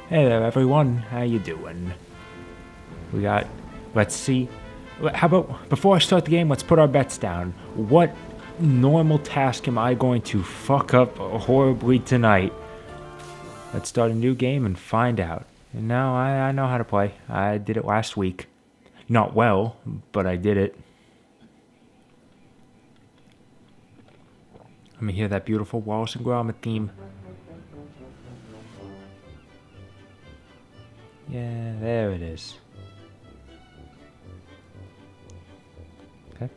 Hey there, everyone. How you doing? We got... Let's see. How about, before I start the game, let's put our bets down. What normal task am I going to fuck up horribly tonight? Let's start a new game and find out. And now I know how to play. I did it last week. Not well, but I did it. Let me hear that beautiful Wallace and Gromit theme. Yeah, there it is. Okay.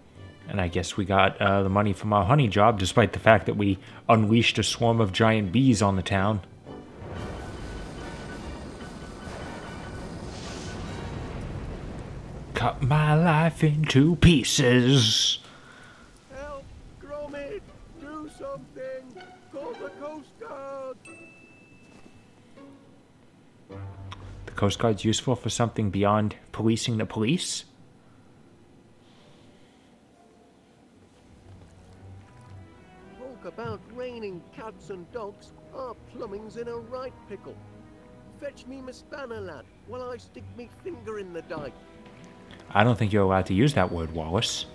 And I guess we got the money from our honey job, despite the fact that we unleashed a swarm of giant bees on the town. Cut my life into pieces. Help! Gromit! Do something! Call the Coast Guard! The Coast Guard's useful for something beyond policing the police? Talk about raining cats and dogs. Our plumbing's in a right pickle. Fetch me my spanner, lad, while I stick me finger in the dike. I don't think you're allowed to use that word, Wallace.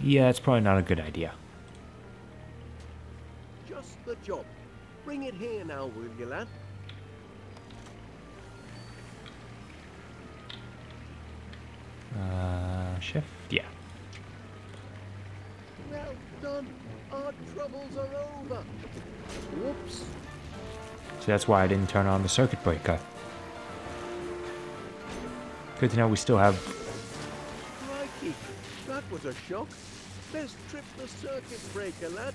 Yeah, it's probably not a good idea. Just the job. Bring it here now, will you, lad? Shift? Yeah. Well done. Our troubles are over. Whoops. So that's why I didn't turn on the circuit breaker. Good to know we still have... Crikey, that was a shock. Best trip the circuit breaker, lad.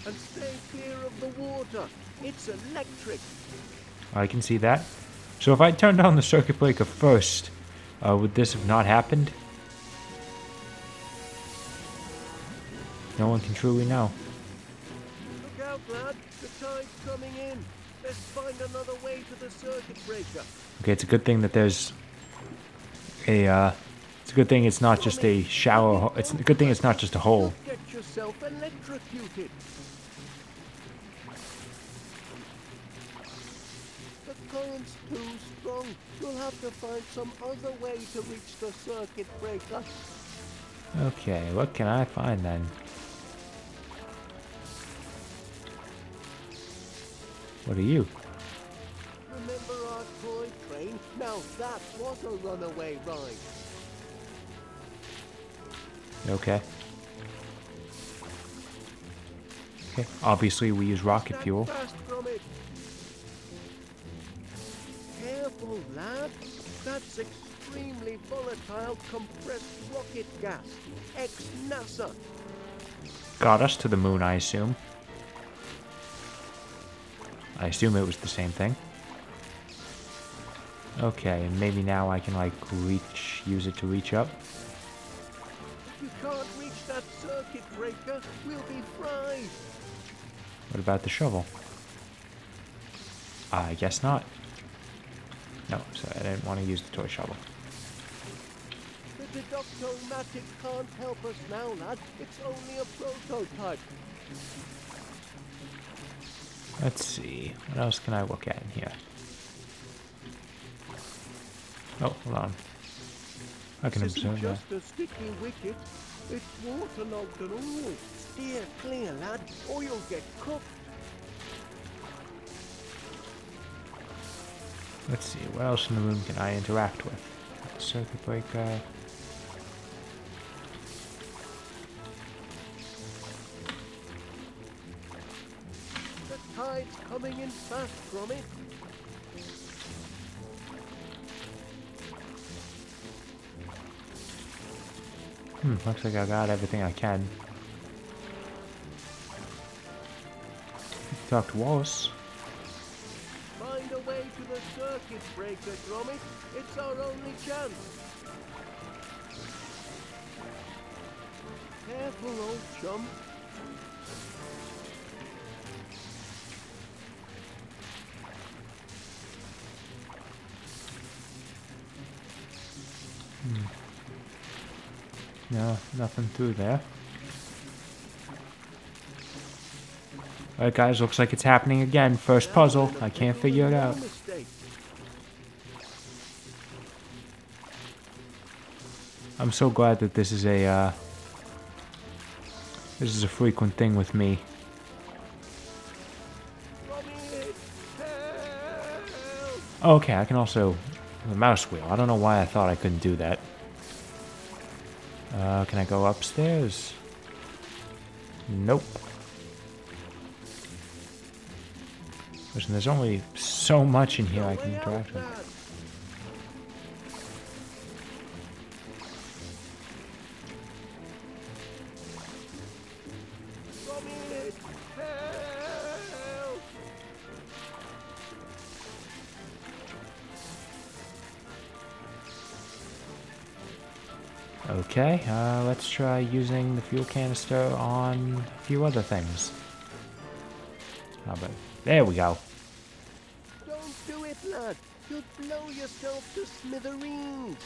And stay clear of the water. It's electric. I can see that. So if I turned on the circuit breaker first, would this have not happened? No one can truly know. Look out, lad. The tide's coming in. Let's find another way to the circuit breaker. Okay, it's a good thing that there's a, it's a good thing it's not just a shallow, it's a good thing it's not just a hole. Get yourself electrocuted. The current's too strong. You'll have to find some other way to reach the circuit breaker. Okay, what can I find then? What are you? Remember our toy train? Now that was a runaway ride. Okay. Okay, obviously we use rocket Stand fuel. fast from it. Careful, lad. That's extremely volatile compressed rocket gas. Ex-NASA. Got us to the moon, I assume. I assume it was the same thing. Okay, and maybe now I can, like, use it to reach up. If you can't reach that circuit breaker, we'll be fried. What about the shovel? I guess not. No, sorry, I didn't want to use the toy shovel. The Deductomatic can't help us now, lad. It's only a prototype. Let's see. What else can I look at in here? Oh, hold on. I can This isn't observe that. just a sticky wicket. It's waterlogged and all. Steer clear, lad, or you'll get cooked. Let's see. What else in the room can I interact with? Circuit breaker. The tide's coming in fast, Gromit. Looks like I got everything I can. Talk to Wallace. Find a way to the circuit breaker, Gromit. It's our only chance. Careful, old chum. No, nothing through there. Alright guys, looks like it's happening again. First puzzle. I can't figure it out. I'm so glad that this is a frequent thing with me. Oh, okay, I can also the mouse wheel. I don't know why I thought I couldn't do that. Can I go upstairs? Nope. Listen, there's only so much in here I can interact with. Okay, let's try using the fuel canister on a few other things. How about... There we go. Don't do it, lad. You'll blow yourself to smithereens.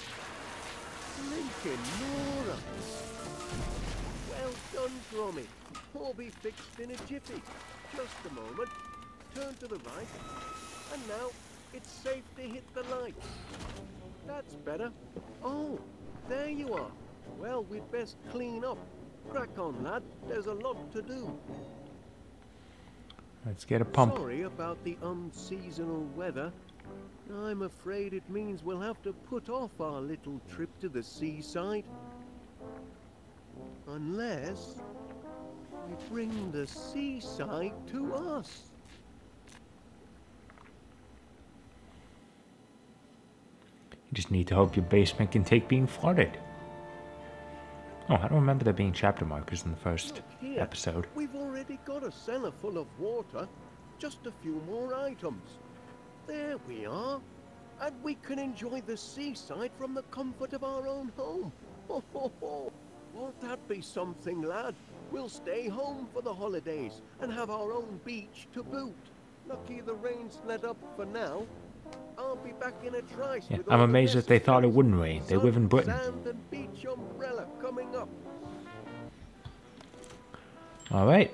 Lincoln Nora. Well done, Gromit. All be fixed in a jiffy. Just a moment. Turn to the right. And now it's safe to hit the lights. That's better. Oh, there you are. Well, we'd best clean up. Crack on, lad. There's a lot to do. Let's get a pump. Sorry about the unseasonal weather. I'm afraid it means we'll have to put off our little trip to the seaside. Unless we bring the seaside to us. You just need to hope your basement can take being flooded. Oh, I don't remember there being chapter markers in the first episode. We've already got a cellar full of water. Just a few more items. There we are. And we can enjoy the seaside from the comfort of our own home. Ho, ho, ho. Won't that be something, lad? We'll stay home for the holidays and have our own beach to boot. Lucky the rain's let up for now. I'll be back in a trice. Yeah, I'm amazed that they thought it wouldn't rain. They live in Britain. Sand and beach umbrella coming up. All right.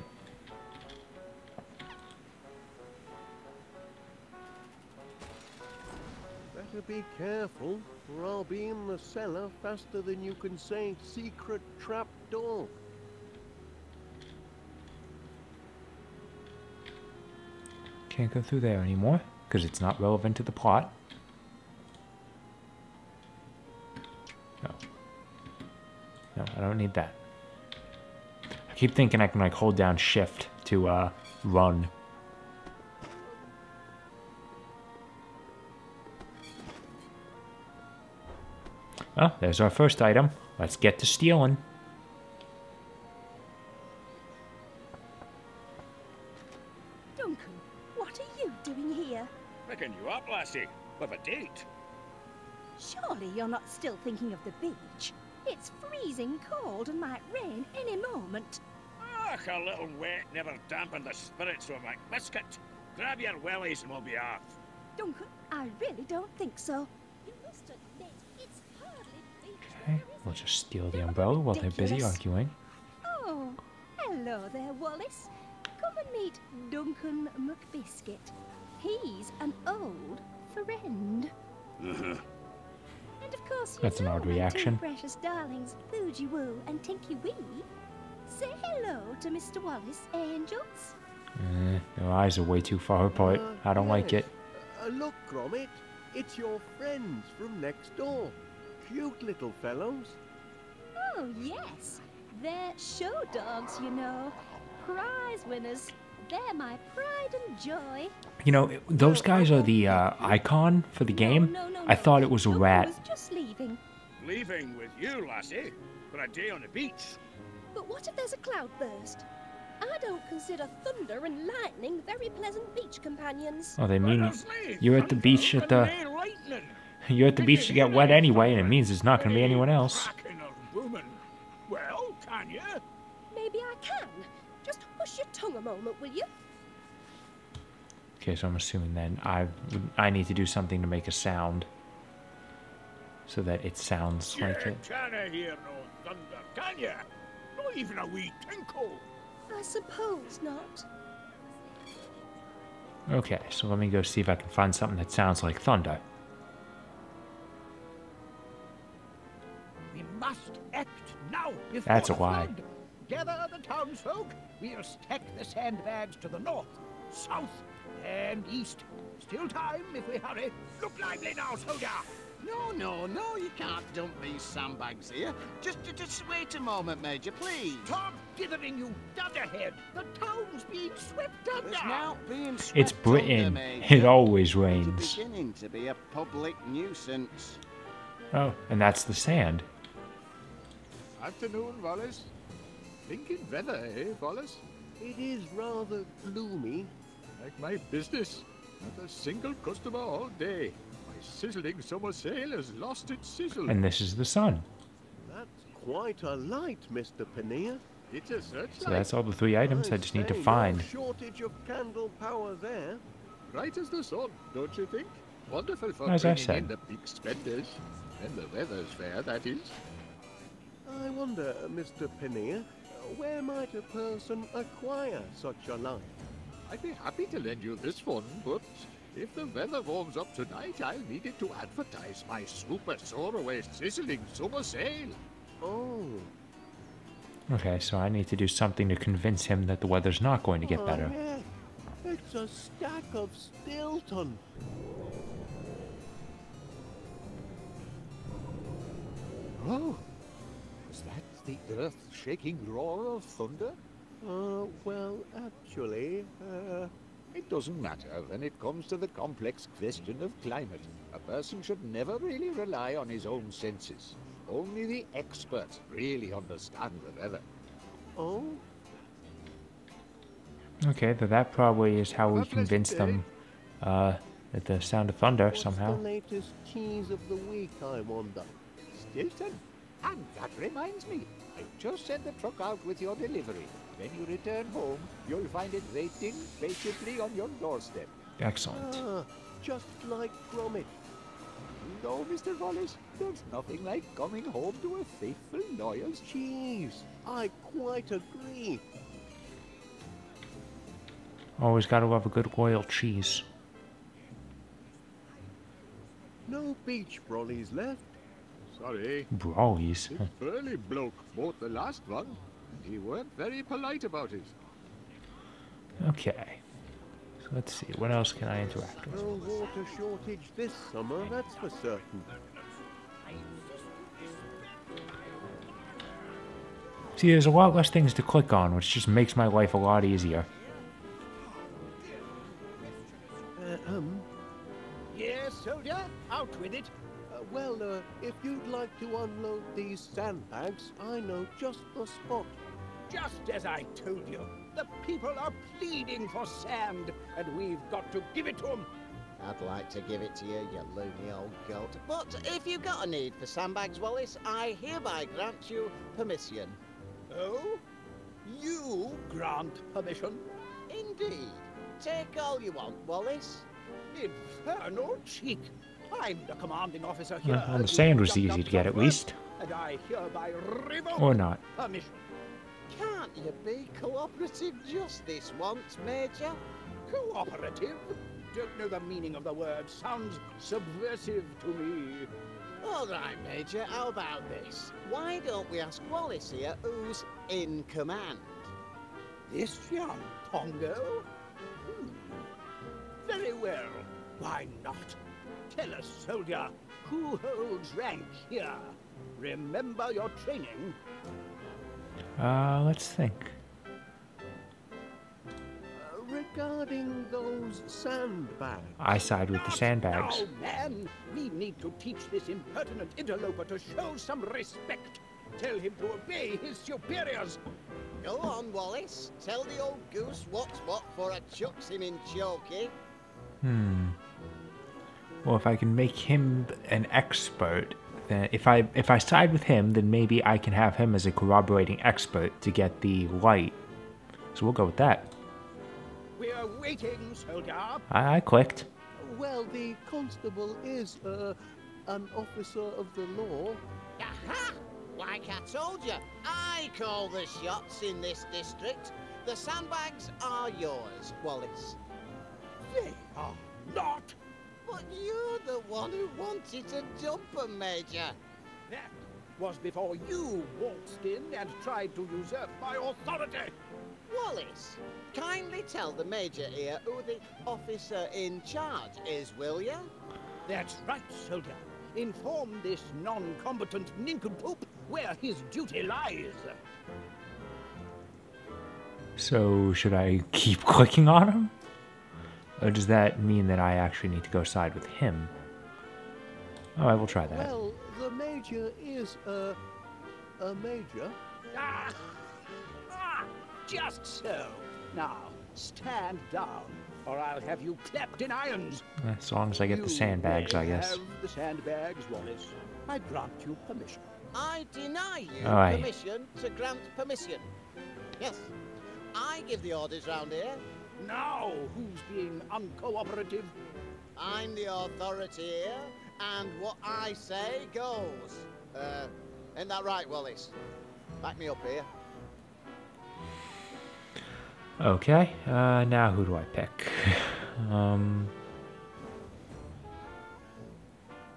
Better be careful, or I'll be in the cellar faster than you can say secret trap door. Can't go through there anymore, because it's not relevant to the plot. No. No, I don't need that. I keep thinking I can, like, hold down shift to, run. Oh, there's our first item. Let's get to stealing. Duncan, what are you doing here? Picking you up, lassie, with a date. Surely you're not still thinking of the beach. It's freezing cold and might rain any moment. Ach, a little wet never dampened the spirits of a McBiscuit. Grab your wellies and we'll be off. Duncan, I really don't think so. You must admit, it's hardly beach. Okay, we'll just steal the umbrella while they're busy arguing. Oh, hello there, Wallace. Come and meet Duncan McBiscuit. He's an old friend. And of course, you That's an know odd my reaction. two precious darlings, Boogie Woo and Tinky Wee. Say hello to Mr. Wallace, angels. Your eyes are way too far apart. I don't like it. Look, Gromit, it's your friends from next door. Cute little fellows. Oh, yes. They're show dogs, you know. Prize winners. They're my pride and joy. You know, those guys are the icon for the game. No, I thought it was a Duncan rat. was just leaving. Leaving with you, lassie, for a day on the beach. But what if there's a cloudburst? I don't consider thunder and lightning very pleasant beach companions. Oh, they mean you're at the beach at the... You're at the beach to get wet anyway, and it means there's not going to be anyone else. Well, can you? Maybe I can. Just hush your tongue a moment, will you? Okay, so I'm assuming then I need to do something to make a sound. So that it sounds like it. You can't hear no thunder, can you? Not even a wee tinkle. I suppose not. Okay, so let me go see if I can find something that sounds like thunder. We must act now before That's a the lie. flood. Gather the townsfolk. We'll stack the sandbags to the north, south, and east. Still time if we hurry. Look lively now, soldier. No, you can't dump these sandbags here. Just wait a moment, Major, please. Stop dithering, you dunderhead. The town's being swept under. It's now being swept It's Britain. under, Major. It always It's rains. beginning to be a public nuisance. Oh, and that's the sand. Afternoon, Wallace. Thinking weather, eh, Wallace? It is rather gloomy. Like my business. Not a single customer all day. My sizzling summer sail has lost its sizzle. And this is the sun. That's quite a light, Mr. Panea. It's a searchlight. So that's all the 3 items I just need to say, find. No shortage of candle power there. Bright as the sun, don't you think? Wonderful for As I bringing said. in the big spenders. When the weather's fair, that is. I wonder, Mr. Panea, where might a person acquire such a light? I'd be happy to lend you this one, but if the weather warms up tonight, I'll need it to advertise my super soaraway sizzling summer sail. Oh. Okay, so I need to do something to convince him that the weather's not going to get better. Yeah. It's a stack of Stilton. Oh, was that the earth-shaking roar of thunder? Well, actually, It doesn't matter when it comes to the complex question of climate. A person should never really rely on his own senses. Only the experts really understand the weather. oh, Okay, that probably is how we Have a pleasant convince them at the sound of thunder what's somehow. the latest cheese of the week, I wonder? Stilton. And that reminds me, I just sent the truck out with your delivery. When you return home, you'll find it waiting patiently on your doorstep. Excellent. Ah, just like Gromit. No, Mr. Wallace, there's nothing like coming home to a faithful, loyal Cheese, I quite agree. Always gotta love a good loyal cheese. No beach brollies left. Sorry. Brawlies. This burly bloke bought the last one, and he weren't very polite about it. Okay. So let's see, what else can I interact with? No water shortage this summer, that's for certain. See, there's a lot less things to click on, which just makes my life a lot easier. Yes, soldier, out with it. If you'd like to unload these sandbags, I know just the spot. Just as I told you, the people are pleading for sand, and we've got to give it to them. I'd like to give it to you, you loony old goat. But if you've got a need for sandbags, Wallace, I hereby grant you permission. Oh? You grant permission? Indeed. Take all you want, Wallace. Infernal cheek! I'm the commanding officer here. Well, the You sand was jumped easy up to get the at first, least. And I hereby revoke Or not. permission. Can't you be cooperative just this once, Major? Cooperative? Don't know the meaning of the word. Sounds subversive to me. All right, Major, how about this? Why don't we ask Wallace here who's in command? This young Pongo? Very well. Why not? Tell us, soldier, who holds rank here? Remember your training. Let's think. Regarding those sandbags. I side with the sandbags. Now, man, we need to teach this impertinent interloper to show some respect. Tell him to obey his superiors. Go on, Wallace. Tell the old goose what's what for a chucks him in chokey. Well, if I can make him an expert, then if I side with him, then maybe I can have him as a corroborating expert to get the light. So we'll go with that. We're waiting, soldier. I clicked. Well, the constable is, an officer of the law. Aha! Like I told you, I call the shots in this district. The sandbags are yours, Wallace. They are not. But you're the one who wanted to dump 'em, Major. That was before you waltzed in and tried to usurp my authority. Wallace, kindly tell the Major here who the officer in charge is, will ya? That's right, soldier. Inform this non-combatant nincompoop where his duty lies. So, should I keep clicking on him? Or does that mean that I actually need to go side with him? Alright, we'll try that. Well, the Major is a Major. Ah! Ah! Just so. Now, stand down, or I'll have you clapped in irons. As long as I get the sandbags, I guess. Have the sandbags, Wallace. I grant you permission. I deny you Aye. permission to grant permission. Yes, I give the orders round here. Now, who's being uncooperative? I'm the authority here, and what I say goes. Ain't that right, Wallace? Back me up here. Okay, now who do I pick?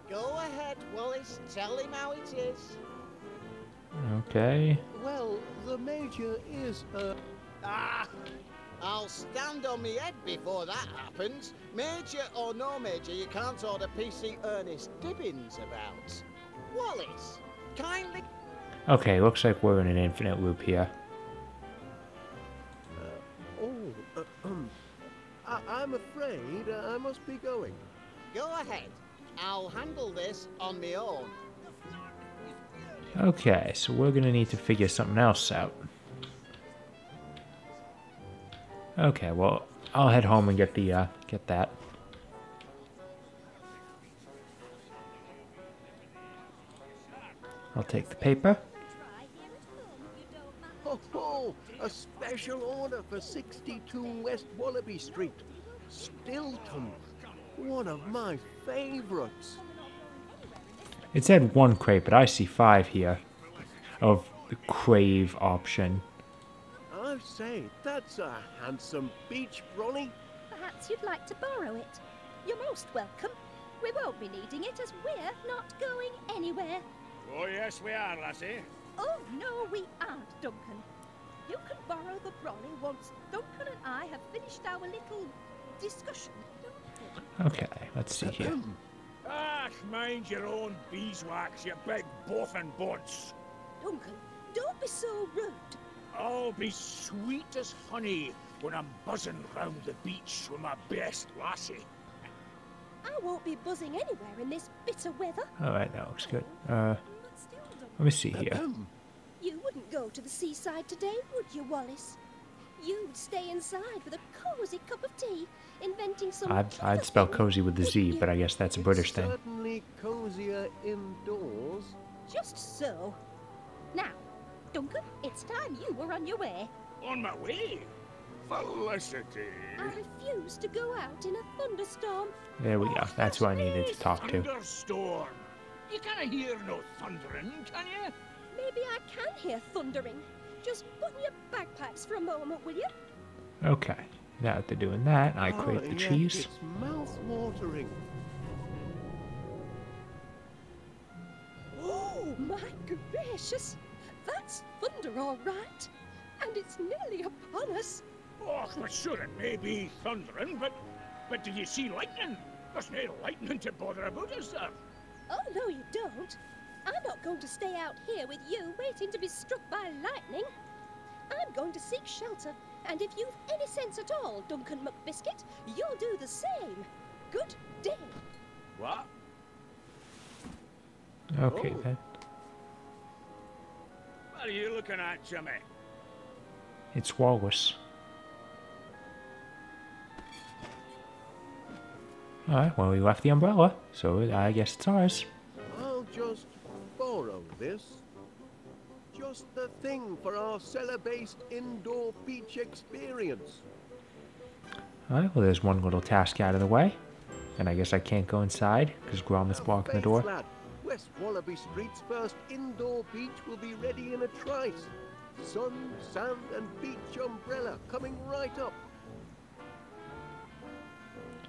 Go ahead, Wallace. Tell him how it is. Okay. Well, the Major is a... Ah! I'll stand on me head before that happens. Major or no major, you can't order PC Ernest Dibbins about. Wallace, kindly... Okay, looks like we're in an infinite loop here. I'm afraid I must be going. Go ahead. I'll handle this on my own. Okay, so we're gonna need to figure something else out. Okay, well, I'll head home and get the, get that. I'll take the paper. Oh, a special order for 62 West Wallaby Street. Stilton. One of my favorites. It said 1 crate, but I see 5 here of the crave option. I say, that's a handsome beach brolly. Perhaps you'd like to borrow it. You're most welcome. We won't be needing it as we're not going anywhere. Oh, yes, we are, lassie. Oh, no, we aren't, Duncan. You can borrow the brolly once Duncan and I have finished our little discussion. Okay, let's see here. Ah, mind your own beeswax, you big boffin bods. Duncan, don't be so rude. I'll be sweet as honey when I'm buzzing round the beach with my best lassie. I won't be buzzing anywhere in this bitter weather. Alright, that looks good. But still, Duncan, Let me see here. you wouldn't go to the seaside today, would you, Wallace? You'd stay inside with a cozy cup of tea, inventing some... I'd spell cozy with the Z, but I guess that's a British thing. Certainly cozier indoors. Just so. Now, Duncan, it's time you were on your way. On my way? Felicity. I refuse to go out in a thunderstorm. There we go. That's who I needed to talk to. Thunderstorm. You can't hear no thundering, can you? Maybe I can hear thundering. Just button your bagpipes for a moment, will you? Okay. Now that they're doing that, I crate the yes, cheese. It's mouth-watering. Oh, my gracious. That's thunder, all right. And it's nearly upon us. Oh, but sure it may be thundering, but did you see lightning? There's no lightning to bother about, is there? Oh, no, you don't. I'm not going to stay out here with you waiting to be struck by lightning. I'm going to seek shelter, and if you've any sense at all, Duncan McBiscuit, you'll do the same. Good day. What? Okay, then. What are you looking at, Jimmy? It's Wallace. Alright, well, we left the umbrella, so I guess it's ours. I'll just borrow this. Just the thing for our cellar-based indoor beach experience. Alright, well, there's one little task out of the way. And I guess I can't go inside, because Gromit's blocking the door. Thanks, lad. West Wallaby Street's first indoor beach will be ready in a trice. Sun, sand, and beach umbrella coming right up.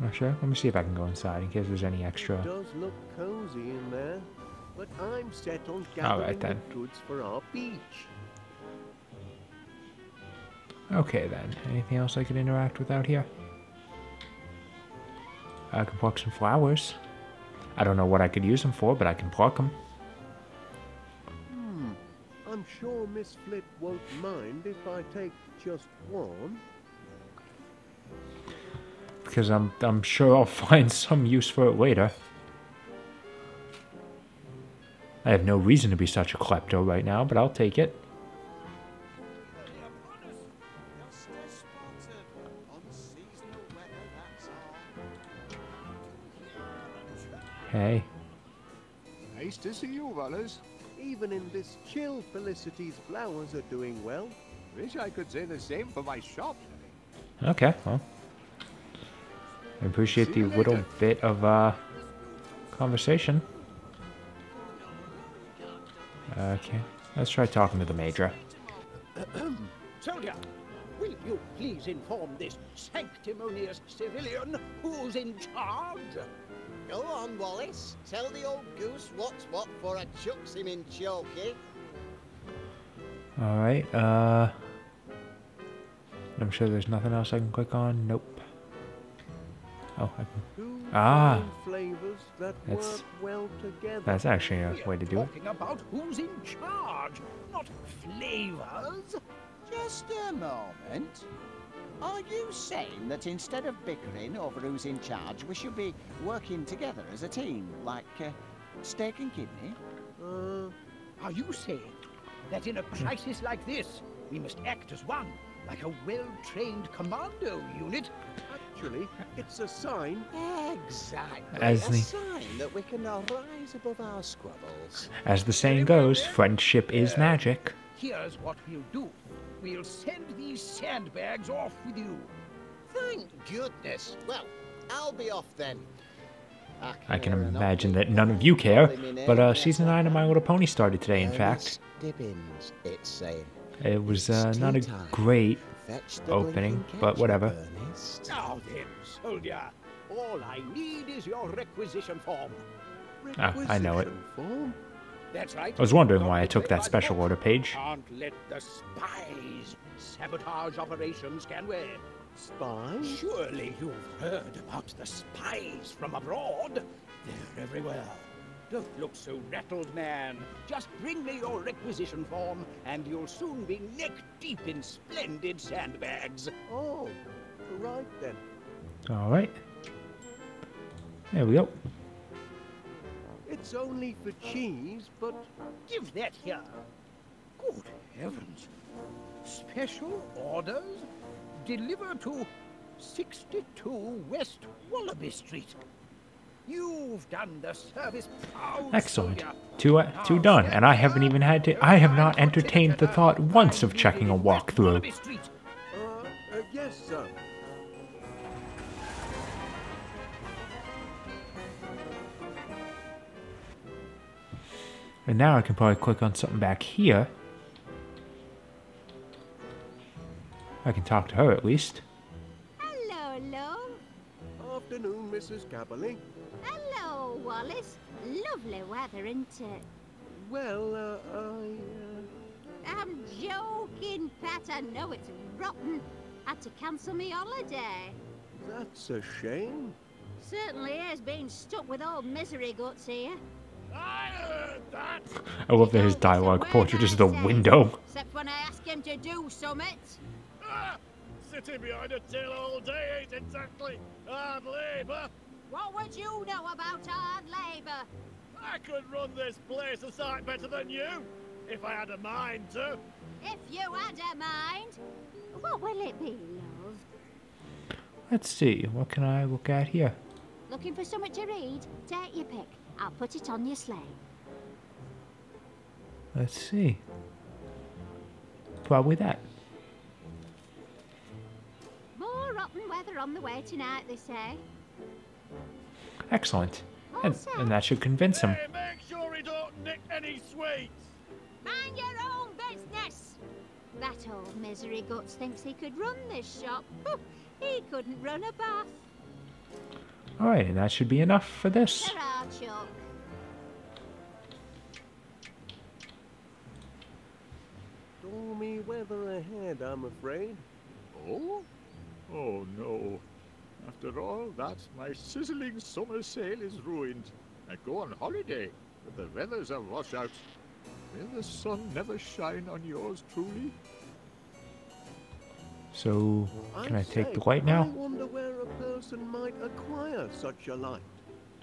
Oh, sure. Let me see if I can go inside in case there's any extra. It does look cozy in there, but I'm set on All gathering right, the then. goods for our beach. Okay, then. Anything else I could interact with out here? I can pluck some flowers. I don't know what I could use them for, but I can pluck them. I'm sure Miss Flip won't mind if I take just one. Because I'm sure I'll find some use for it later. I have no reason to be such a klepto right now, but I'll take it. Hey. Nice to see you, Wallace. Even in this chill, Felicity's flowers are doing well. Wish I could say the same for my shop. Okay, well. I appreciate See the you little later. bit of conversation. Okay, let's try talking to the Major. Soldier, will you please inform this sanctimonious civilian who's in charge? Go on, Wallace. Tell the old goose what's what for I chucks him in chokey. Alright, I'm sure there's nothing else I can click on. Nope. Oh, I can. Two Ah. fine flavors that That's- work well together. That's actually a way to do it. Talking about who's in charge, not flavors. Just a moment. Are you saying that instead of bickering over who's in charge, we should be working together as a team, like steak and kidney? Are you saying that in a crisis like this, we must act as one, like a well-trained commando unit? Actually, it's a sign. Exactly. As a the- sign that we can rise above our squabbles. As the saying goes, friendship is magic. Here's what we'll do. We'll send these sandbags off with you. Thank goodness. Well, I'll be off then. I can imagine that none of you care, but Season 9 of My Little Pony started today, in fact. Dibbins, it's saying. It was not a great Fetch the opening, blinking but ketchup, whatever. Ernest. Now then, soldier, all I need is your requisition form. Ah, I know it. Requisition form? That's right. I was wondering why I Don't took play that by special the book. order page. Can't let the spies sabotage operations, can we? Spies? Surely you've heard about the spies from abroad. They're everywhere. Don't look so rattled, man. Just bring me your requisition form, and you'll soon be neck-deep in splendid sandbags. Oh, right then. Alright. There we go. It's only for cheese, but Give that here. Good heavens. Special orders? Deliver to 62 West Wallaby Street. You've done the service proud, Excellent. soldier. Two done, and I haven't even had to. I have not entertained the thought once of checking a walkthrough. Wallaby Street. yes, sir. And now I can probably click on something back here. I can talk to her at least. Hello, love. Afternoon, Mrs. Caberly. Hello, Wallace. Lovely weather, isn't it? Well, I'm joking, Pat. I know it's rotten. Had to cancel me holiday. that's a shame. Certainly is being stuck with old misery guts here. I heard that. I love that his dialogue portrait is the window. Except when I ask him to do summit. Sitting behind a till all day ain't exactly hard labour. What would you know about hard labour? I could run this place a sight better than you, if I had a mind to. If you had a mind. What will it be, love? Let's see. What can I look at here? Looking for something to read? Take your pick. I'll put it on your sleigh. Let's see. Probably that. More rotten weather on the way tonight, they say. Excellent. And Also, that should convince him. Hey, make sure he don't nick any sweets. mind your own business. That old misery guts thinks he could run this shop. He couldn't run a bath. Alright, and that should be enough for this. Ta-ra, Chuck. Stormy weather ahead, I'm afraid. Oh? Oh no. After all that, my sizzling summer sail is ruined. I go on holiday, but the weather's a washout. Will the sun never shine on yours truly? So, can I take say, the light now? I wonder where a person might acquire such a light.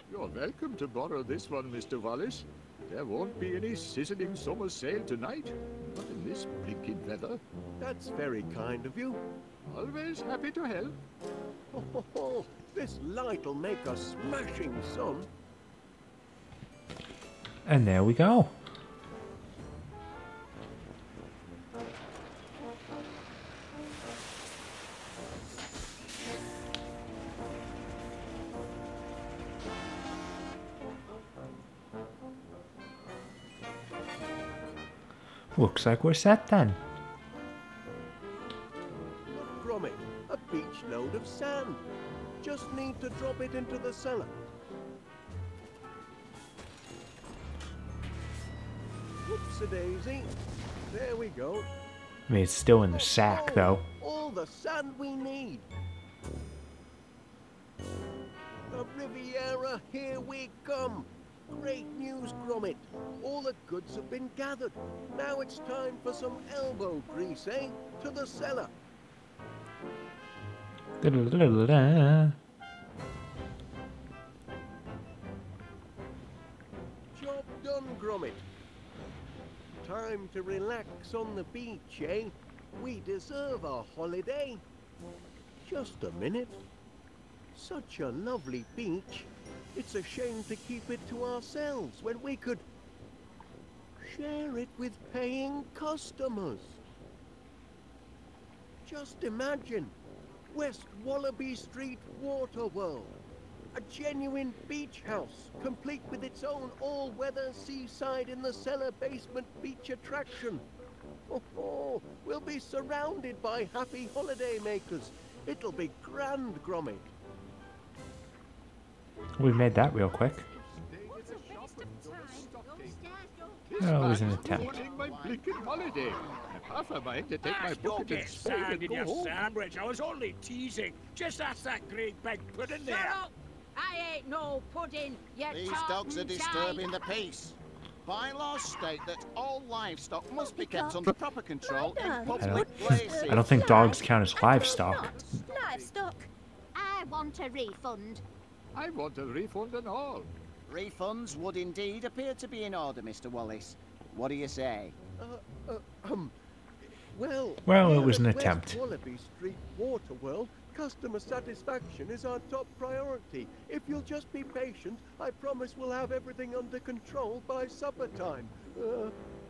You're welcome to borrow this one, Mr. Wallace. There won't be any sizzling summer sail tonight. Not in this blinking weather. That's very kind of you. Always happy to help. Oh, this light'll make a smashing sun. And there we go. Looks like we're set then. Look, Gromit, a beach load of sand. Just need to drop it into the cellar. Whoops-a-daisy. There we go. I mean, it's still in the sack, though. All the sand we need. The Riviera, here we come. Great news, Gromit. All the goods have been gathered. Now it's time for some elbow grease, eh? To the cellar. Da-da-da-da-da. Job done, Gromit. Time to relax on the beach, eh? We deserve a holiday. Just a minute. Such a lovely beach. It's a shame to keep it to ourselves when we could share it with paying customers. Just imagine, West Wallaby Street Water World. A genuine beach house, complete with its own all-weather seaside in the cellar basement beach attraction. Oh, we'll be surrounded by happy holiday makers. It'll be grand, Gromit. We made that real quick. Oh, it was an attempt. My blinking holiday. I'm half a mind to take my Don't bucket get and spade sand and in go your home. sandwich. I was only teasing. Just ask that great big pudding there. Shut up! I ain't no pudding, you These tartan dogs are disturbing type. the peace. Bylaws state that all livestock must be kept under proper control in public places. I don't think dogs count as livestock. Livestock. I want a refund. I want a refund and all. Refunds would indeed appear to be in order, Mr. Wallace. What do you say? Well, Well, it here was an at West attempt. Wallaby Street Water World, customer satisfaction is our top priority. If you'll just be patient, I promise we'll have everything under control by supper time.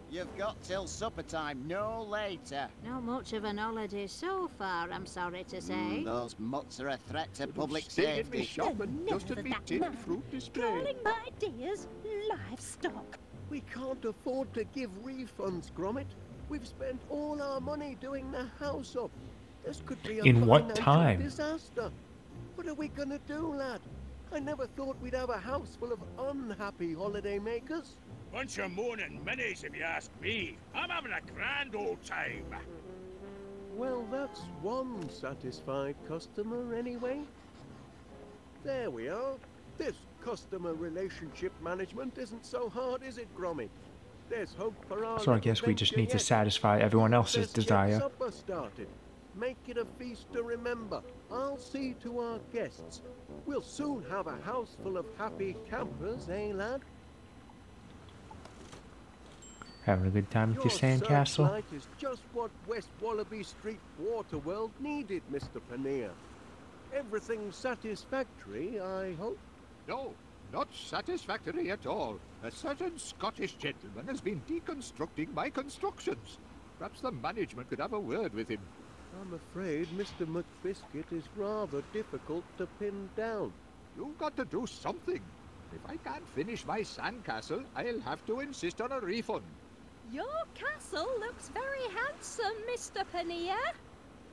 You've got till supper time, no later. Not much of an holiday so far, I'm sorry to say. Those mutts are a threat to public Stay in me safety. shop and Never just at me that tin man. fruit display. Calling my dears livestock. We can't afford to give refunds, Gromit. We've spent all our money doing the house up. This could be a In what financial time? disaster. What are we gonna do, lad? I never thought we'd have a house full of unhappy holiday makers. Bunch of moaning minis, if you ask me. I'm having a grand old time. Well, that's one satisfied customer anyway. There we are. This customer relationship management isn't so hard, is it, Gromit? There's hope for our So I guess we just need to satisfy everyone else's Let's get desire. supper started. Make it a feast to remember. I'll see to our guests. We'll soon have a house full of happy campers, eh, lad? Having a good time with your Your sandcastle? searchlight is just what West Wallaby Street Waterworld needed, Mr. Paneer. Everything satisfactory, I hope? No, not satisfactory at all. A certain Scottish gentleman has been deconstructing my constructions. Perhaps the management could have a word with him. I'm afraid Mr. McBiscuit is rather difficult to pin down. You've got to do something. If I can't finish my sandcastle, I'll have to insist on a refund. Your castle looks very handsome, Mr. Paneer.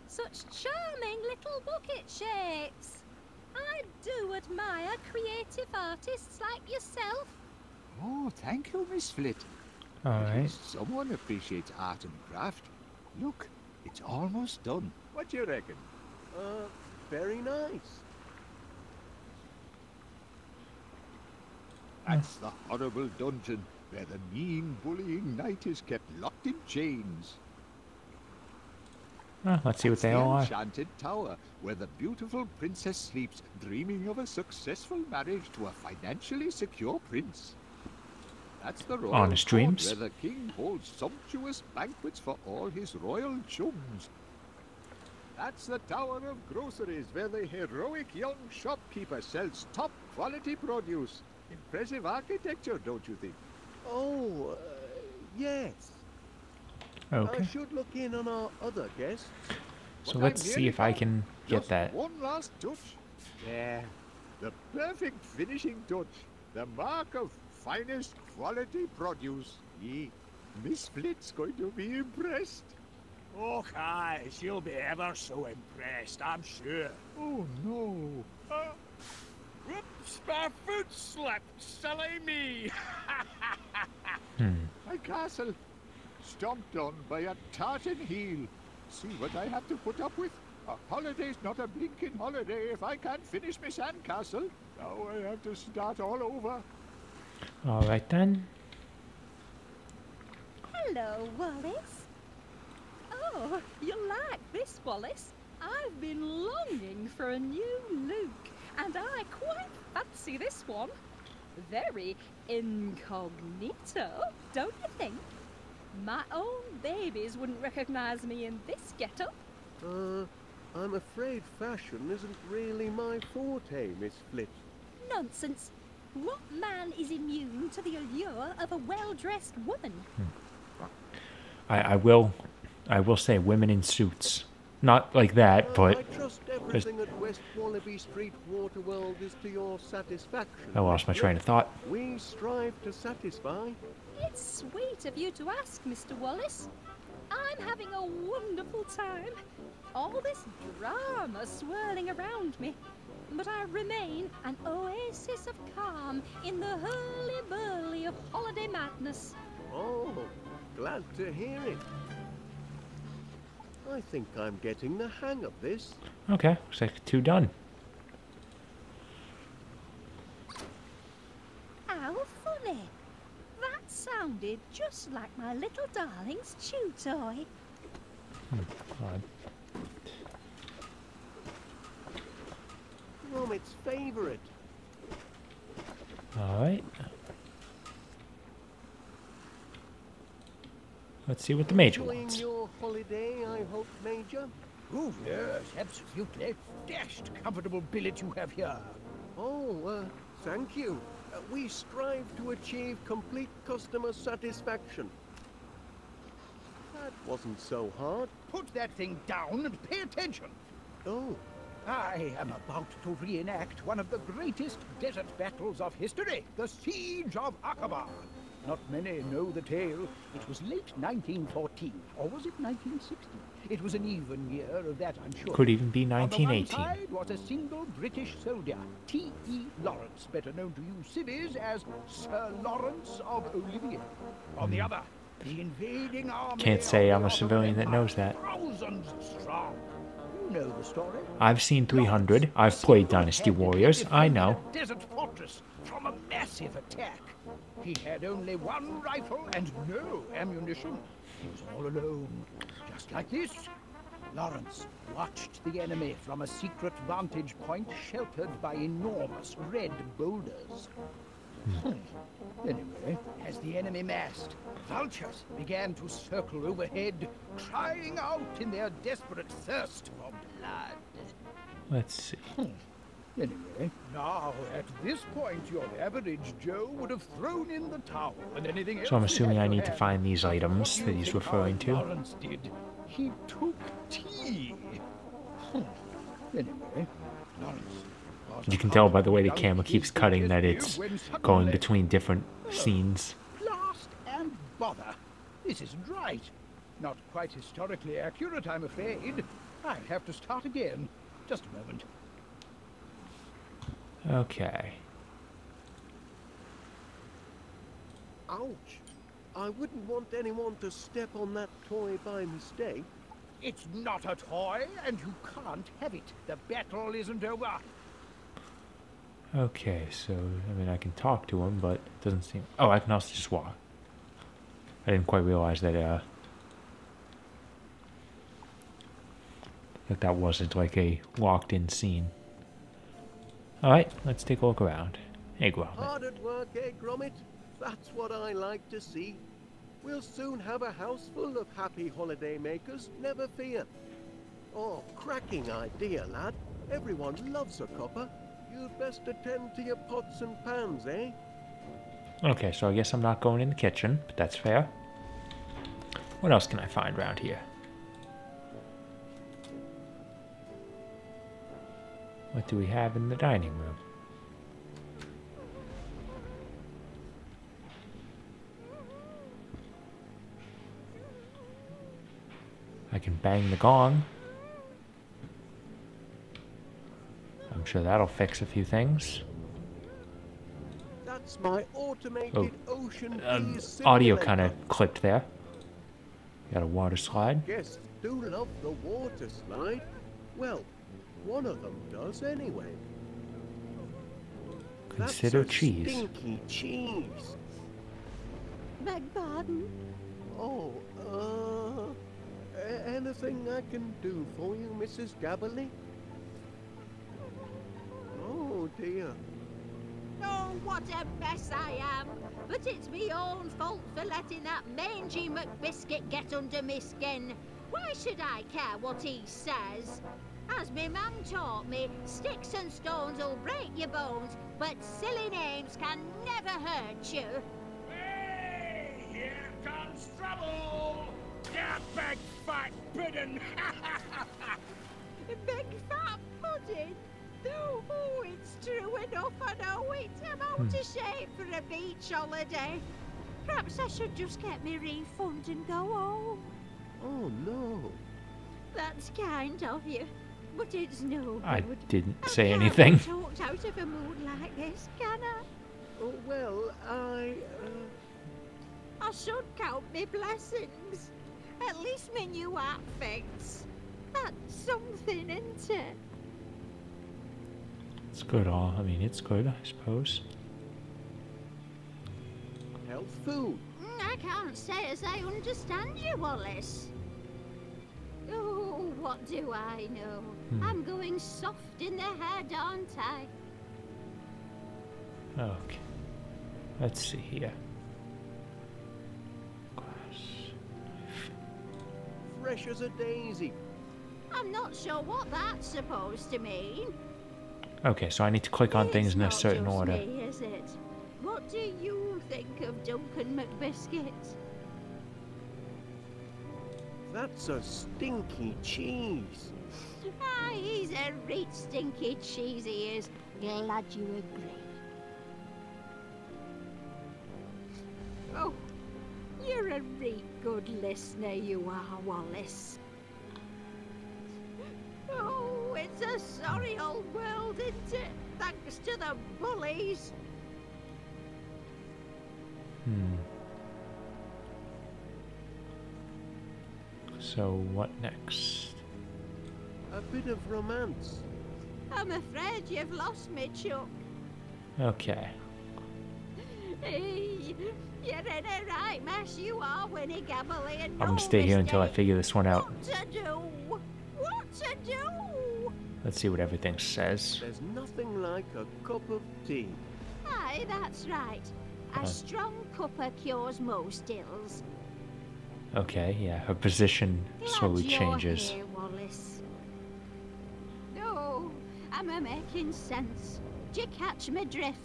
Such charming little bucket shapes. I do admire creative artists like yourself. Oh, thank you, Miss Flit. All At right. least someone appreciates art and craft. Look, it's almost done. What do you reckon? Very nice. That's the horrible dungeon where the mean, bullying knight is kept locked in chains. Let's see what they The all are. enchanted tower where the beautiful princess sleeps, dreaming of a successful marriage to a financially secure prince. That's the royal Honest court dreams. where the king holds sumptuous banquets for all his royal chums. That's the tower of groceries where the heroic young shopkeeper sells top quality produce. Impressive architecture, don't you think? Oh, yes. Okay. I should look in on our other guests. So But let's I'm see nearly if I done. can get Just that. one last touch. There. The perfect finishing touch. The mark of finest quality produce. Miss Flit's going to be impressed. Oh, aye, she'll be ever so impressed, I'm sure. Oh, no. Whoops, my foot slipped, silly me. My castle. Stomped on by a tartan heel. See what I have to put up with? A holiday's not a blinking holiday if I can't finish my sandcastle. Now I have to start all over. All right then. Hello, Wallace. Oh, you like this, Wallace? I've been longing for a new look, and I quite fancy this one. Very incognito, don't you think? My own babies wouldn't recognize me in this getup. I'm afraid fashion isn't really my forte, Miss Flit. Nonsense. What man is immune to the allure of a well-dressed woman? I will say women in suits. Not like that, but I trust everything at West Wallaby Street Waterworld is to your satisfaction. I lost my Miss train of thought. Flit. We strive to satisfy. It's sweet of you to ask, Mr. Wallace. I'm having a wonderful time. All this drama swirling around me. But I remain an oasis of calm in the hurly-burly of holiday madness. Oh, glad to hear it. I think I'm getting the hang of this. Okay, looks like 2 done. How funny. That sounded just like my little darling's chew toy. Odd. Gromit's favourite. All right. Let's see what the major Enjoying wants. your holiday, I hope, Major? Oh, yes, absolutely. Dashed comfortable billet you have here. Oh, thank you. We strive to achieve complete customer satisfaction. That wasn't so hard. Put that thing down and pay attention. Oh, I am about to reenact one of the greatest desert battles of history, the Siege of Aqaba. Not many know the tale. It was late 1914, or was it 1916? It was an even year of that, I'm sure. Could even be On the one 1918. side was a single British soldier, T.E. Lawrence, better known to you civvies as Sir Lawrence of Olivier. On the other, the invading army. Can't say of I'm the a civilian that Ottoman knows that. Empire, thousands strong. You know the story. I've seen 300. I've played Dynasty Warriors. I know. A desert fortress from a massive attack. He had only one rifle and no ammunition. He was all alone, just like this. Lawrence watched the enemy from a secret vantage point sheltered by enormous red boulders. Anyway, as the enemy massed, vultures began to circle overhead, crying out in their desperate thirst for blood. Let's see. Anyway, now at this point, your average Joe would have thrown in the towel and anything else. So I'm he assuming had I to need to hand. find these What items do that you he's think referring our to. Lawrence did? He took tea. Anyway, Lawrence was You can a tell by the way the hot, camera keeps cutting that it's when going suddenly- between different scenes. Blast and bother. This isn't right. Not quite historically accurate, I'm afraid. I'll have to start again. Just a moment. Okay. Ouch! I wouldn't want anyone to step on that toy by mistake. It's not a toy, and you can't have it. The battle isn't over. Okay, so, I mean, I can talk to him, but it doesn't seem... Oh, I can also just walk. I didn't quite realize that, that wasn't like a locked-in scene. Alright, let's take a look around. Hey, Gromit. Hard at work, eh, Gromit? That's what I like to see. We'll soon have a house full of happy holiday makers, never fear. Oh, cracking idea, lad. Everyone loves a copper. You'd best attend to your pots and pans, eh? Okay, so I guess I'm not going in the kitchen, but that's fair. What else can I find around here? What do we have in the dining room? I can bang the gong. I'm sure that'll fix a few things. That's my automated ocean bees Audio simulator. kind of clipped there. Got a water slide. Guests do love the water slide. Well, one of them does anyway. Consider That's a cheese. Stinky cheese. Beg pardon? Oh, anything I can do for you, Mrs. Gabberly? Oh dear. Oh, what a mess I am! But it's me own fault for letting that mangy McBiscuit get under me skin. Why should I care what he says? As me mum taught me, sticks and stones will break your bones, but silly names can never hurt you. Hey, here comes trouble! Yeah, big fat pudding! Big fat pudding? Oh, it's true enough, I know it. I'm out of shape for a beach holiday. Perhaps I should just get me refund and go home. Oh no. That's kind of you, but it's no good. I didn't say can't anything. be talked out of a mood like this, can I? Oh, well, I should count me blessings. At least me new outfits. That's something, isn't it? It's good, I mean, it's good, I suppose. health food. I can't say as I understand you, Wallace. Oh, what do I know? I'm going soft in the head, aren't I? Okay. Let's see here. Glass. Fresh as a daisy. I'm not sure what that's supposed to mean. Okay, so I need to click on things in a certain It's not order. just me, is it? What do you think of Duncan McBiscuit? That's a stinky cheese. Ah, he's a reet stinky cheese, he is. Glad you agree. Oh, you're a reet good listener, you are, Wallace. Oh, it's a sorry old world, isn't it? Thanks to the bullies. So, what next? A bit of romance. I'm afraid you've lost me, Chuck. Okay. Hey, you're in a right mess, you are, Winnie Gabbily, and I'm no gonna stay here until I mistake. figure this one out. What to do? What to do? Let's see what everything says. There's nothing like a cup of tea. Aye, that's right. A strong cuppa cures most ills. Okay, yeah, her position slowly Glad you're changes. here, Wallace. No, am I making sense? Do you catch me drift?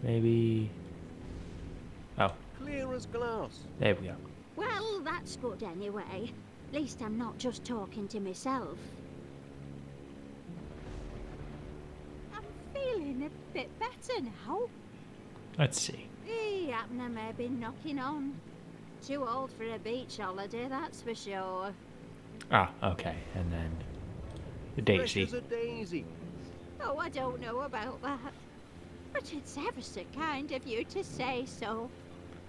Maybe... Oh, Clear as glass. there we go. Well, that's good anyway. At least I'm not just talking to myself. I'm feeling a bit better now. Let's see. Abner may be knocking on. Too old for a beach holiday, that's for sure. Ah, okay. And then the daisy. Fresh as a daisy. Oh, I don't know about that. But it's ever so kind of you to say so.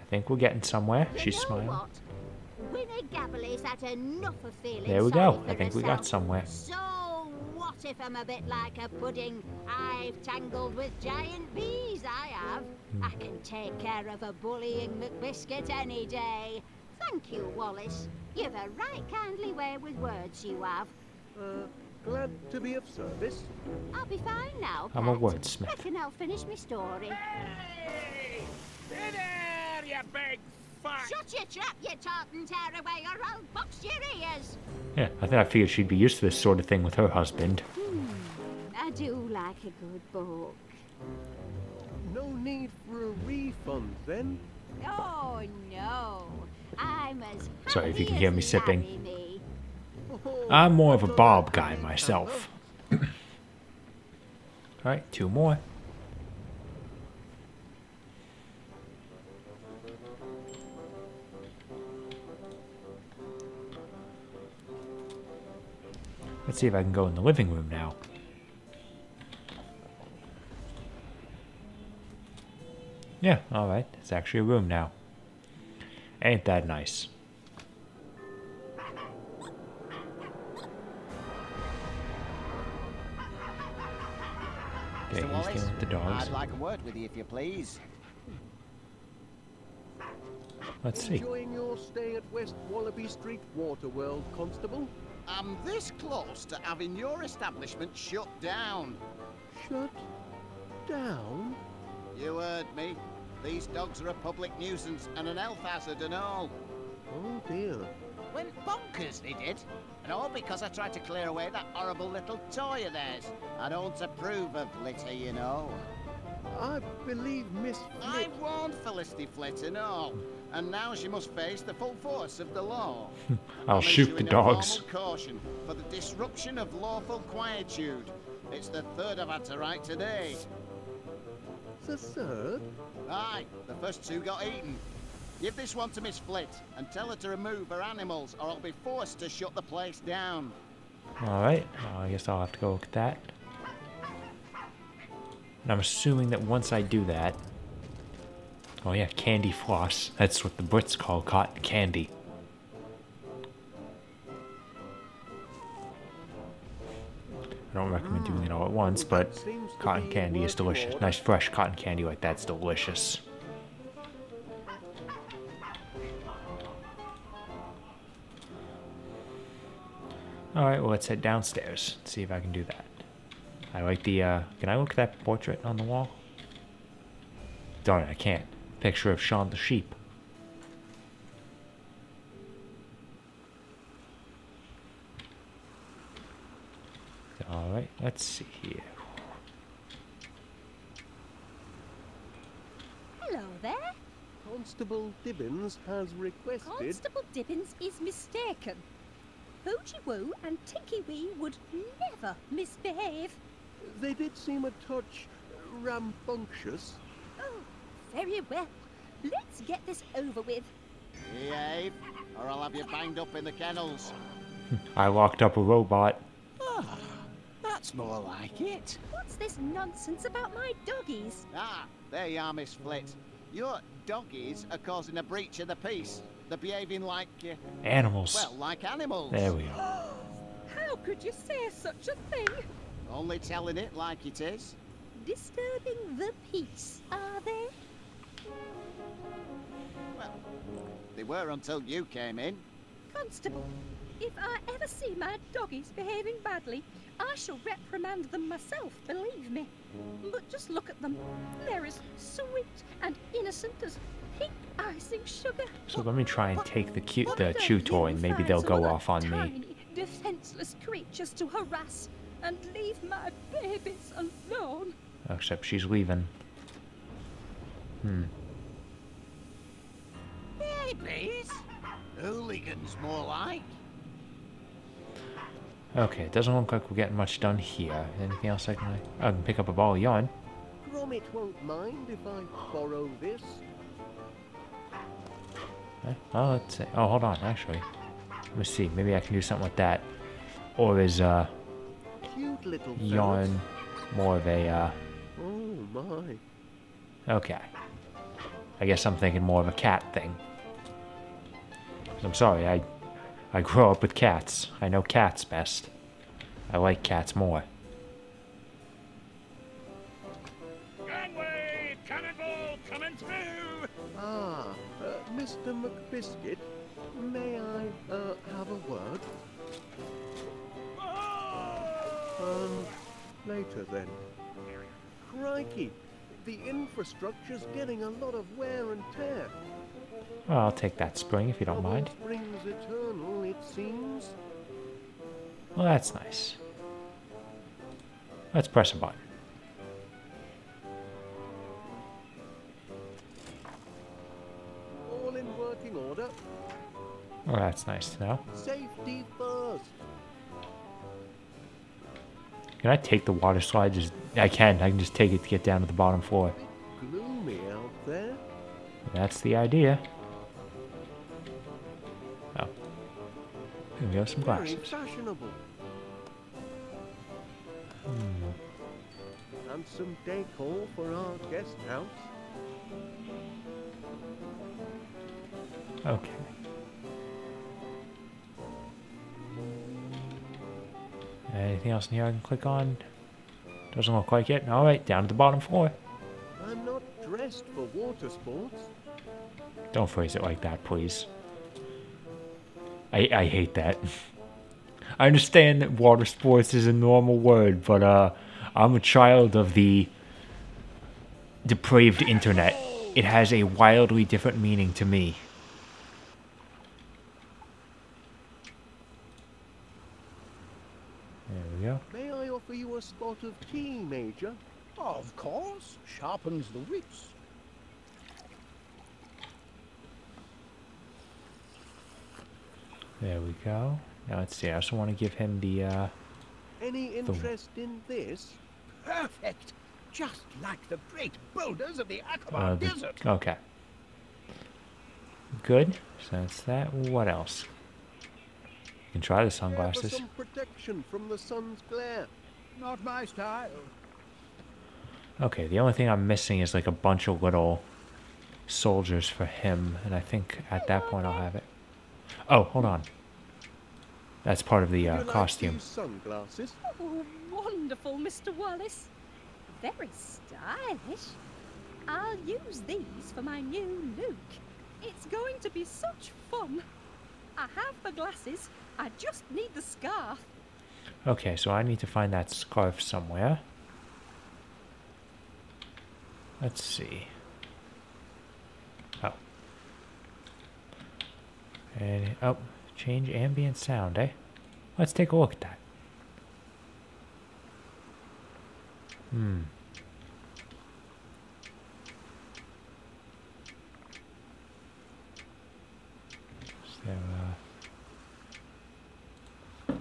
I think we're getting somewhere. You She's know smiling. what? Winnie Gabberly's had enough of feeling There we sorry go. for I think we got herself. somewhere. So what if I'm a bit like a pudding? I've tangled with giant bees, I have. I can take care of a bullying McBiscuit any day. Thank you, Wallace. You've a right kindly way with words, you have. Glad to be of service. I'll be fine now, I'm a Pet. wordsmith. Reckon I'll finish my story. Hey! Hey there, you big fuck! Shut your trap, you tartan tearaway, or I'll box your ears. Yeah, I figured she'd be used to this sort of thing with her husband. I do like a good book. No need for a refund then. Oh, no. I'm as Sorry if you can happy hear as me sipping. Larry me. Oh, I'm more of a I thought Bob I'd guy be myself. Alright, 2 more. Let's see if I can go in the living room now. Yeah, alright. It's actually a room now. Ain't that nice? Okay, Mr. he's Wallace, dealing with the dogs. I'd like a word with you if you please. Let's see. Enjoying your stay at West Wallaby Street Waterworld, Constable? I'm this close to having your establishment shut down. Shut down? You heard me. These dogs are a public nuisance and an health hazard and all. Oh dear. Went bonkers, they did. And all because I tried to clear away that horrible little toy of theirs. I don't approve of litter, you know. I believe Miss I Flick... warned Felicity Flit and all. And now she must face the full force of the law. I'll I'm shoot the issuing a dogs. formal caution for the disruption of lawful quietude. It's the third I've had to write today. The third? Aye, the first 2 got eaten. Give this one to Miss Flit and tell her to remove her animals or I'll be forced to shut the place down. Alright, I guess I'll have to go look at that. And I'm assuming that once I do that... Oh yeah, candy floss. That's what the Brits call cotton candy. I don't recommend doing it all at once, but Seems to cotton be candy is working delicious. order. Nice fresh cotton candy like that's delicious. Alright, well let's head downstairs. See if I can do that. I like the, can I look at that portrait on the wall? Darn it, I can't. Picture of Shaun the sheep. Alright, let's see here. Hello there. Constable Dibbins has requested... Constable Dibbins is mistaken. Hoochie Woo and Tinky Wee would never misbehave. They did seem a touch rambunctious. Oh, very well. Let's get this over with. Behave, or I'll have you banged up in the kennels. I locked up a robot. Ah, that's more like it. What's this nonsense about my doggies? Ah, there you are, Miss Flit. Your doggies are causing a breach of the peace. They're behaving like, Animals. well, like animals. There we are. How could you say such a thing? Only telling it like it is. Disturbing the peace, are they? Well, they were until you came in. Constable, if I ever see my doggies behaving badly, I shall reprimand them myself, believe me. But just look at them. They're as sweet and innocent as pink icing sugar. So let me try and What- take the what the do chew you toy and maybe find they'll some go other off on me. tiny, defenseless creatures to harass and leave my babies alone. Except she's leaving. Babies? Hooligans, more like. Okay, it doesn't look like we're getting much done here. Anything else I can pick up a ball of yarn. Gromit won't mind if I borrow this. Oh, let's see. Oh, hold on, actually. Let me see. Maybe I can do something with that. Or is Cute little fellas. yarn more of a Oh my. okay. I guess I'm thinking more of a cat thing. I'm sorry, I grew up with cats. I know cats best. I like cats more. Gangway! Cannonball coming through! Ah, Mr. McBiscuit, may I, have a word? Later then. Crikey, the infrastructure's getting a lot of wear and tear. Well, I'll take that spring if you don't mind. Springs eternal, it seems. Well, that's nice. Let's press a button. All in working order. Well, that's nice to know. Safety first. Can I take the water slide? I can just take it to get down to the bottom floor. Gloomy out there. That's the idea. Oh. Here we have some Very glasses. fashionable. And some decor for our guest house. Okay. Anything else in here I can click on? Doesn't look like it. Alright, down to the bottom floor. I'm not dressed for water sports. Don't phrase it like that, please. I hate that. I understand that water sports is a normal word, but I'm a child of the depraved internet. It has a wildly different meaning to me. There we go. May I offer you a spot of tea, Major? Of course, sharpens the wits. There we go. Now let's see. I also want to give him the Any interest in this? Perfect. Just like the great boulders of the Akaba Desert. okay. Good. So that's that. What else? You can try the For sunglasses. some protection from the sun's glare. Not my style. Okay, the only thing I'm missing is like a bunch of little soldiers for him, and I think at that point I'll have it. Oh, hold on. That's part of the Would you like costume. these sunglasses? Oh, wonderful, Mr. Wallace. Very stylish. I'll use these for my new look. It's going to be such fun. I have the glasses. I just need the scarf. Okay, so I need to find that scarf somewhere. Let's see. Oh. And, oh, change ambient sound, eh? Let's take a look at that. So, let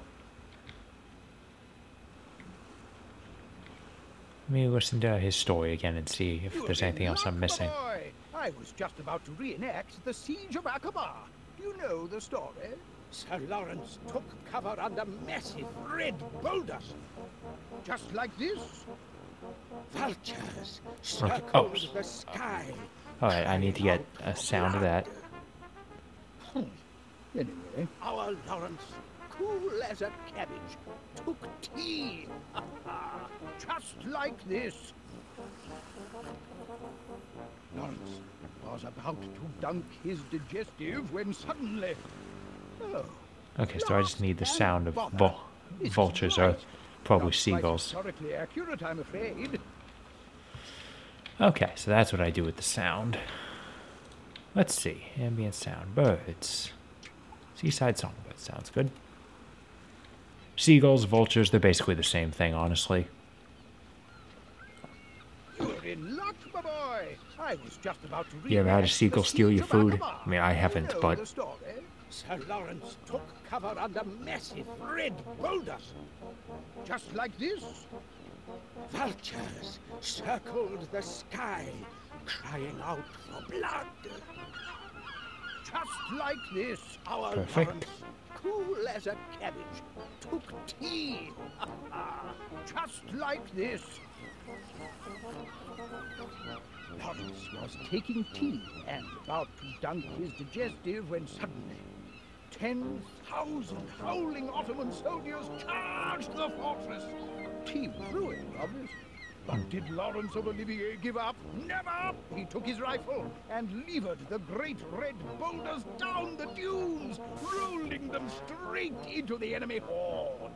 me listen to his story again and see if You're there's in anything else I'm luck, missing. boy. I was just about to reenact the siege of Akaba. You know the story. Sir Lawrence took cover under massive red boulders. Just like this. Vultures circled Oh. the sky. Alright, I need to get a sound of that. Anyway, our Lawrence, cool as a cabbage, took tea. Just like this. Lawrence was about to dunk his digestive when suddenly... Oh, Okay, so I just need the sound of This is vultures, right. or probably Not quite seagulls. historically accurate, I'm afraid. Okay, so that's what I do with the sound. Let's see. Ambient sound. Birds. Seaside songbird. Sounds good. Seagulls, vultures, they're basically the same thing, honestly. You're in luck, my boy. I was just about to You ever had a reenact seagull the steal your siege of food? Akaba. I mean, I haven't, You know but... the story. Sir Lawrence took cover under massive red boulders. Just like this. Vultures circled the sky, crying out for blood. Just like this, our Perfect. Lawrence, cool as a cabbage, took tea. Just like this. Lawrence was taking tea and about to dunk his digestive when suddenly 10,000 howling Ottoman soldiers charged the fortress. Tea was ruined, obviously. But did Lawrence of Olivier give up? Never! He took his rifle and levered the great red boulders down the dunes, rolling them straight into the enemy horde.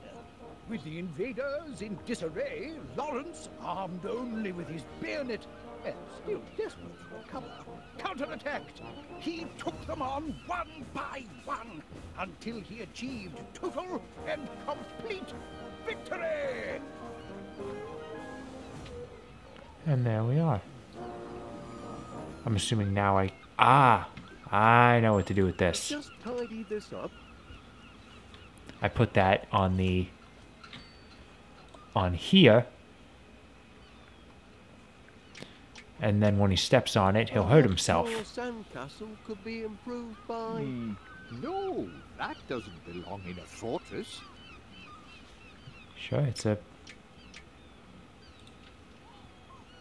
With the invaders in disarray, Lawrence, armed only with his bayonet and still desperate for cover, counterattacked. He took them on one by one until he achieved total and complete victory! And there we are. I'm assuming now I know what to do with this. Just tidy this up. I put that on here. And then when he steps on it, he'll hurt himself. Your sandcastle could be improved by... No, that doesn't belong in a fortress. Sure, it's a...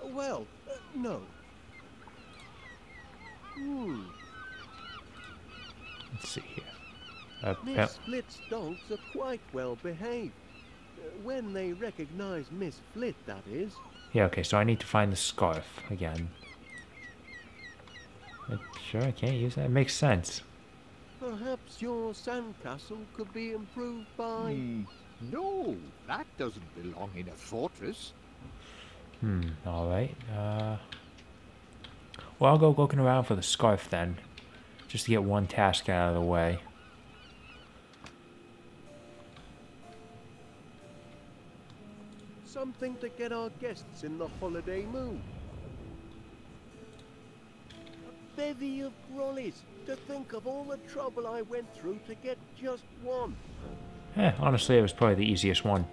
Well, no. Let's see here. Miss Flit's dogs are quite well behaved. When they recognize Miss Flit, that is. Yeah, okay, so I need to find the scarf again. Sure, I can't use that. It makes sense. Perhaps your sandcastle could be improved by... No, that doesn't belong in a fortress. Alright. Well, I'll go looking around for the scarf then. Just to get one task out of the way. Something to get our guests in the holiday mood. A bevy of brollies. To think of all the trouble I went through to get just one. Honestly, it was probably the easiest one.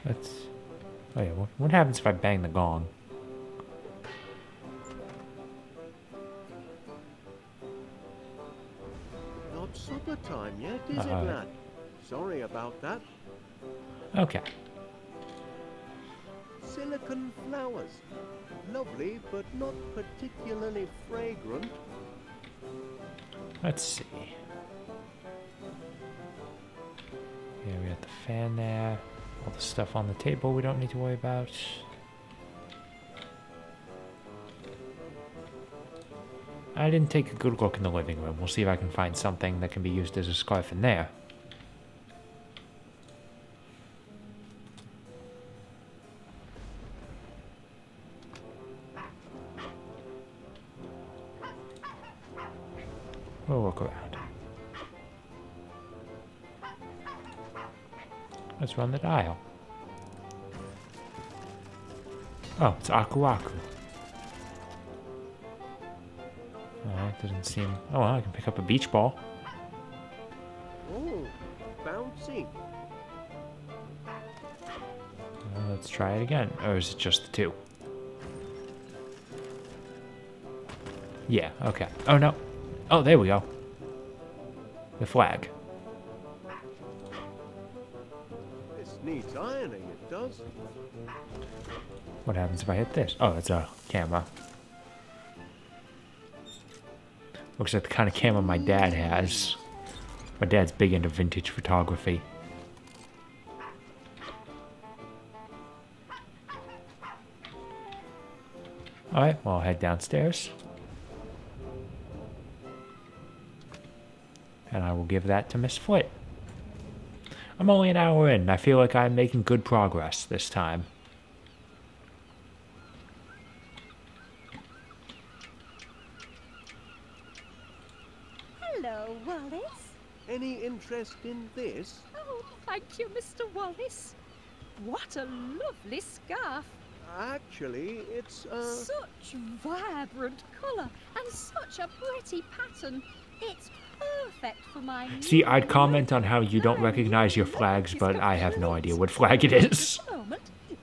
Let's... Oh yeah, what happens if I bang the gong? Not supper time yet, is it, lad? Sorry about that. Okay. Silicon flowers. Lovely, but not particularly fragrant. Let's see. Yeah, we got the fan there. All the stuff on the table we don't need to worry about. I didn't take a good look in the living room. We'll see if I can find something that can be used as a scarf in there. We'll look around. Let's run the dial. Oh, it's Aku Aku. It doesn't seem... Oh, well, I can pick up a beach ball. Oh, bouncy. Let's try it again. Or is it just the two? Yeah, okay. Oh, no. Oh, there we go. The flag. This needs ironing, it does. What happens if I hit this? Oh, it's a camera. Looks like the kind of camera my dad has. My dad's big into vintage photography. Alright, well, I'll head downstairs. And I will give that to Miss Flit. I'm only an hour in, and I feel like I'm making good progress this time. Hello, Wallace. Any interest in this? Oh, thank you, Mr. Wallace. What a lovely scarf. Actually, it's Such vibrant colour and such a pretty pattern. It's perfect for my... See, I'd comment on how you don't recognize your flags, but I have no idea what flag it is. Moment,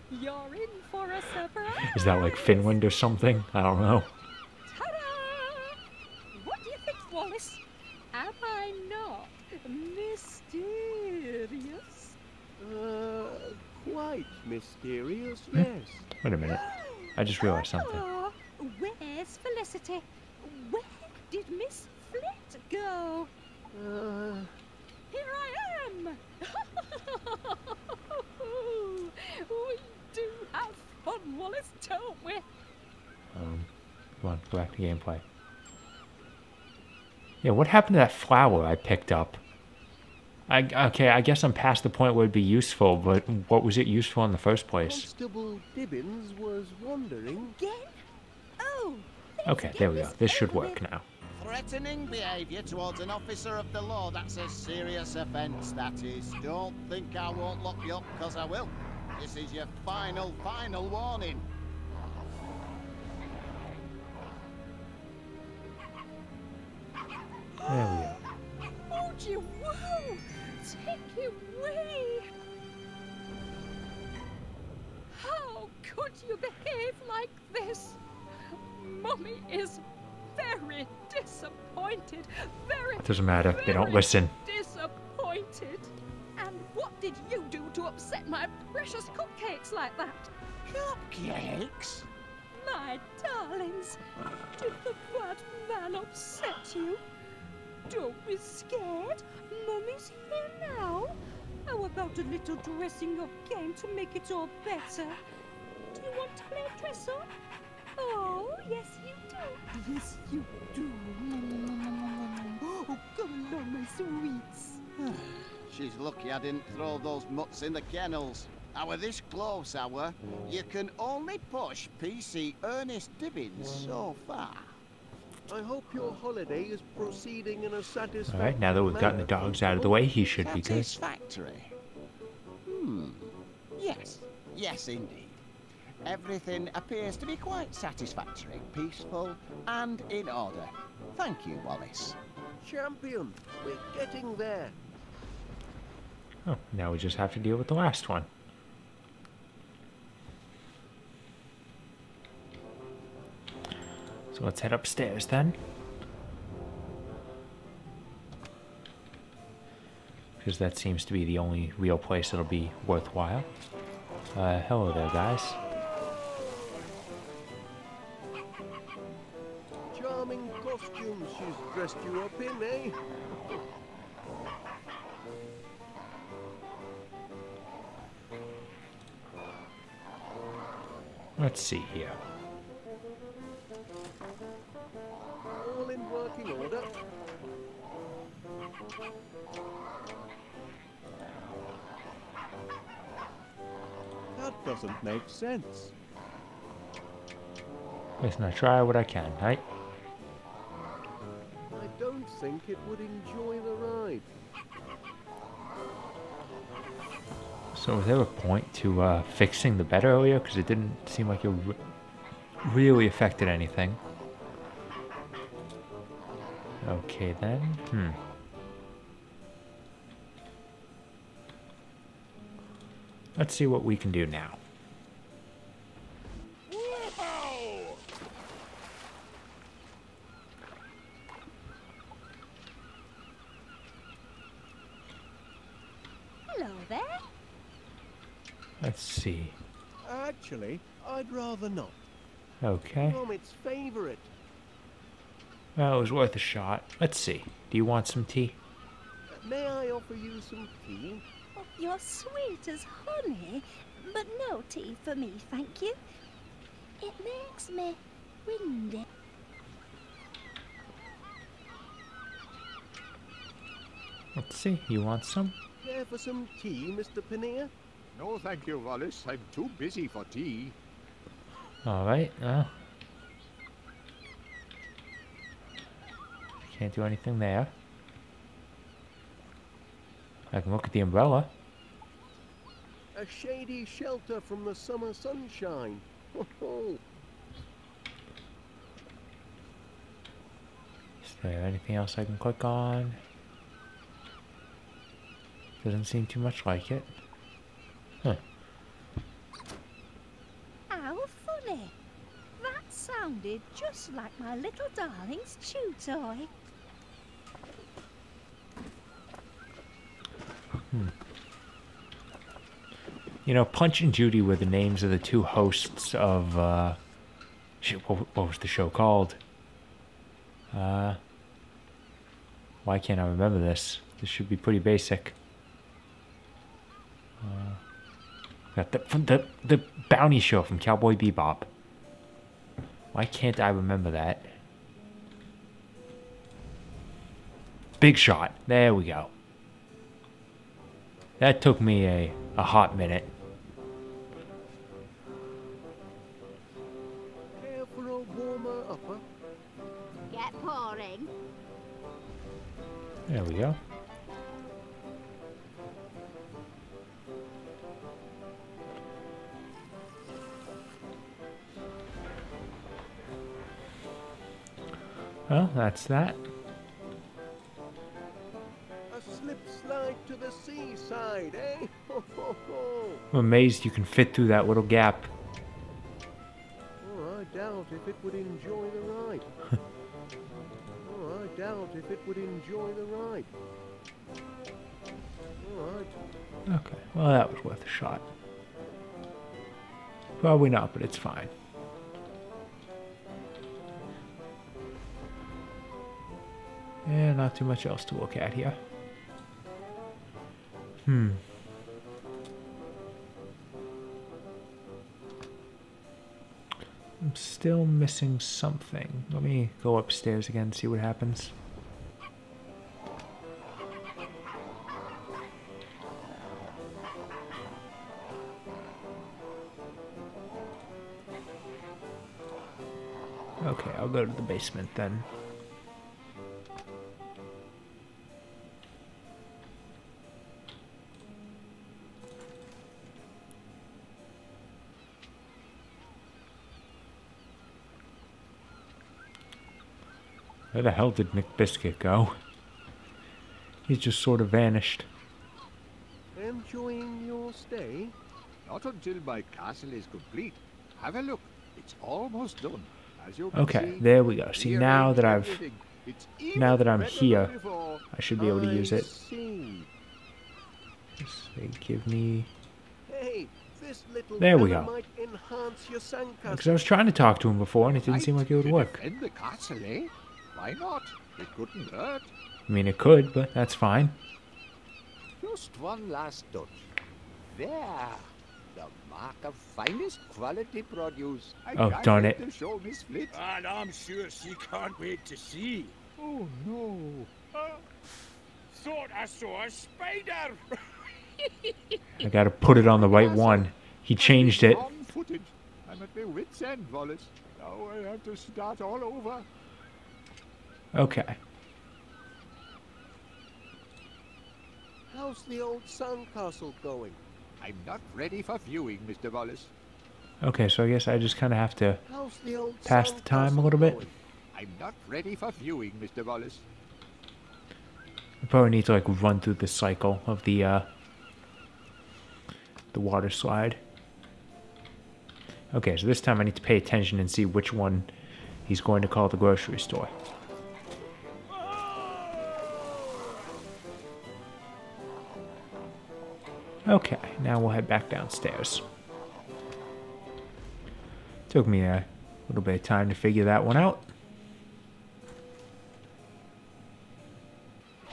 you're in for a surprise. Is that like Finland or something? I don't know. Ta-da! What do you think, Wallace? Am I not mysterious? Quite mysterious, yes. Wait a minute. I just realized something. Oh, where's Felicity? Where did Miss Flit go? Here I am! We do have fun, Wallace, don't we? Come on, go back to gameplay. Yeah, what happened to that flower I picked up? Okay, I guess I'm past the point where it'd be useful, but what was it useful in the first place? Constable Dibbins was wondering... Again? Oh! Okay, there we go. This should work now. Threatening behaviour towards an officer of the law, that's a serious offence, that is. Don't think I won't lock you up, because I will. This is your final warning. There we go. Oh, gee, whoa! Take it away! How could you behave like this? Mummy is very disappointed. Very, Doesn't matter. They don't very listen. Disappointed. And what did you do to upset my precious cupcakes like that? Cupcakes? My darlings, did the bad man upset you? Don't be scared. Mummy's here now. How about a little dressing up game to make it all better? Do you want to play dress up? Oh, yes you do. Yes you do. Oh, come along, my sweets. She's lucky I didn't throw those mutts in the kennels. Hour this close, hour. You can only push PC Ernest Dibbins so far. I hope your holiday is proceeding in a satisfactory Alright, now that we've gotten the manner, dogs out of the way, he should be good. Satisfactory? Yes. Yes, indeed. Everything appears to be quite satisfactory, peaceful, and in order. Thank you, Wallace. Champion, we're getting there. Oh, now we just have to deal with the last one. So let's head upstairs then. Because that seems to be the only real place that'll be worthwhile. Hello there, guys. Charming costumes she's dressed you up in, eh? Let's see here. All in working order. That doesn't make sense. Listen, I try what I can, right? I don't think it would enjoy the ride. So was there a point to fixing the bed earlier? Because it didn't seem like it really affected anything. Okay then. Let's see what we can do now. Hello there. Let's see. Actually, I'd rather not. Okay. Gromit's favorite. Well, it was worth a shot. Let's see. Do you want some tea? May I offer you some tea? Oh, you're sweet as honey, but no tea for me, thank you. It makes me windy. Let's see. You want some? Care for some tea, Mr. Pannier? No, thank you, Wallace. I'm too busy for tea. Alright. Can't do anything there. I can look at the umbrella. A shady shelter from the summer sunshine. Is there anything else I can click on? Doesn't seem too much like it. Huh. Ow. funny. That sounded just like my little darling's chew toy. You know, Punch and Judy were the names of the two hosts of, shit, what was the show called? Why can't I remember this? This should be pretty basic. Got the bounty show from Cowboy Bebop. Why can't I remember that? Big Shot. There we go. That took me a hot minute. Care for a warmer upper? Get pouring. There we go. Well, that's that. A slip slide to the seaside, eh? Ho, ho, ho. I'm amazed you can fit through that little gap. Oh, I doubt if it would enjoy the ride. Oh, I doubt if it would enjoy the ride. Okay, well that was worth a shot. Probably not, but it's fine. And not too much else to look at here. I'm still missing something. Let me go upstairs again and see what happens. Okay, I'll go to the basement then. Where the hell did McBiscuit go? He's just sort of vanished. Enjoying your stay? Not until my castle is complete. Have a look. It's almost done. As you can Okay, see, there we go. See, now that everything. It's now that I'm better here, than before. I should be able to use it. See. Just they give me. Hey, this little There we fella go. might enhance your sandcastle. Because I was trying to talk to him before and it didn't Right, seem like it would to work. defend the castle, eh? Why not? It couldn't hurt. I mean, it could, but that's fine. Just one last touch. There. The mark of finest quality produce. I Oh, can't darn wait it. to show Miss Flit. And I'm sure she can't wait to see. Oh no. Thought I saw a spider. I gotta put it on the right one. He changed it. Wrong footage. I'm at my wit's end, Wallace. Now I have to start all over. Okay. How's the old sandcastle going? I'm not ready for viewing, Mr. Wallace. Okay, so I guess I just kind of have to How's the old pass the time a sandcastle little bit. going? I'm not ready for viewing, Mr. Wallace. I probably need to like run through the cycle of the water slide. Okay, so this time I need to pay attention and see which one he's going to call the grocery store. Okay, now we'll head back downstairs. Took me a little bit of time to figure that one out.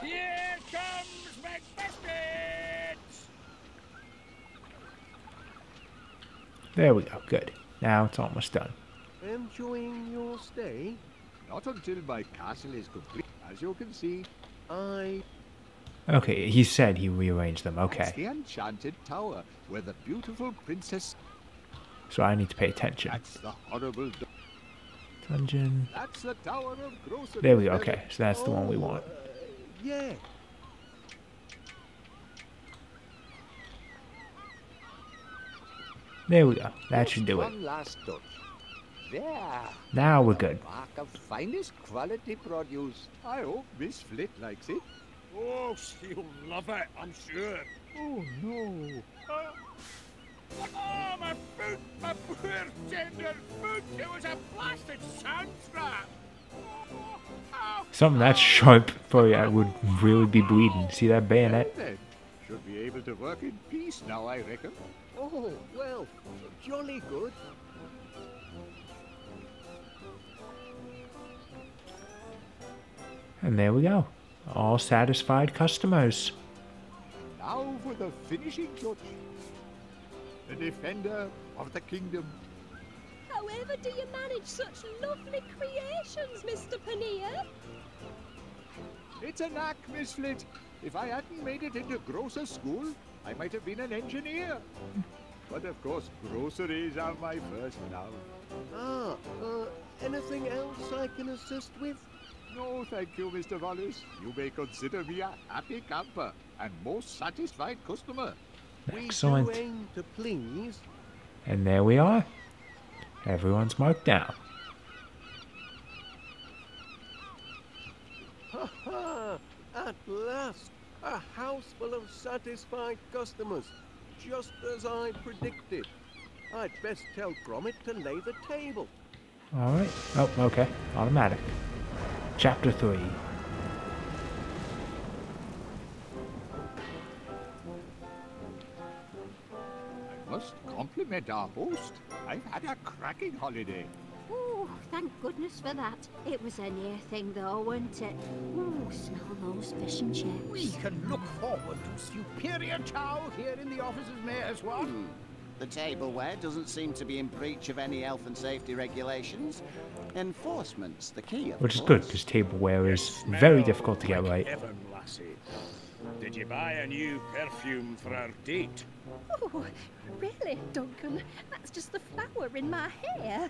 Here comes McBiscuit. There we go, good. Now it's almost done. Enjoying your stay? Not until my castle is complete. As you can see, Okay, he said he rearranged them, that's okay. the enchanted tower where the beautiful princess. So I need to pay attention. That's the horrible. Dungeon. That's the tower of grocery. There we go, okay, so that's the one we want. yeah. There we go, that should do it. One last touch. There. Now we're good. Mark of finest quality produce. I hope Miss Flit likes it. Oh, she'll love it, I'm sure. Oh no. Oh, my foot! My poor tender foot! It was a blasted sand trap! Oh, ow. Something that's sharp probably I would really be bleeding. See that bayonet? Well then, should be able to work in peace now, I reckon. Oh, well, jolly good. And there we go. All satisfied customers. Now for the finishing touch. The defender of the kingdom. However do you manage such lovely creations, Mr. Paneer? It's a knack, Miss Flint. If I hadn't made it into grocer school, I might have been an engineer. But of course, groceries are my first love. Ah, anything else I can assist with? No, thank you, Mr. Wallace. You may consider me a happy camper and most satisfied customer. Excellent. We do aim to please. And there we are. Everyone's marked down. Ha ha! At last, a house full of satisfied customers, just as I predicted. I'd best tell Gromit to lay the table. Alright. Oh, okay. Automatic. Chapter 3. I must compliment our host. I've had a cracking holiday. Oh, thank goodness for that. It was a near thing though, wasn't it? Oh, smell those fish and chips. We can look forward to superior chow here in the offices, Mayor's what? The tableware doesn't seem to be in breach of any health and safety regulations. Enforcement's the key, of Which is course. good, because tableware is very difficult to get right. Heaven, lassie. Did you buy a new perfume for our date? Oh, really, Duncan? That's just the flower in my hair.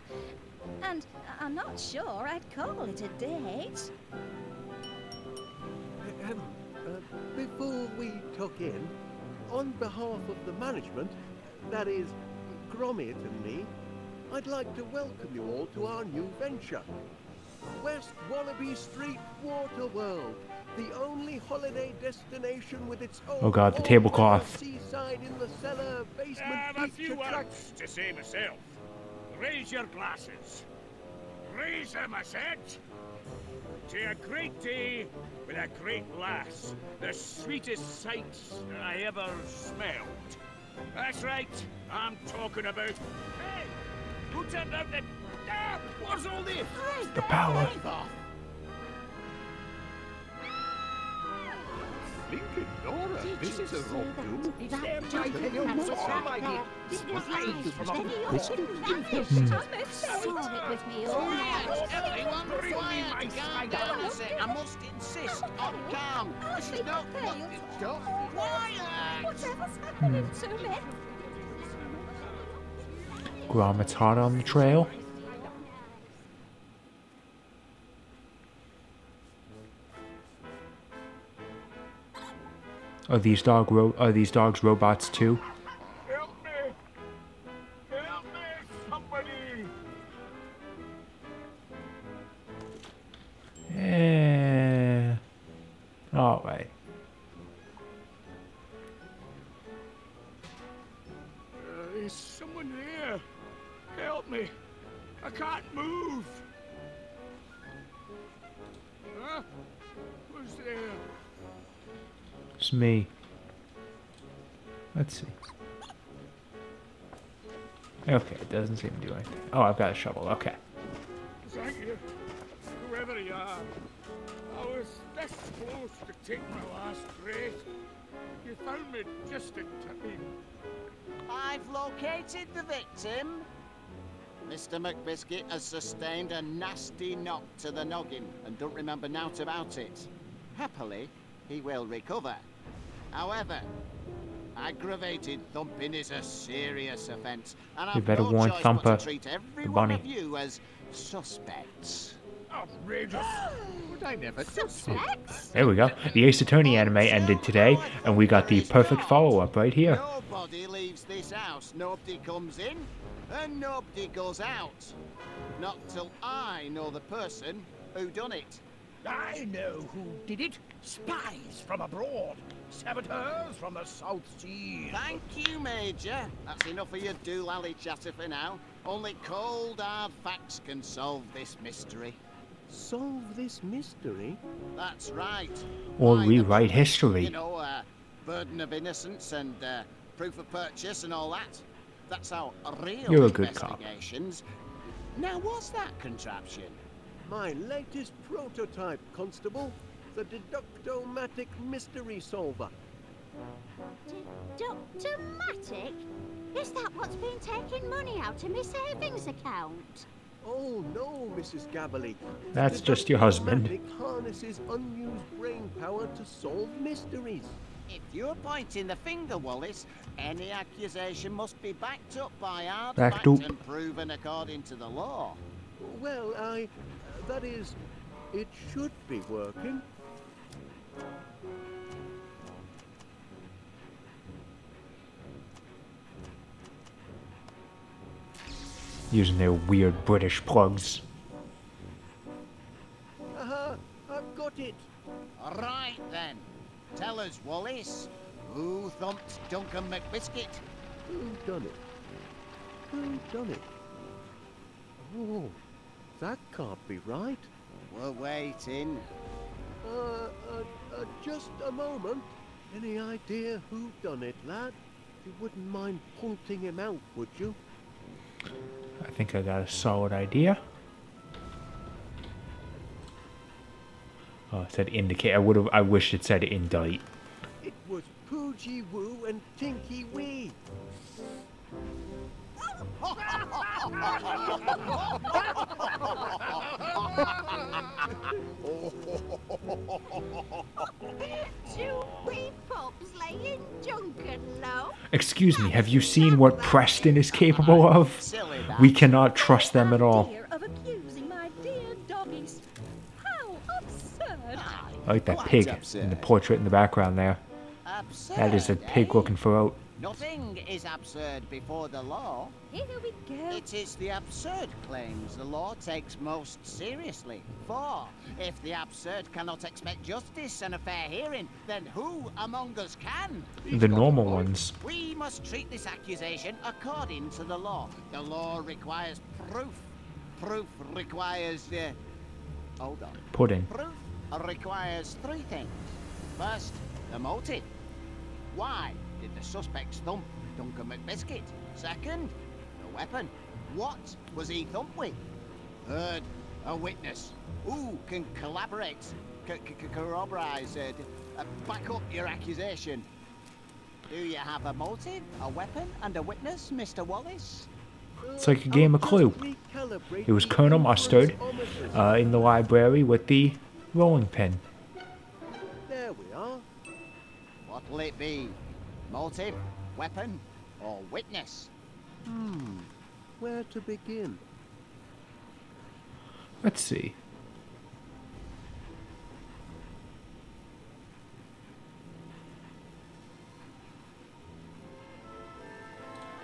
And I'm not sure I'd call it a date. Before we tuck in, on behalf of the management, that is, Gromit and me, I'd like to welcome you all to our new venture. West Wallaby Street Water World, the only holiday destination with its own Oh god, the tablecloth. seaside in the cellar basement I have a beach few attraction. words to say myself. Raise your glasses. Raise them, I said. To a great day with a great lass. The sweetest sights I ever smelled. That's right, I'm talking about... Hey! Who turned out the... Ah, what's all this? The power. Blinking Nora, this is a wrong move. That them, I gentleman tell you, was what's back my there. dear? Disguised as From any a other biscuit fish. I'm Saw it with me own eyes. Everyone Bring me quiet! my Calm cigar. down a sec. I must insist on calm. This is not what it's done. Quiet! Whatever's happening to me? Gromit's hot on the trail. Are these dogs robots too? Help me! Help me, somebody! Yeah. All right. Is someone there? Help me! I can't move! Huh? Who's there? It's me. Let's see. Okay, it doesn't seem to do anything. Oh, I've got a shovel. Okay. Thank you, whoever you are. I was this close to take my last breath. You found me just in time. I've located the victim. Mr. McBiscuit has sustained a nasty knock to the noggin and don't remember naught about it. Happily, he will recover. However, aggravated thumping is a serious offence, and You I've better no warn choice Thumper, but to treat every the one bunny. of you as suspects. Outrageous! But I never took Suspects? There we go. The Ace Attorney anime ended today, and we got the perfect follow-up right here. Nobody leaves this house, nobody comes in, and nobody goes out. Not till I know the person who done it. I know who did it. Spies from abroad. Saboteurs from the South Seas. Thank you, Major. That's enough of your doolally chatter for now. Only cold, hard facts can solve this mystery. Solve this mystery? That's right. Or Why the rewrite burden- history. You know, burden of innocence and proof of purchase and all that. That's how real You're a good cop. investigations. Now, what's that contraption? My latest prototype, Constable. The Deductomatic Mystery Solver. Deductomatic? Is that what's been taking money out of my savings account? Oh no, Mrs. Gabberly. That's just your husband. Deductomatic harnesses unused brain power to solve mysteries. If you're pointing the finger, Wallace, any accusation must be backed up by hard Backed facts up. and proven according to the law. Well, that is, it should be working. Using their weird British plugs. Aha, I've got it. All right, then. Tell us, Wallace, who thumped Duncan McBiscuit? Who done it? Who done it? Oh, that can't be right. We're waiting. Just a moment. Any idea who done it, lad? You wouldn't mind pointing him out, would you? I think I got a solid idea. Oh, it said indicate. I wish it said indict. It was Poogie Woo and Tinky Wee. Two wee pups laying Duncan low. Excuse me, have you seen what Preston is capable of? Silly that. We cannot trust them at all. Idea of accusing my dear doggies. How absurd! I like that Quite pig absurd. in the portrait in the background there. Absurd, That is a pig eh? looking for out. Nothing is absurd before the law. Here we go. It is the absurd claims the law takes most seriously. For if the absurd cannot expect justice and a fair hearing, then who among us can? The normal ones. We must treat this accusation according to the law. The law requires proof. Proof requires hold on. Pudding. Proof requires three things. First, the motive. Why did the suspects thump Duncan McBiscuit? Second, the weapon. What was he thumped with? Third, a witness. Who can collaborate, corroborate, back up your accusation? Do you have a motive, a weapon, and a witness, Mr. Wallace? It's like a game of Clue. It was Colonel Mustard in the library with the rolling pin. There we are. What'll it be? Motive, weapon, or witness? Where to begin? Let's see.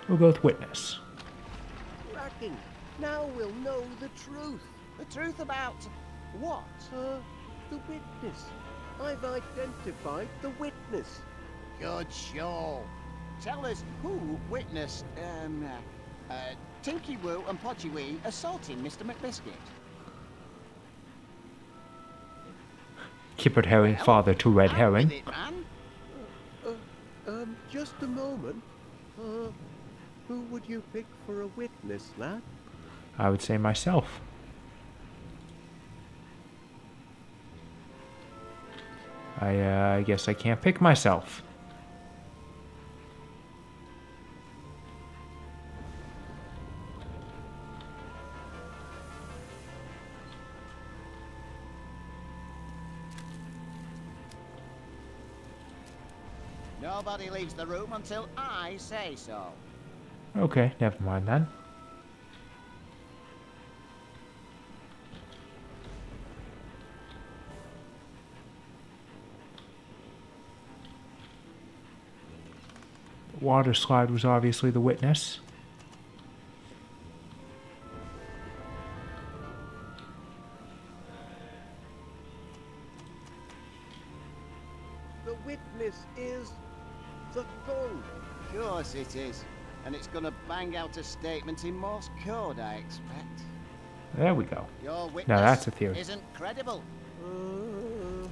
We'll go with witness. Cracking. Now we'll know the truth. The truth about what? The witness. I've identified the witness. Good show. Tell us who witnessed, Tinky Woo and Podgy Wee assaulting Mr. McBiscuit. Kippered herring father to red Out herring. with it, man. Just a moment. Who would you pick for a witness, lad? I would say myself. I guess I can't pick myself. Nobody leaves the room until I say so. Okay, never mind then. Water slide was obviously the witness. witness is the gong. Course it is. And it's gonna bang out a statement in Morse code, I expect. There we go. Your witness Now that's a theory. isn't credible. Ooh.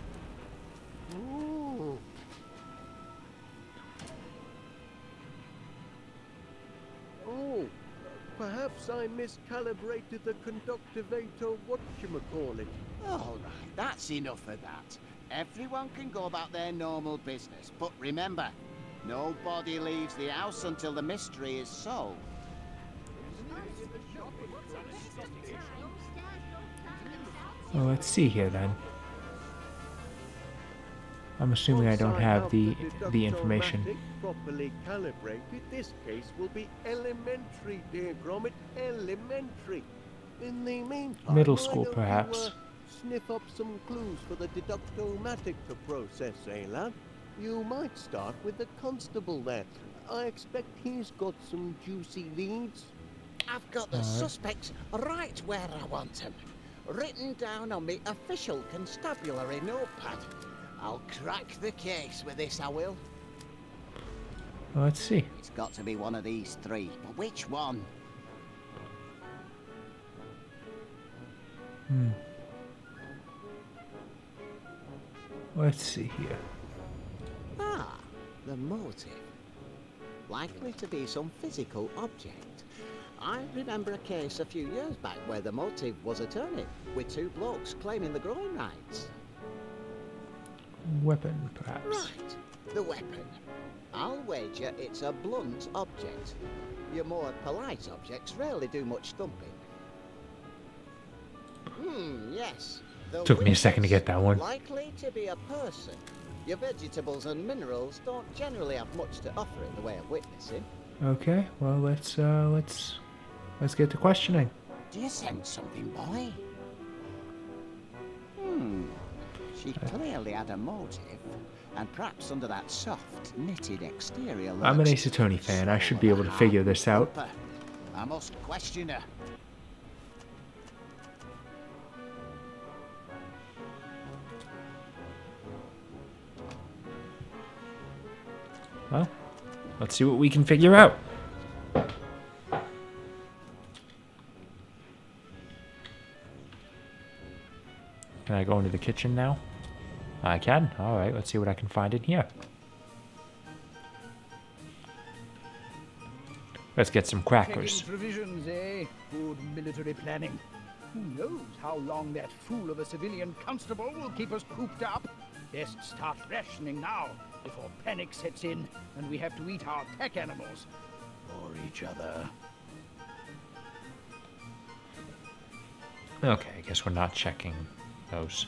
Oh, perhaps I miscalibrated the conductivator whatchamacallit. All right, that's enough of that. Everyone can go about their normal business, but remember, nobody leaves the house until the mystery is solved. Well, let's see here then. I'm assuming I don't have the information. Properly calibrated, this case will be elementary, dear Gromit. Elementary. In the meantime, Middle why school, don't perhaps. You, sniff up some clues for the deductomatic process, eh, lad? You might start with the constable there. I expect he's got some juicy leads. I've got the suspects right where I want them. Written down on me official constabulary notepad. I'll crack the case with this, I will. Well, let's see. It's got to be one of these three, but which one? Let's see here. Ah, the motive. Likely to be some physical object. I remember a case a few years back where the motive was a turnip, with two blokes claiming the growing rights. Weapon, perhaps. Right, the weapon. I'll wager it's a blunt object. Your more polite objects rarely do much thumping. Yes. The Took me a second to get that one. Likely to be a person. Your vegetables and minerals don't generally have much to offer in the way of witnessing. Okay, well let's get to questioning. Do you sense something, boy? She clearly had a motive, and perhaps under that soft, knitted exterior. I'm an Ace Attorney fan. I should be able to figure this out. I must question her. Well, let's see what we can figure out. Can I go into the kitchen now? I can. Alright, let's see what I can find in here. Let's get some crackers. Checking provisions, eh? Good military planning. Who knows how long that fool of a civilian constable will keep us cooped up? Best start rationing now, before panic sets in and we have to eat our pack animals. Or each other. Okay, I guess we're not checking those.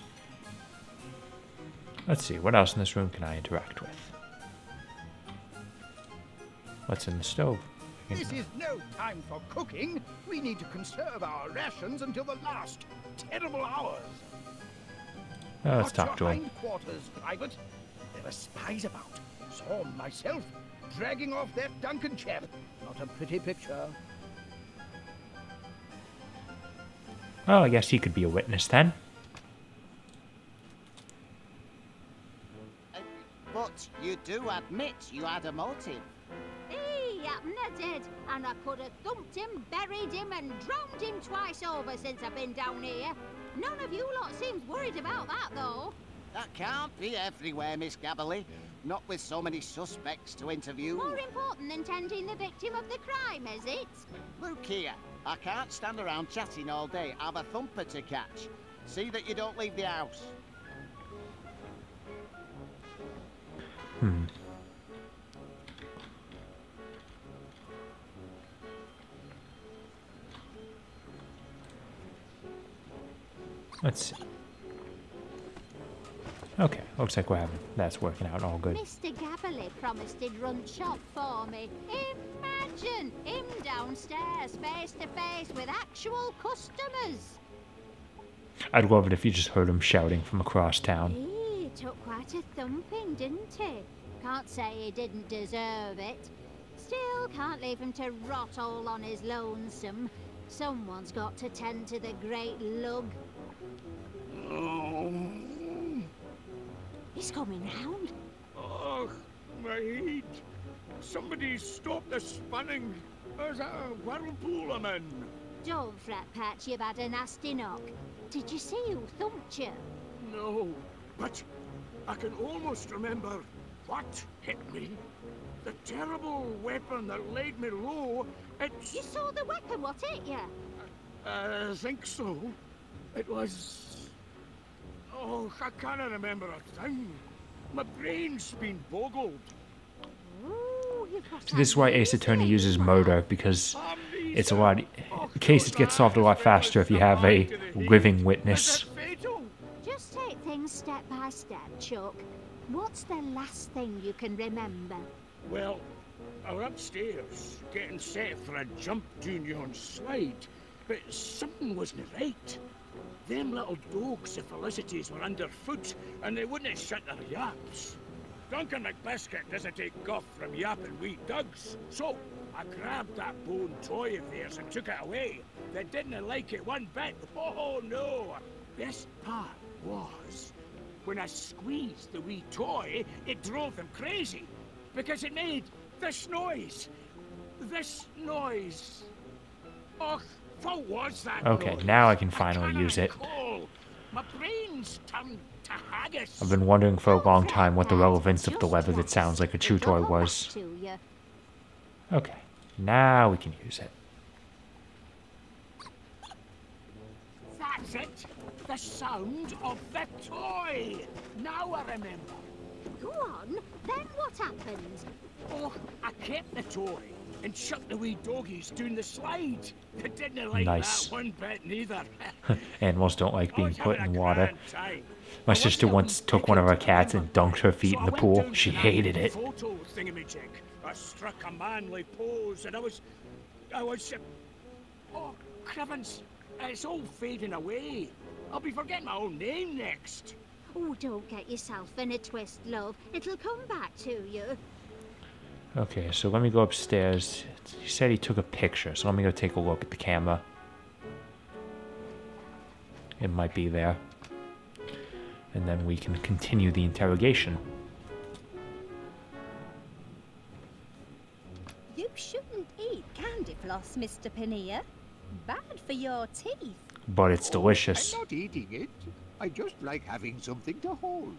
Let's see, what else in this room can I interact with? What's in the stove? This is no time for cooking. We need to conserve our rations until the last terrible hours. Let's talk to your him. hindquarters, Private. There are spies about. Saw 'em myself, dragging off that Duncan chap. Not a pretty picture. Well, I guess he could be a witness then. But you do admit you had a motive. He happened I did, and I could have thumped him, buried him, and drowned him twice over since I've been down here. None of you lot seems worried about that, though. That can't be everywhere, Miss Gabberly. Not with so many suspects to interview. More important than tending the victim of the crime, is it? Look here, I can't stand around chatting all day. I've a thumper to catch. See that you don't leave the house. Let's see. Okay, looks like that's working out all good. Mr. Gabberly promised he'd run shop for me. Imagine him downstairs, face to face with actual customers. I'd love it if you just heard him shouting from across town. He took quite a thumping, didn't he? Can't say he didn't deserve it. Still, can't leave him to rot all on his lonesome. Someone's got to tend to the great lug. He's coming round. My head. Somebody stop the spinning. There's a whirlpool I'm in. Don't fret, Pat, you've had a nasty knock. Did you see who thumped you? No, but I can almost remember what hit me. The terrible weapon that laid me low. You saw the weapon, what hit you? I think so. It was... Oh, I can't remember a thing. My brain's been boggled. Ooh, you've got This is why Ace Attorney uses murder, because it's a lot. Cases get solved a lot faster if you have a living witness. Just take things step by step, Chuck. What's the last thing you can remember? Well, I was upstairs, getting set for a jump down yon slide, but something wasn't right. Them little dogs of Felicity's were underfoot, and they wouldn't shut their yaps. Duncan McBiscuit doesn't take guff from yapping wee dugs, so I grabbed that bone toy of theirs and took it away. They didn't like it one bit. Oh no! Best part was, when I squeezed the wee toy, it drove them crazy, because it made this noise. This noise. Oh, what was that Okay, noise? now I can finally use it. My brain's turned to haggis. I've been wondering for a long time what the relevance of the leather that sounds like a chew toy was. Okay, now we can use it. That's it. The sound of the toy. Now I remember. Go on, then what happened? Oh, I kept the toy and chucked the wee doggies down the slide. They didn't like Nice. that one bit neither. Animals don't like being put in water. Time. My sister once took one of our cats and dunked her feet in the pool. She hated it. Photo thingamajig. I struck a manly pose, and I was, oh, Crivens, it's all fading away. I'll be forgetting my own name next. Oh, don't get yourself in a twist, love. It'll come back to you. Okay, so let me go upstairs. He said he took a picture, so let me go take a look at the camera. It might be there. And then we can continue the interrogation. You shouldn't eat candy floss, Mr. Panea. Bad for your teeth. But it's delicious. I'm not eating it. I just like having something to hold.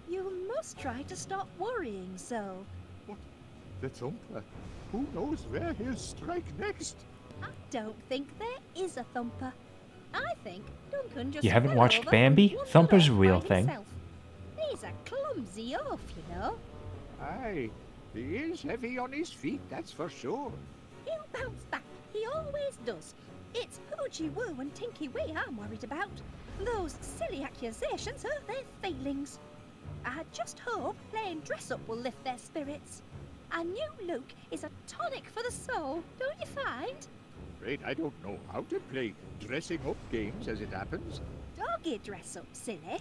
You must try to stop worrying so. The thumper. Who knows where he'll strike next? I don't think there is a thumper. I think Duncan just You haven't fell watched over Bambi? and Thumper's a wandered real off by thing. himself. He's a clumsy oaf, you know. Aye, he is heavy on his feet, that's for sure. He'll bounce back. He always does. It's Poochie Woo and Tinky Wee I'm worried about. Those silly accusations hurt their feelings. I just hope playing dress-up will lift their spirits. A new look is a tonic for the soul, don't you find? Afraid I don't know how to play dressing up games as it happens. Doggy dress-up, silly.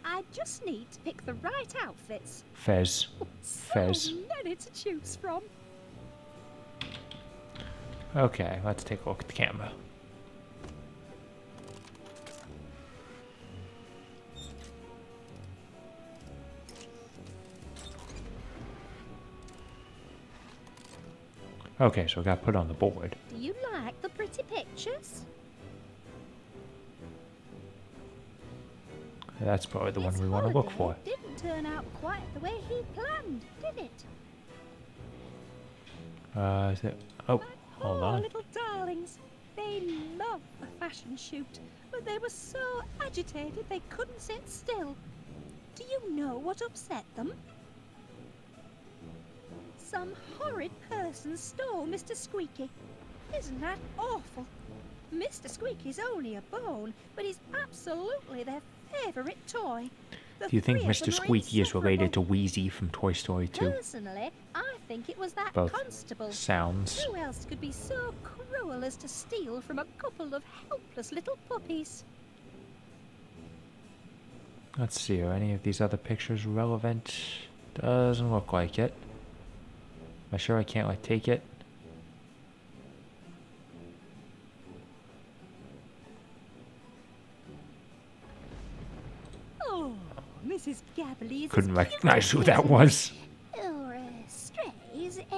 I just need to pick the right outfits. Fez. Fez. So many to choose from. Okay, let's take a look at the camera. Okay, so I got put on the board. Do you like the pretty pictures? That's probably the one His we want to look holiday for. Didn't turn out quite the way he planned, did it? Is it? Oh, hold Poor on. little darlings. They loved the fashion shoot, but they were so agitated they couldn't sit still. Do you know what upset them? Some horrid person stole Mr. Squeaky. Isn't that awful? Mr. Squeaky's only a bone, but he's absolutely their favourite toy. The Do you think three of Mr. them are Squeaky is related insufferable. to Wheezy from Toy Story 2? Personally, I think it was that Both constable. sounds. Who else could be so cruel as to steal from a couple of helpless little puppies? Let's see, are any of these other pictures relevant? Doesn't look like it. Am I sure I can't, like, take it? Oh, Mrs. Gabbley is Couldn't as recognize cute who as that was. Or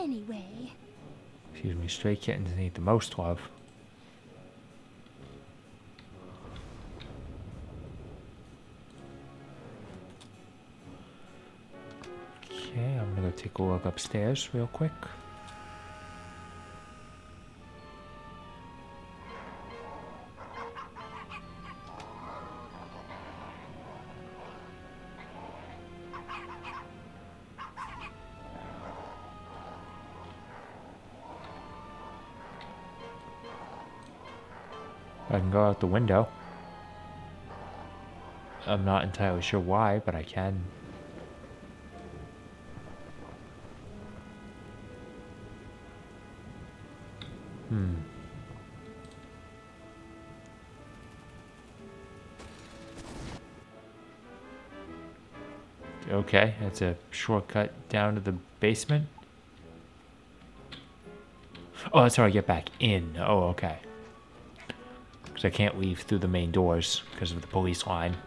anyway. Excuse me, stray kittens need the most love. Okay, I'm gonna go take a look upstairs real quick. I can go out the window. I'm not entirely sure why, but I can. Okay, that's a shortcut down to the basement. Oh, that's how I get back in. Oh, okay. Because I can't leave through the main doors because of the police line.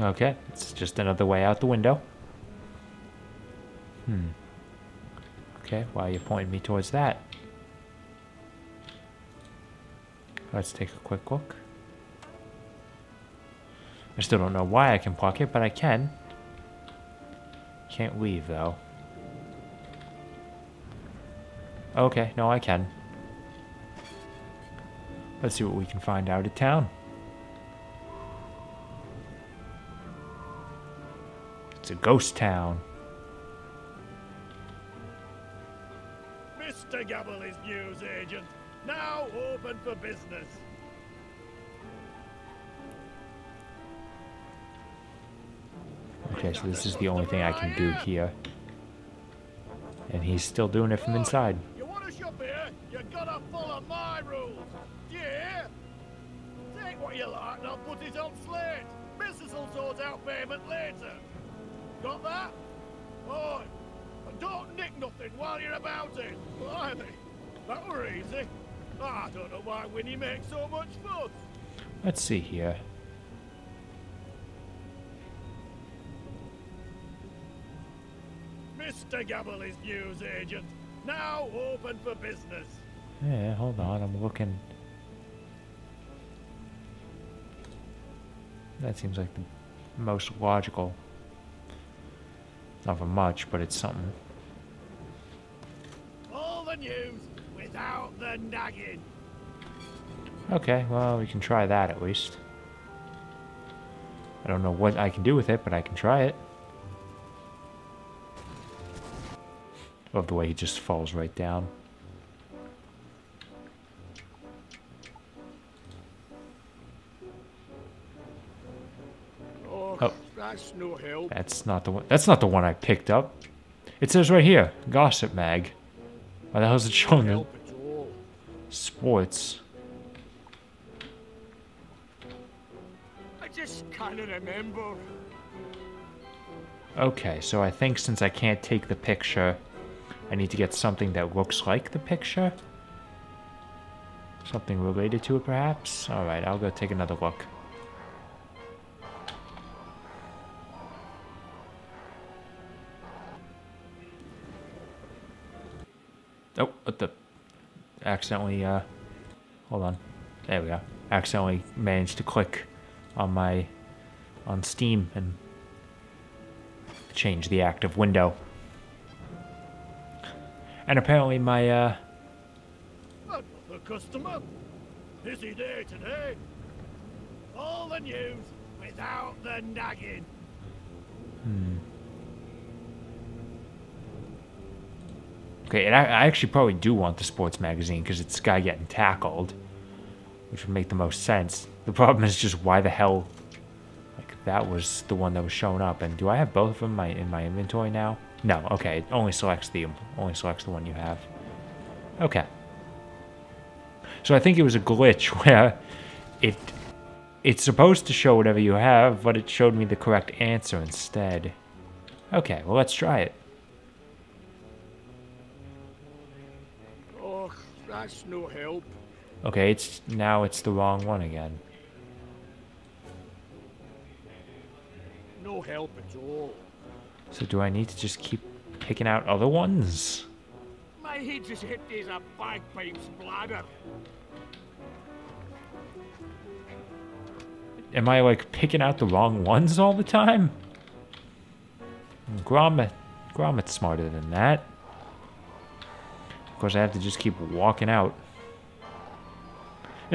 Okay, it's just another way out the window. Okay, why are you pointing me towards that? Let's take a quick look. I still don't know why I can block it, but I can. Can't leave, though. Okay, no, I can. Let's see what we can find out of town. It's a ghost town. Mr. Gabbley's news agent, now open for business. Okay, so this is the only thing I can do here. And he's still doing it from inside. You want to shop here? You gotta follow my rules. Yeah? Take what you like and I'll put it on slate. Business will sort out payment later. Got that? Oi, and don't nick nothing while you're about it. Blimey, that were easy. I don't know why Winnie makes so much fuss. Let's see here. Mr. Gabbley's news agent, now open for business. Yeah, hold on, I'm looking. That seems like the most logical. Not for much, but it's something. All the news without the nagging. Okay, well, we can try that at least. I don't know what I can do with it, but I can try it. Love the way he just falls right down. Oh, that's no help. That's not the one. That's not the one I picked up. It says right here, Gossip Mag. Why the hell is it showing the sports? I just kind of remember. Okay, so I think since I can't take the picture, I need to get something that looks like the picture. Something related to it, perhaps? Alright, I'll go take another look. Oh, what the... Accidentally, hold on. There we go. Accidentally managed to click on my... on Steam and change the active window. And apparently my, Another customer. Busy day today. All the news without the nagging. Okay, and I actually probably do want the sports magazine because it's this guy getting tackled, which would make the most sense. The problem is just why the hell, like, that was the one that was showing up. And do I have both of them in my inventory now? No. Okay, it only selects the one you have. Okay. So I think it was a glitch where it's supposed to show whatever you have, but it showed me the correct answer instead. Okay, well, let's try it. Oh, that's no help. Okay, now it's the wrong one again. No help at all. So do I need to just keep picking out other ones? My head's as empty as a bagpipe's bladder. Am I, like, picking out the wrong ones all the time? Gromit's smarter than that. Of course, I have to just keep walking out.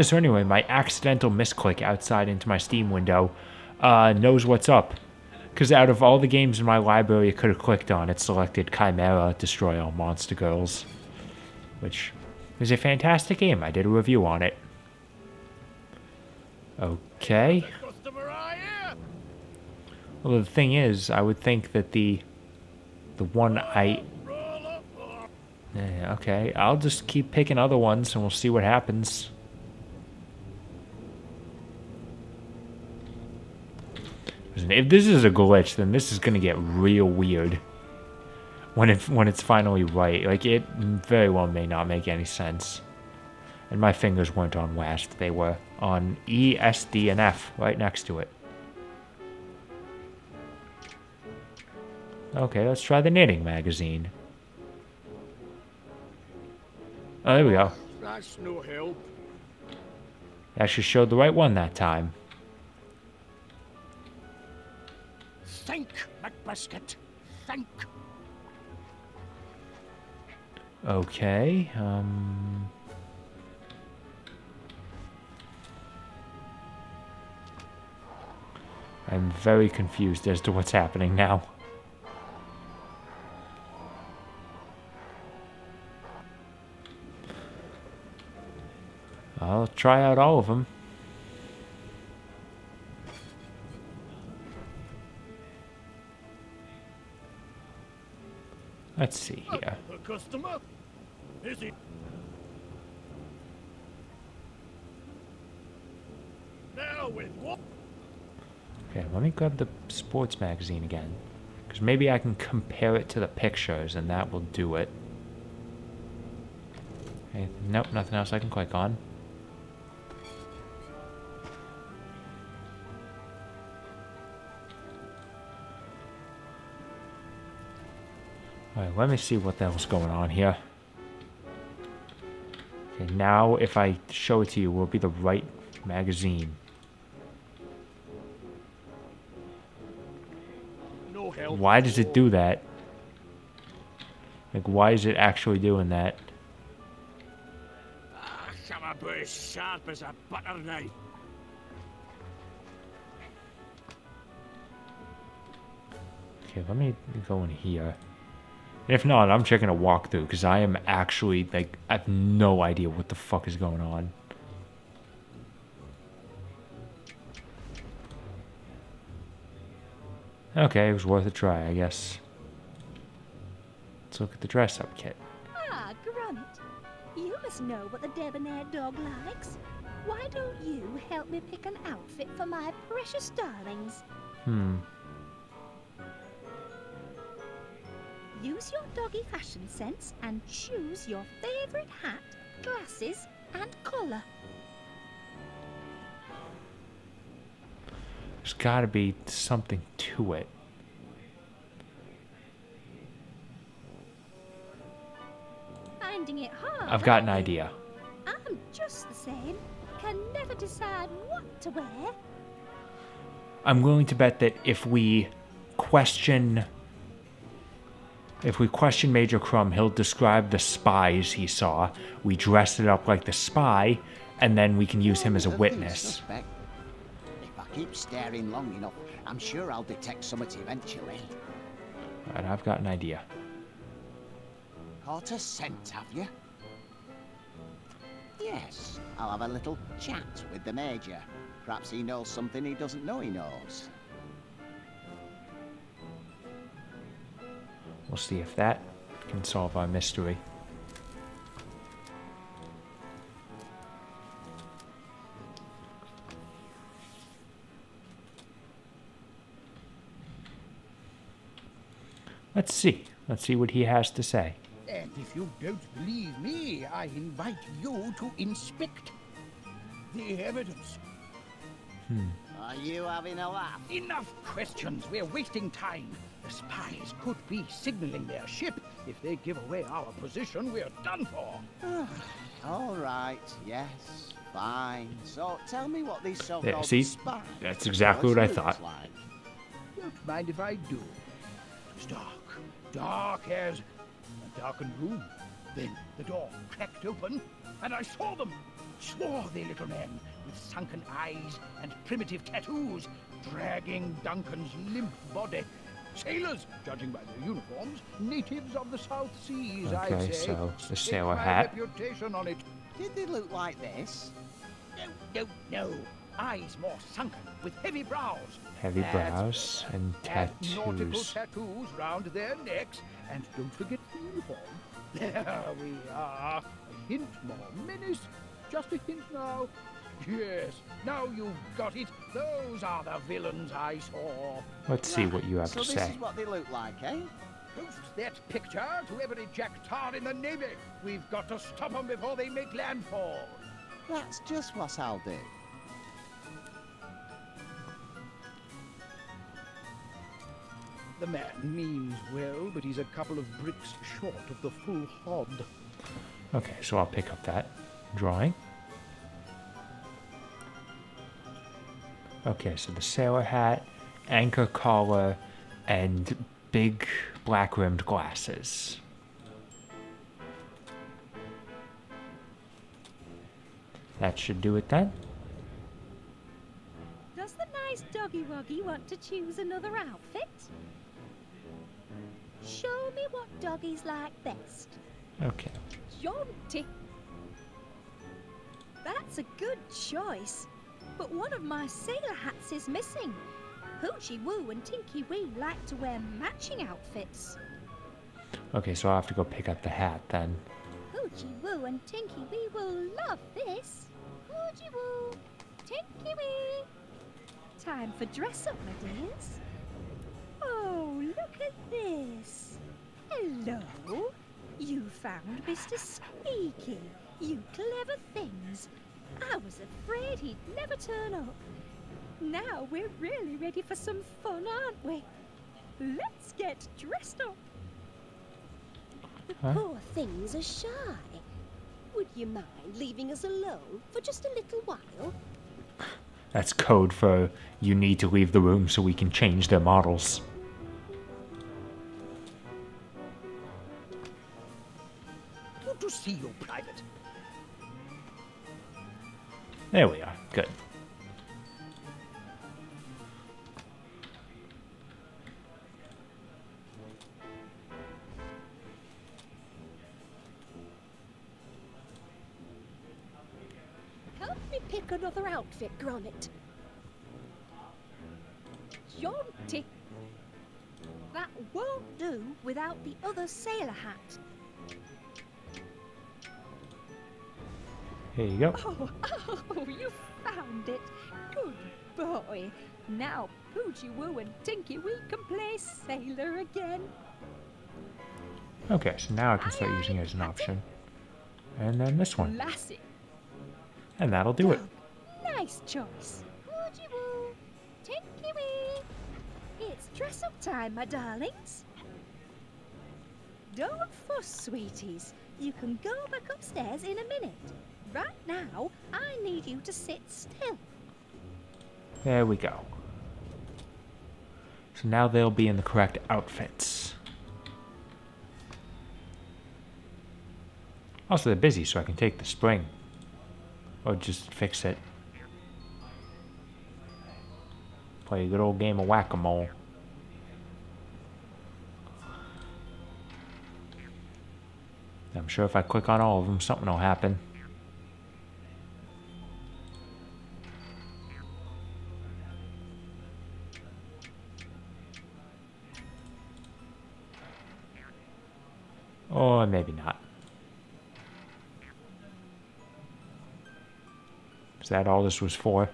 So anyway, my accidental misclick outside into my Steam window knows what's up. Because out of all the games in my library it could have clicked on, it selected Chimera, Destroy All Monster Girls. Which is a fantastic game. I did a review on it. Okay. Well, the thing is, I would think that the one I... okay, I'll just keep picking other ones and we'll see what happens. If this is a glitch, then this is gonna get real weird. When it's finally right. Like, it very well may not make any sense. And my fingers weren't on WASD, they were on E, S, D, and F, right next to it. Okay, let's try the knitting magazine. Oh, there we go. That's no help. Actually showed the right one that time. Think, McBiscuit. Think. Okay, I'm very confused as to what's happening now. I'll try out all of them. Let's see here. A customer? Is he? Now with what? Okay, let me grab the sports magazine again. Because maybe I can compare it to the pictures and that will do it. Okay, nope, nothing else I can click on. Alright, let me see what the hell's going on here. Okay, now if I show it to you, it will be the right magazine. No help. Why does it do that? Like, why is it actually doing that? Ah, I'm about as sharp as a butter knife. Okay, let me go in here. If not, I'm checking a walkthrough because I am actually, like, I have no idea what the fuck is going on. Okay, it was worth a try, I guess. Let's look at the dress-up kit. Ah, Gromit. You must know what the debonair dog likes. Why don't you help me pick an outfit for my precious darlings? Use your doggy fashion sense and choose your favourite hat, glasses, and collar. There's gotta be something to it. Finding it hard. I've got an aren't you? idea. I'm just the same. Can never decide what to wear. I'm willing to bet that if we question Major Crumb, he'll describe the spies he saw. We dress it up like the spy, and then we can use him as a witness. Suspect. If I keep staring long enough, I'm sure I'll detect something eventually. Alright, I've got an idea. Caught a scent, have you? Yes, I'll have a little chat with the Major. Perhaps he knows something he doesn't know he knows. We'll see if that can solve our mystery. Let's see. Let's see what he has to say. And if you don't believe me, I invite you to inspect the evidence. Are you having a laugh? Enough questions. We're wasting time. The spies could be signaling their ship. If they give away our position, we're done for. All right, yes, fine. So tell me what these so-called Yeah, see? spies... That's exactly what I looks thought. like. Don't mind if I do. It's dark. Dark as a darkened room. Then the door cracked open, and I saw them. Swarthy little men with sunken eyes and primitive tattoos, dragging Duncan's limp body. Sailors, judging by their uniforms, natives of the South Seas, I'd Okay, say. so the Stake sailor my hat. reputation on it. Did they look like this? No. Eyes more sunken, with heavy brows. Heavy That's brows better. and Nautical tattoos. tattoos round their necks. And don't forget the uniform. There we are. A hint more menace. Just a hint now. Yes, now you've got it. Those are the villains I saw. Let's see what you have So to this say. is what they look like, eh? Post that picture to every jack tar in the Navy. We've got to stop them before they make landfall. That's just what I'll do. The man means well, but he's a couple of bricks short of the full hod. Okay, so I'll pick up that drawing. Okay, so the sailor hat, anchor collar, and big black-rimmed glasses. That should do it then. Does the nice doggy woggy want to choose another outfit? Show me what doggies like best. Okay. Jaunty. That's a good choice. But one of my sailor hats is missing. Hoochie Woo and Tinky Wee like to wear matching outfits. Okay, so I'll have to go pick up the hat then. Hoochie Woo and Tinky Wee will love this. Hoochie Woo, Tinky Wee. Time for dress up, my dears. Oh, look at this. Hello. You found Mr. Sneaky. You clever things. I was afraid he'd never turn up. Now we're really ready for some fun, aren't we? Let's get dressed up. The poor things are shy. Would you mind leaving us alone for just a little while? That's code for you need to leave the room so we can change their models. Good to see you, Private. There we are. Good. Help me pick another outfit, Gromit. Jaunty. That won't do without the other sailor hat. Here you go. Oh, you found it. Good boy. Now Poochie Woo and Tinky Wee can play sailor again. Okay, so now I can start using it as an option. And then this one. Lassie. And that'll do it. Nice choice. Poochie Woo, Tinky Wee. It's dress up time, my darlings. Don't fuss, sweeties. You can go back upstairs in a minute. Right now, I need you to sit still. There we go. So now they'll be in the correct outfits. Also, they're busy, so I can take the spring. Or just fix it. Play a good old game of whack-a-mole. I'm sure if I click on all of them, something will happen. Or maybe not. Is that all this was for?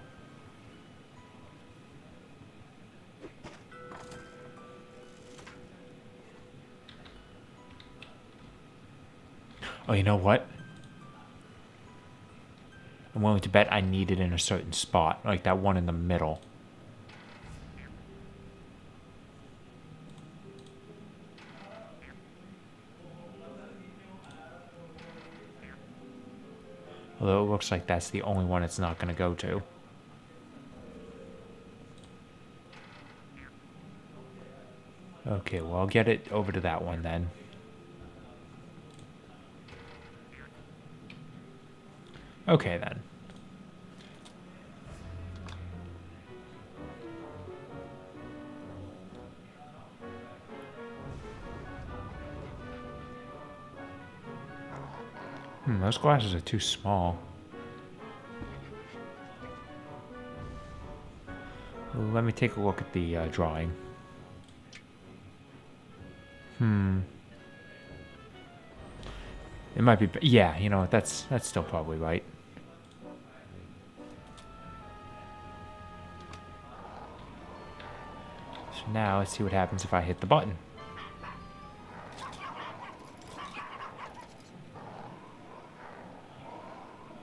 Oh, you know what? I'm willing to bet I need it in a certain spot, like that one in the middle. Although it looks like that's the only one it's not going to go to. Okay, well, I'll get it over to that one then. Okay, then. Those glasses are too small. Well, let me take a look at the drawing. It might be, yeah, you know what, that's still probably right. So now let's see what happens if I hit the button.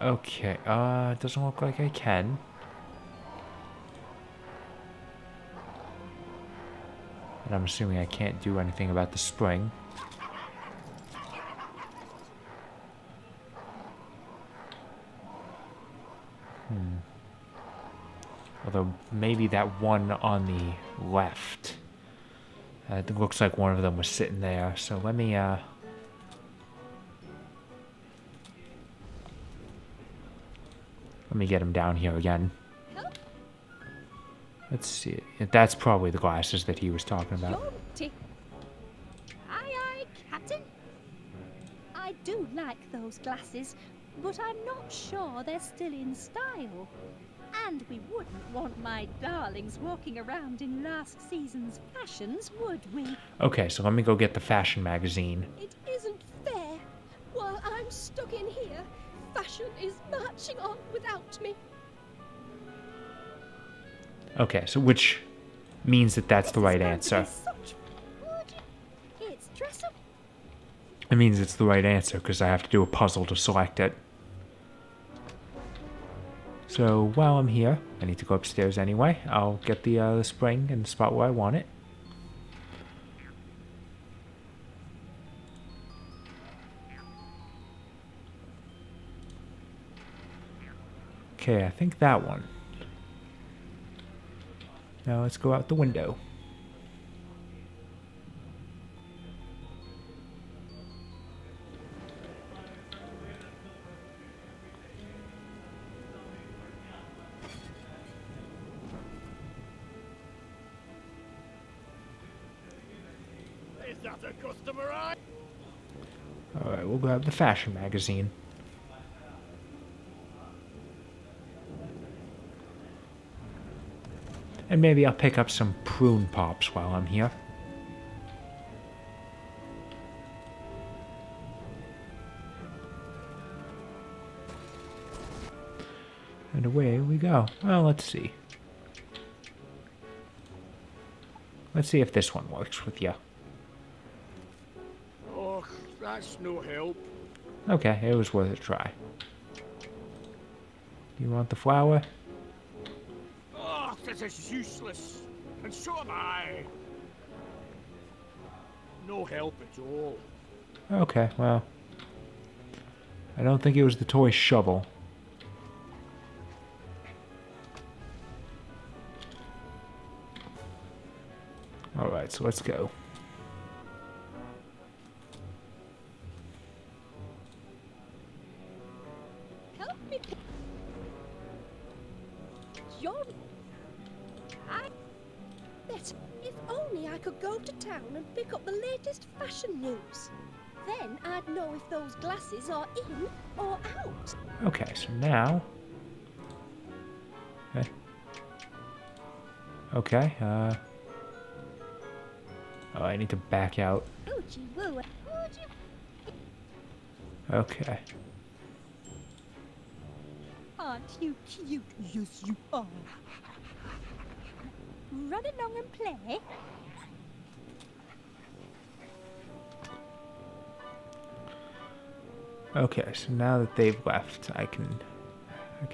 Okay, it doesn't look like I can. And I'm assuming I can't do anything about the spring. Although maybe that one on the left. It looks like one of them was sitting there. So let me get him down here again. Let's see. That's probably the glasses that he was talking about. Aye, aye, Captain. I do like those glasses, but I'm not sure they're still in style. And we wouldn't want my darlings walking around in last season's fashions, would we? Okay, so let me go get the fashion magazine. It isn't fair. While I'm stuck in here, fashion is marching on without me. Okay, so which means that that's the right answer. It's dress up. It means it's the right answer because I have to do a puzzle to select it. So while I'm here, I need to go upstairs anyway. I'll get the spring in the spot where I want it. Okay, I think that one. Now let's go out the window. Is that a customer eye? Alright, we'll grab the fashion magazine. And maybe I'll pick up some prune pops while I'm here. And away we go. Well, let's see. Let's see if this one works with you. Oh, that's no help. Okay, it was worth a try. You want the flower? Oh, this is useless. And so am I. No help at all. Okay, well. I don't think it was the toy shovel. Alright, so let's go. Help me. John. Better. If only I could go to town and pick up the latest fashion news. Then I'd know if those glasses are in or out. Okay, so now... Okay, oh, I need to back out. Okay. Aren't you cute? Yes, you are. Run along and play. Okay, so now that they've left, I can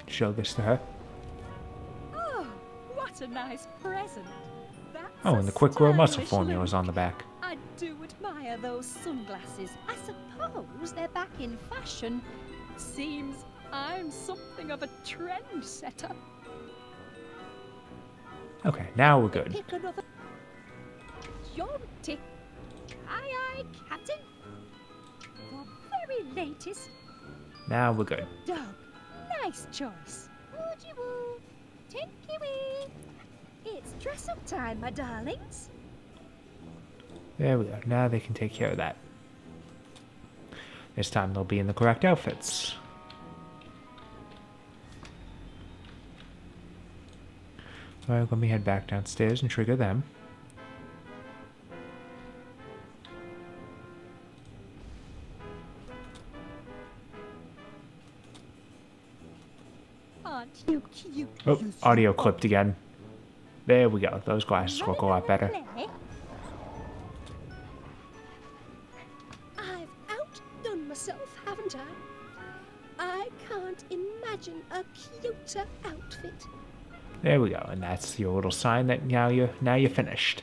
show this to her. Oh, what a nice present. That's Oh, a and the quick grow muscle stylish formula is look. on the back. I do admire those sunglasses. I suppose they're back in fashion. Seems I'm something of a trendsetter. Okay, now we're good. Pick another. Jaunty. Aye, aye, Captain. The very latest. Now we're good. Dog. Nice choice. Woogie woo. Tinky wee. It's dress up time, my darlings. There we go. Now they can take care of that. This time they'll be in the correct outfits. Alright, let me head back downstairs and trigger them. Aren't you cute? Oh, you audio small clipped again. There we go. Those glasses look a lot better. play? I've outdone myself, haven't I? I can't imagine a cuter outfit. There we go, and that's your little sign that now you're finished.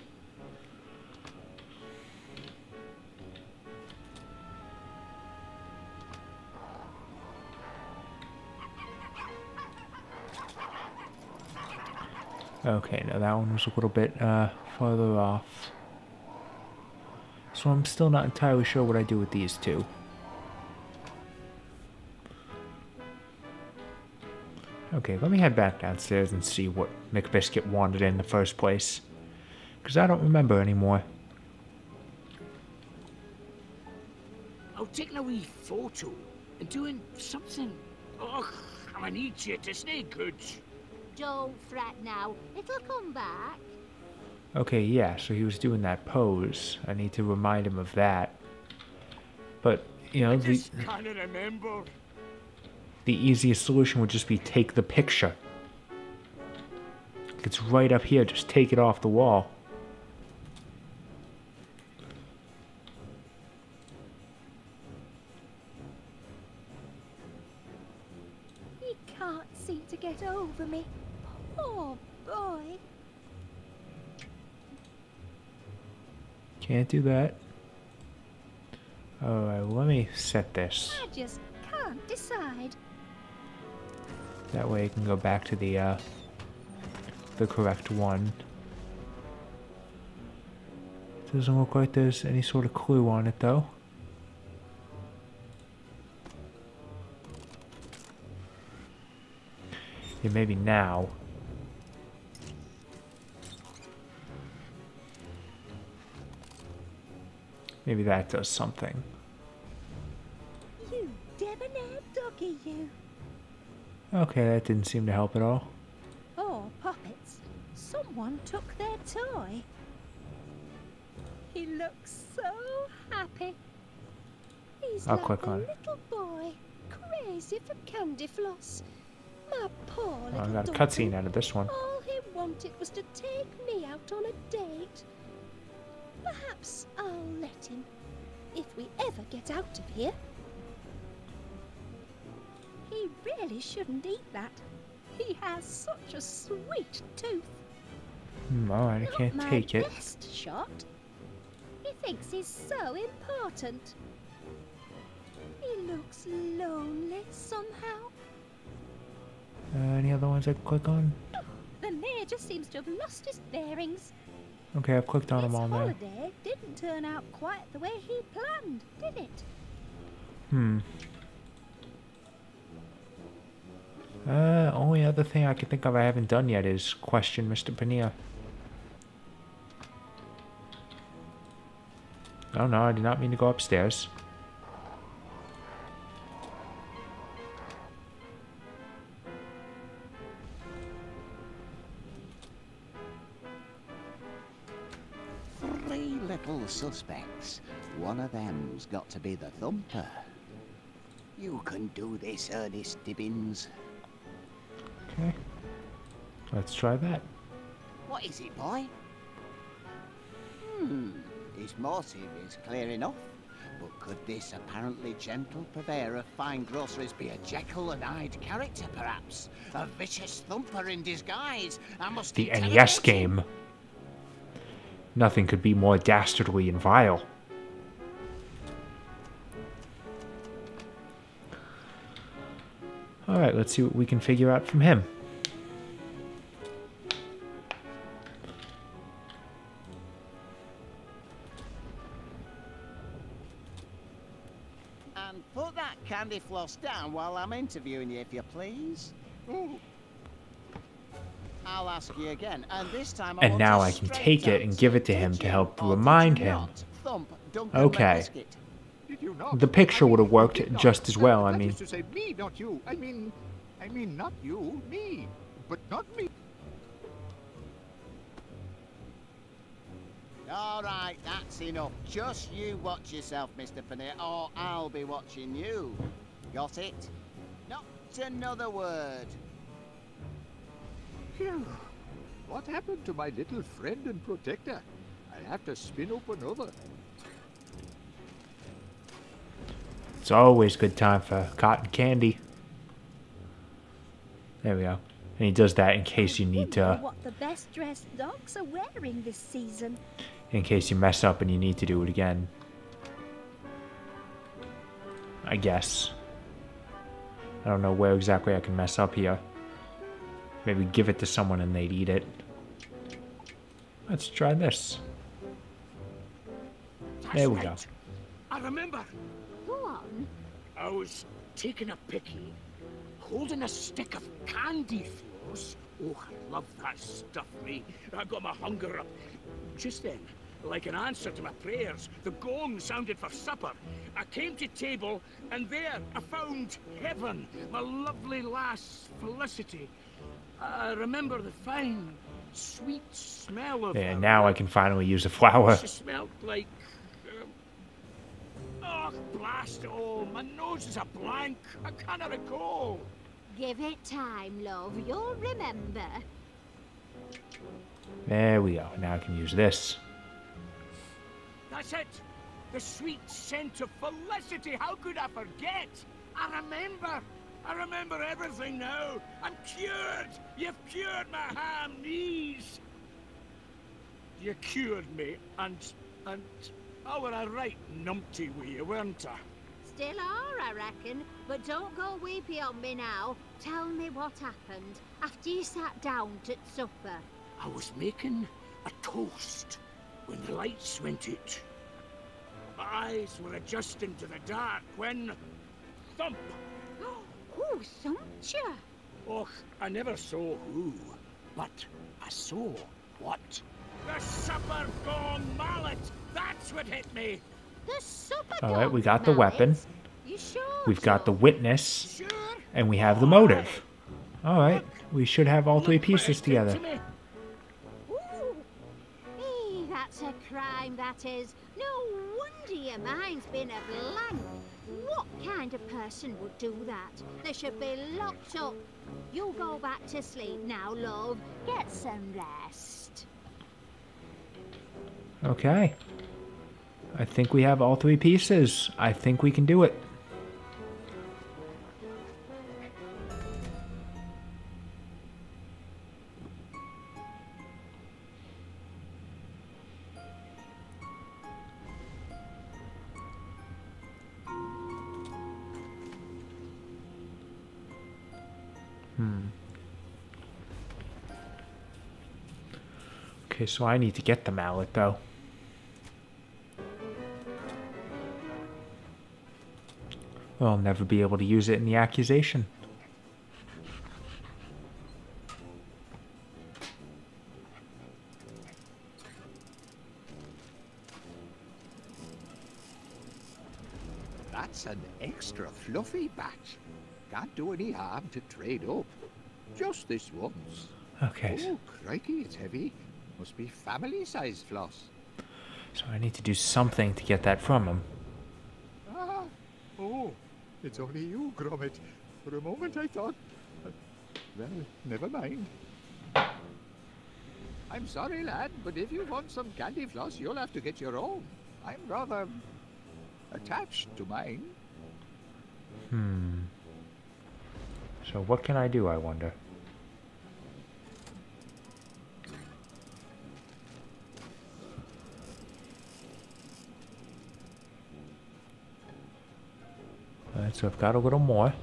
Okay, now that one was a little bit farther off. So I'm still not entirely sure what I do with these two. Okay, let me head back downstairs and see what McBiscuit wanted in the first place. Because I don't remember anymore. I'll take a wee photo and doing something. Oh, I need you to stay good. Don't fret now. It'll come back. Okay, yeah, so he was doing that pose. I need to remind him of that. But, you know, Just can't remember. the easiest solution would just be take the picture. It's right up here, just take it off the wall. He can't seem to get over me. Poor boy. Can't do that. Alright, let me set this. I just can't decide. That way I can go back to the correct one. Doesn't look like there's any sort of clue on it though. Yeah, maybe now. Maybe that does something. You debonair doggy, you. Okay, that didn't seem to help at all. Oh, puppets. Someone took their toy. He looks so happy. He's I'll like click a on it. little boy, crazy for candy floss. My poor little I got a Duncan. cutscene out of this one. All he wanted was to take me out on a date. Perhaps I'll let him, if we ever get out of here. He really shouldn't eat that. He has such a sweet tooth. Alright, I Not can't my take it. best shot. He thinks he's so important. He looks lonely somehow. Any other ones I can click on? The mayor just seems to have lost his bearings. Okay, I've clicked on His them all now. holiday didn't turn out quite the way he planned, did it? Only other thing I can think of I haven't done yet is question Mr. Pania. Oh no, I did not mean to go upstairs. Three little suspects. One of them's got to be the thumper. You can do this, Ernest Dibbins. Okay. Let's try that. What is it, boy? His motive is clear enough, but Could this apparently gentle purveyor of fine groceries be a Jekyll and Hyde character, perhaps? A vicious thumper in disguise? I must The interrogate NES him. game. Nothing could be more dastardly and vile. Alright, let's see what we can figure out from him. And put that candy floss down while I'm interviewing you, if you please. Oh, I'll ask you again, and this time And want now a I can straight take it and answer. give it to Did him to you help or did remind you him. not thump Duncan Okay. McBiscuit? did you not? The picture would have worked did not. just as well, I That mean. is to say, me, not you. I mean, not you, me, but not me. All right, that's enough. Just you watch yourself, Mr. Paneer, or I'll be watching you. Got it? Not another word. Phew. What happened to my little friend and protector? I have to spin up another. It's always good time for cotton candy. There we go. And he does that in case you need Wonder to, what the best dressed dogs are wearing this season. in case you mess up and you need to do it again. I guess. I don't know where exactly I can mess up here. Maybe give it to someone and they'd eat it. Let's try this. There we go. Right. I remember. Go on. I was taking a picky, holding a stick of candy floss. Oh, I love that stuff, me. I got my hunger up. Just then, like an answer to my prayers, the gong sounded for supper. I came to table, and there I found heaven, my lovely lass, Felicity. I remember the fine, sweet smell of Yeah, her. now I can finally use a flower. She smelled like... oh, blast it all. My nose is a blank. I cannot recall. Give it time, love. You'll remember. There we go. Now I can use this. That's it. The sweet scent of Felicity. How could I forget? I remember. I remember everything now. I'm cured. You've cured my ham knees. You cured me, and oh, were I right numpty with you, weren't I? Still are, I reckon. But don't go weepy on me now. Tell me what happened after you sat down to supper. I was making a toast when the lights went out. My eyes were adjusting to the dark when... thump! Who thumped you? Och, I never saw who, but I saw what. The supper gone mallet! That's what hit me! The supper All right, we gone got the weapon. mallet? You sure? We've got the Joe? witness. Sure? And we have the motive. All right, we should have all three Look what pieces it did together. to me. Ooh. That's a crime, that is. No wonder your mind's been a blank. What kind of person would do that? They should be locked up. You go back to sleep now, love. Get some rest. Okay. I think we have all three pieces. I think we can do it. Okay, so I need to get the mallet, though. I'll never be able to use it in the accusation. That's an extra fluffy batch. Can't do any harm to trade up. Just this once. Okay, Oh, crikey, it's heavy. Must be family-sized floss. so I need to do something to get that from him. Ah, oh, it's only you, Gromit. For a moment I thought... well, never mind. I'm sorry, lad, but if you want some candy floss, you'll have to get your own. I'm rather attached to mine. So what can I do, I wonder? Alright, so I've got a little more.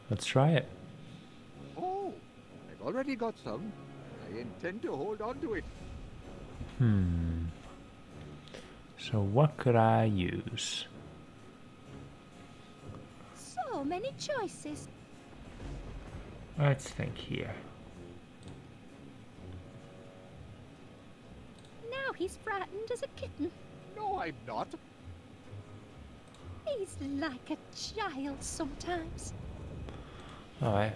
Let's try it. Oh, I've already got some. I intend to hold on to it. So what could I use? So many choices. Let's think here. Now he's frightened as a kitten. No, I'm not. He's like a child sometimes. Alright.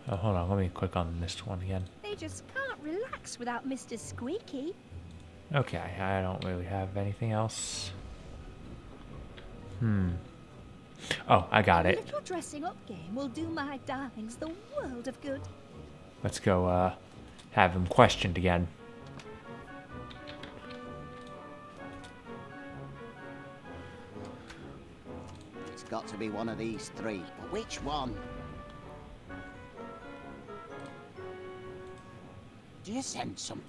Oh, hold on, let me click on this one again. They just can't relax without Mr. Squeaky. Okay, I don't really have anything else. Oh, I got A it. little dressing up game will do my darlings the world of good. Let's go, have him questioned again. It's got to be one of these three, but which one? Do you sense some?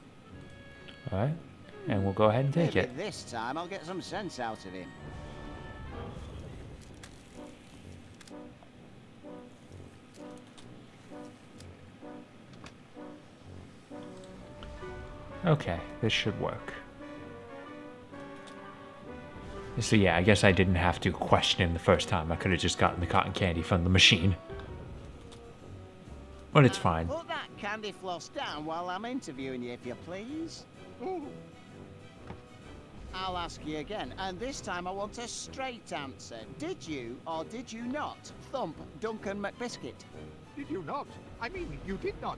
Alright. And we'll go ahead and take Maybe it. this time I'll get some sense out of him. Okay, this should work. So yeah, I guess I didn't have to question him the first time. I could have just gotten the cotton candy from the machine. But it's fine. Put that candy floss down while I'm interviewing you, if you please. Oh, I'll ask you again, and this time I want a straight answer. Did you or did you not thump Duncan McBiscuit? did you not? I mean, you did not.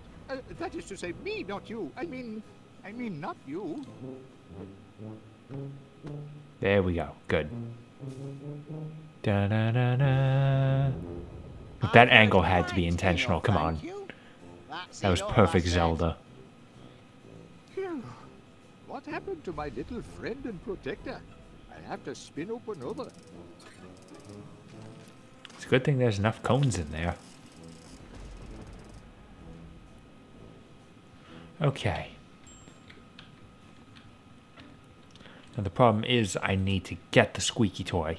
That is to say, me, not you. I mean, not you. There we go. Good. Da da da da. But that angle had to be intentional. Come on. That was perfect Zelda. Phew. What happened to my little friend and protector? I have to spin up another. It's a good thing there's enough cones in there. Okay. Now the problem is I need to get the squeaky toy.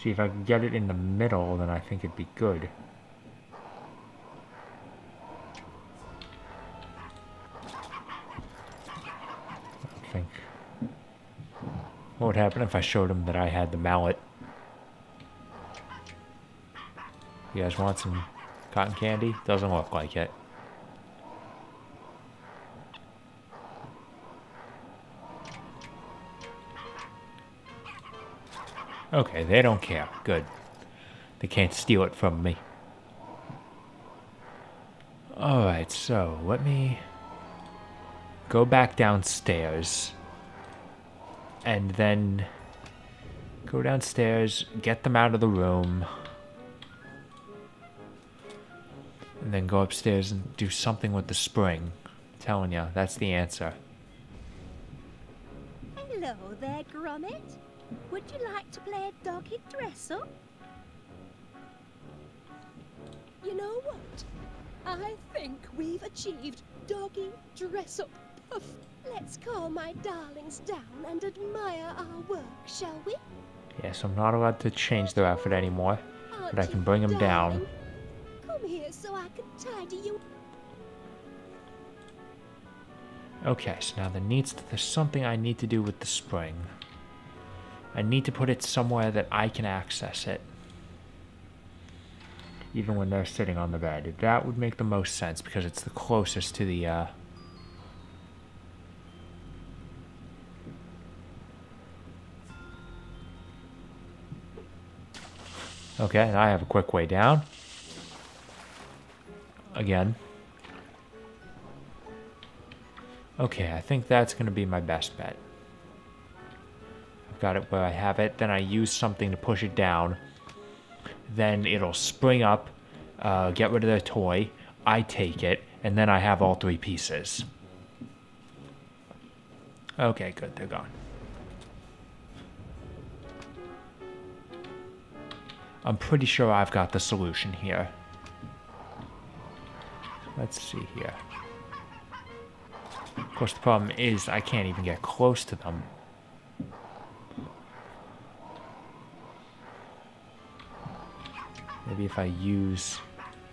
See, if I could get it in the middle, then I think it'd be good. I think. What would happen if I showed him that I had the mallet? You guys want some cotton candy? Doesn't look like it. Okay, they don't care. Good. They can't steal it from me. Alright, so let me go back downstairs. And then go downstairs, get them out of the room. And then go upstairs and do something with the spring. I'm telling you, that's the answer. Hello there, Gromit. Would you like to play a doggy dress-up? You know what? I think we've achieved doggy dress-up. Puff. Let's calm my darlings down and admire our work, shall we? Yes, I'm not allowed to change their outfit anymore, but I can bring them down. Come here so I can tidy you. Okay, so now there's something I need to do with the spring. I need to put it somewhere that I can access it. Even when they're sitting on the bed. That would make the most sense because it's the closest to the, Okay, now I have a quick way down. Again. Okay, I think that's going to be my best bet. I've got it where I have it, then I use something to push it down. Then it'll spring up, get rid of the toy, I take it, and then I have all 3 pieces. Okay, good, they're gone. I'm pretty sure I've got the solution here. Let's see here. Of course, the problem is I can't even get close to them. Maybe if I use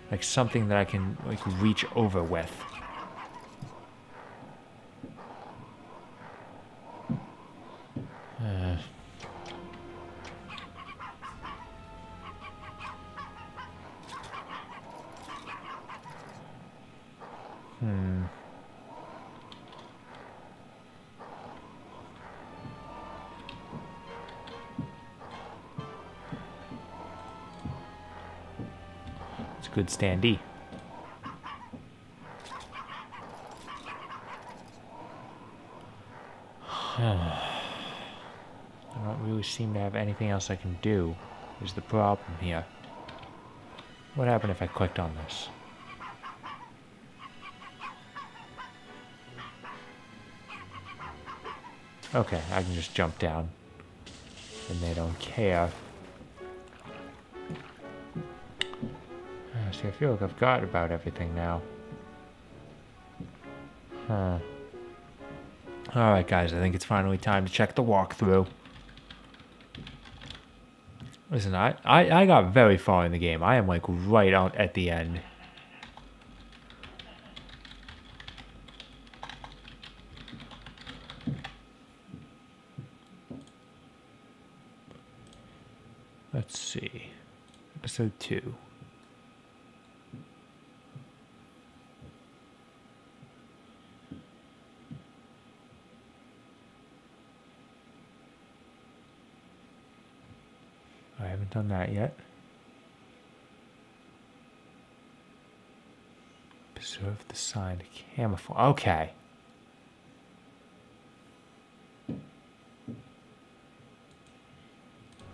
like something that I can like reach over with. It's a good standee. I don't really seem to have anything else I can do, is the problem here. What happened if I clicked on this? Okay, I can just jump down. And they don't care. See, I feel like I've got about everything now. Huh. Alright guys, I think it's finally time to check the walkthrough. Listen, I got very far in the game. I am like right out at the end. Let's see. Episode 2. I haven't done that yet. Preserve the sign to camouflage. Okay.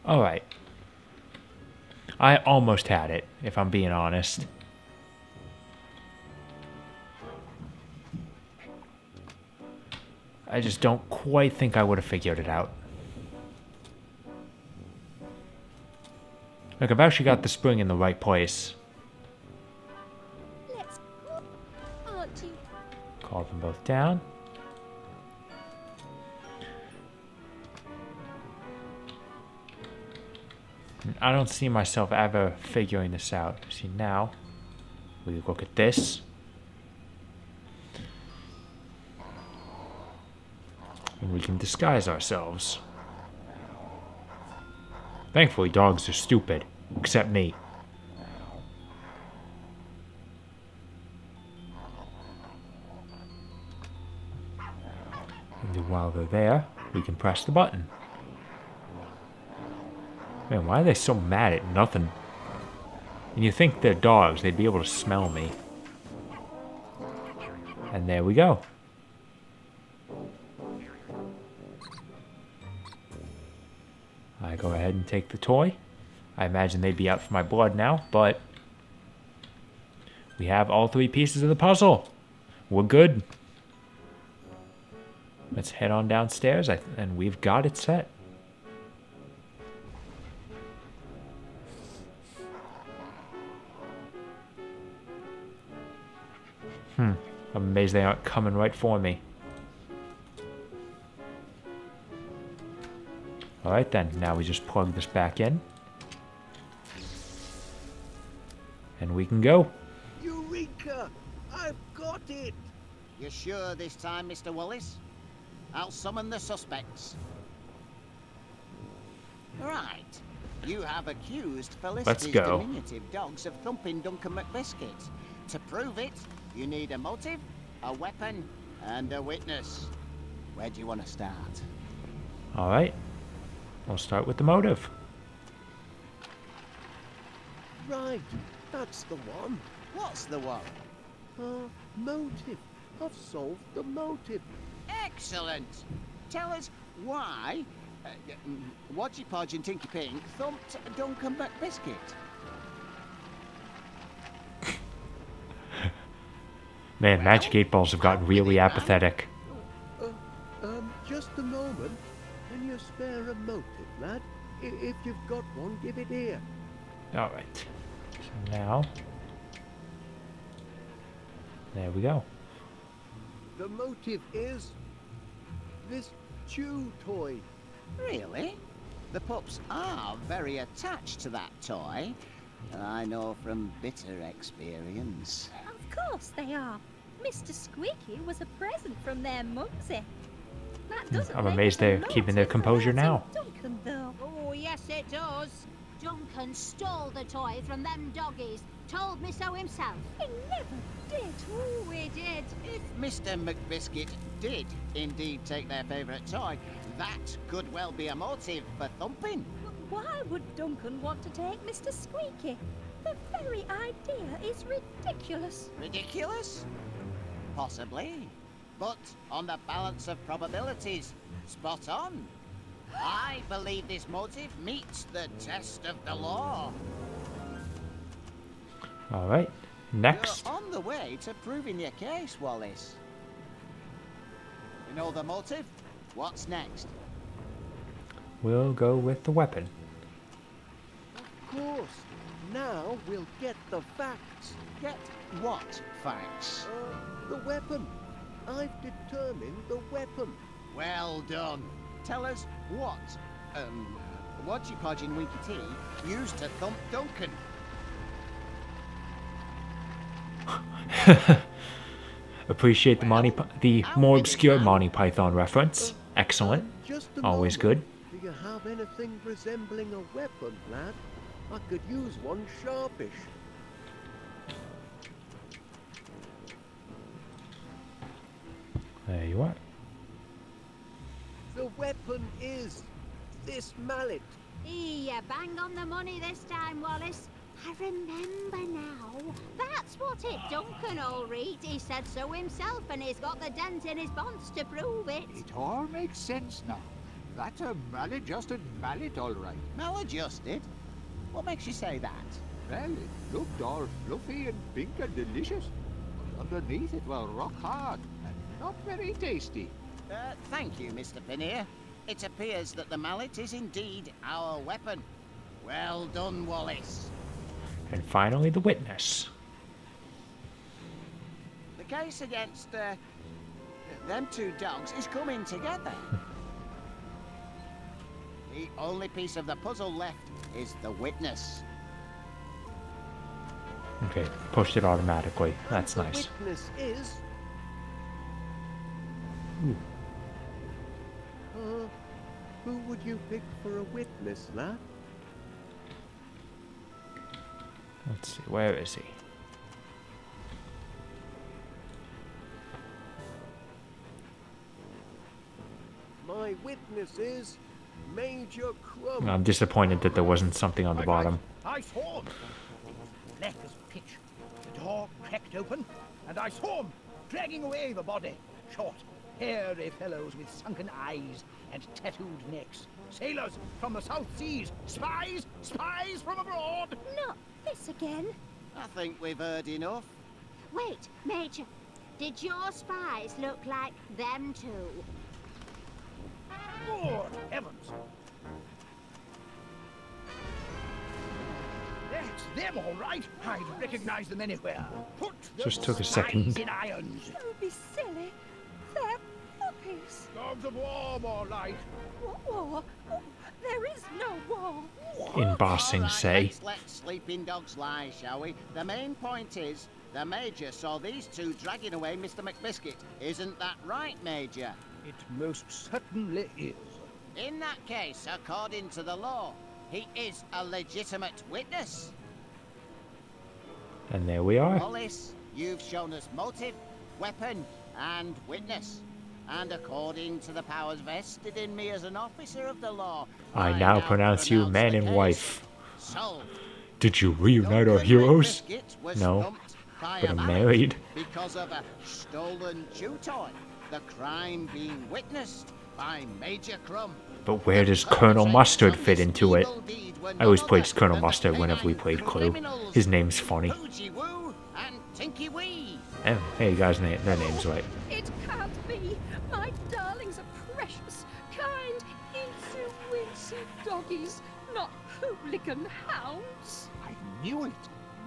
Alright. I almost had it, if I'm being honest. I just don't quite think I would have figured it out. Look, I've actually got the spring in the right place. Let's go, aren't you? Call them both down. I don't see myself ever figuring this out. See, now we look at this. And we can disguise ourselves. Thankfully, dogs are stupid, except me. And while they're there, we can press the button. Man, why are they so mad at nothing? And you think they're dogs, they'd be able to smell me. And there we go. I go ahead and take the toy. I imagine they'd be out for my blood now, but we have all 3 pieces of the puzzle. We're good. Let's head on downstairs, and we've got it set. I'm amazed they aren't coming right for me. Alright then, now we just plug this back in. And we can go. Eureka! I've got it! You sure this time, Mr. Wallace? I'll summon the suspects. Right. You have accused Felicity's diminutive dogs of thumping Duncan McBiscuit. To prove it, you need a motive, a weapon, and a witness. Where do you want to start? Alright. We'll start with the motive. Right, that's the one. What's the one? Motive. I've solved the motive. Excellent. Tell us why Wadgy Podge and Tinky Pink thumped Duncan McBiscuit. Man, Magic 8 Balls have gotten really apathetic. Just a moment. Can you spare a motive, lad? If you've got one, give it here. Alright. So now... There we go. The motive is... this chew toy. Really? The pups are very attached to that toy. I know from bitter experience. Of course they are. Mr. Squeaky was a present from their mumsy. That doesn't I'm make amazed it a they're keeping their motive composure for now. Duncan, though. Oh, yes, it does. Duncan stole the toy from them doggies. Told me so himself. He never did. Oh, he did. If Mr. McBiscuit did indeed take their favourite toy, that could well be a motive for thumping. Why would Duncan want to take Mr. Squeaky? The very idea is ridiculous. Ridiculous? Possibly. But on the balance of probabilities, spot on. I believe this motive meets the test of the law. Alright, next. You're on the way to proving your case, Wallace. You know the motive? What's next? We'll go with the weapon. Of course. Now we'll get the facts. Get what facts? The weapon. I've determined the weapon. Well done. Tell us what, Wadgy Podge and Winky T used to thump Duncan. Appreciate the more obscure Monty Python reference. Excellent. Just a Always moment. good. Do you have anything resembling a weapon, lad? I could use one sharpish. There you are. The weapon is this mallet. You bang on the money this time, Wallace. I remember now. That's what it Duncan all read. He said so himself, and he's got the dent in his bonds to prove it. It all makes sense now. That's a maladjusted mallet, all right. Maladjusted? What makes you say that? Well, it looked all fluffy and pink and delicious. But underneath it was rock hard and not very tasty. Thank you, Mr. Pinnear. It appears that the mallet is indeed our weapon. Well done, Wallace. And finally, the witness. The case against them two dogs is coming together. The only piece of the puzzle left is the witness. Okay, pushed it automatically. That's The nice. witness is... who would you pick for a witness, lad? Let's see, where is he? My witness is Major Crumb. I'm disappointed that there wasn't something on the bottom. I saw him. Black as pitch. The door cracked open, and I saw him dragging away the body. Short, hairy fellows with sunken eyes and tattooed necks. Sailors from the South Seas. Spies! Spies from abroad! Not this again. I think we've heard enough. Wait, Major. Did your spies look like them two? Good heavens! That's them, all right. I'd recognize them anywhere. Put Just those took a second. spies in irons. Don't be silly. They're puppies. Dogs of war, more like. What war? Oh, there is no war. Embossing, All right, say. let's let sleeping dogs lie, shall we? The main point is, the Major saw these two dragging away Mr. McBiscuit. Isn't that right, Major? It most certainly is. In that case, according to the law, he is a legitimate witness. And there we are. Wallace, you've shown us motive, weapon, and witness. And according to the powers vested in me as an officer of the law, I now pronounce you man the and case wife. solved. Did you reunite our Duncan heroes? McBiscuit was No. thumped By But a I'm marriage, married. because of a stolen chew toy. The crime being witnessed by Major Crumb. But where does The Colonel perpetrators Mustard of fit this into it? evil deed were I always none played other Colonel than the Mustard whenever we canine played Clue. criminals His name's funny. Poochie Woo and Tinky Wee. Oh, hey, you guys, their name's right. It can't be. My darlings are precious, kind, incy-wincy doggies, not hooligan hounds. I knew it.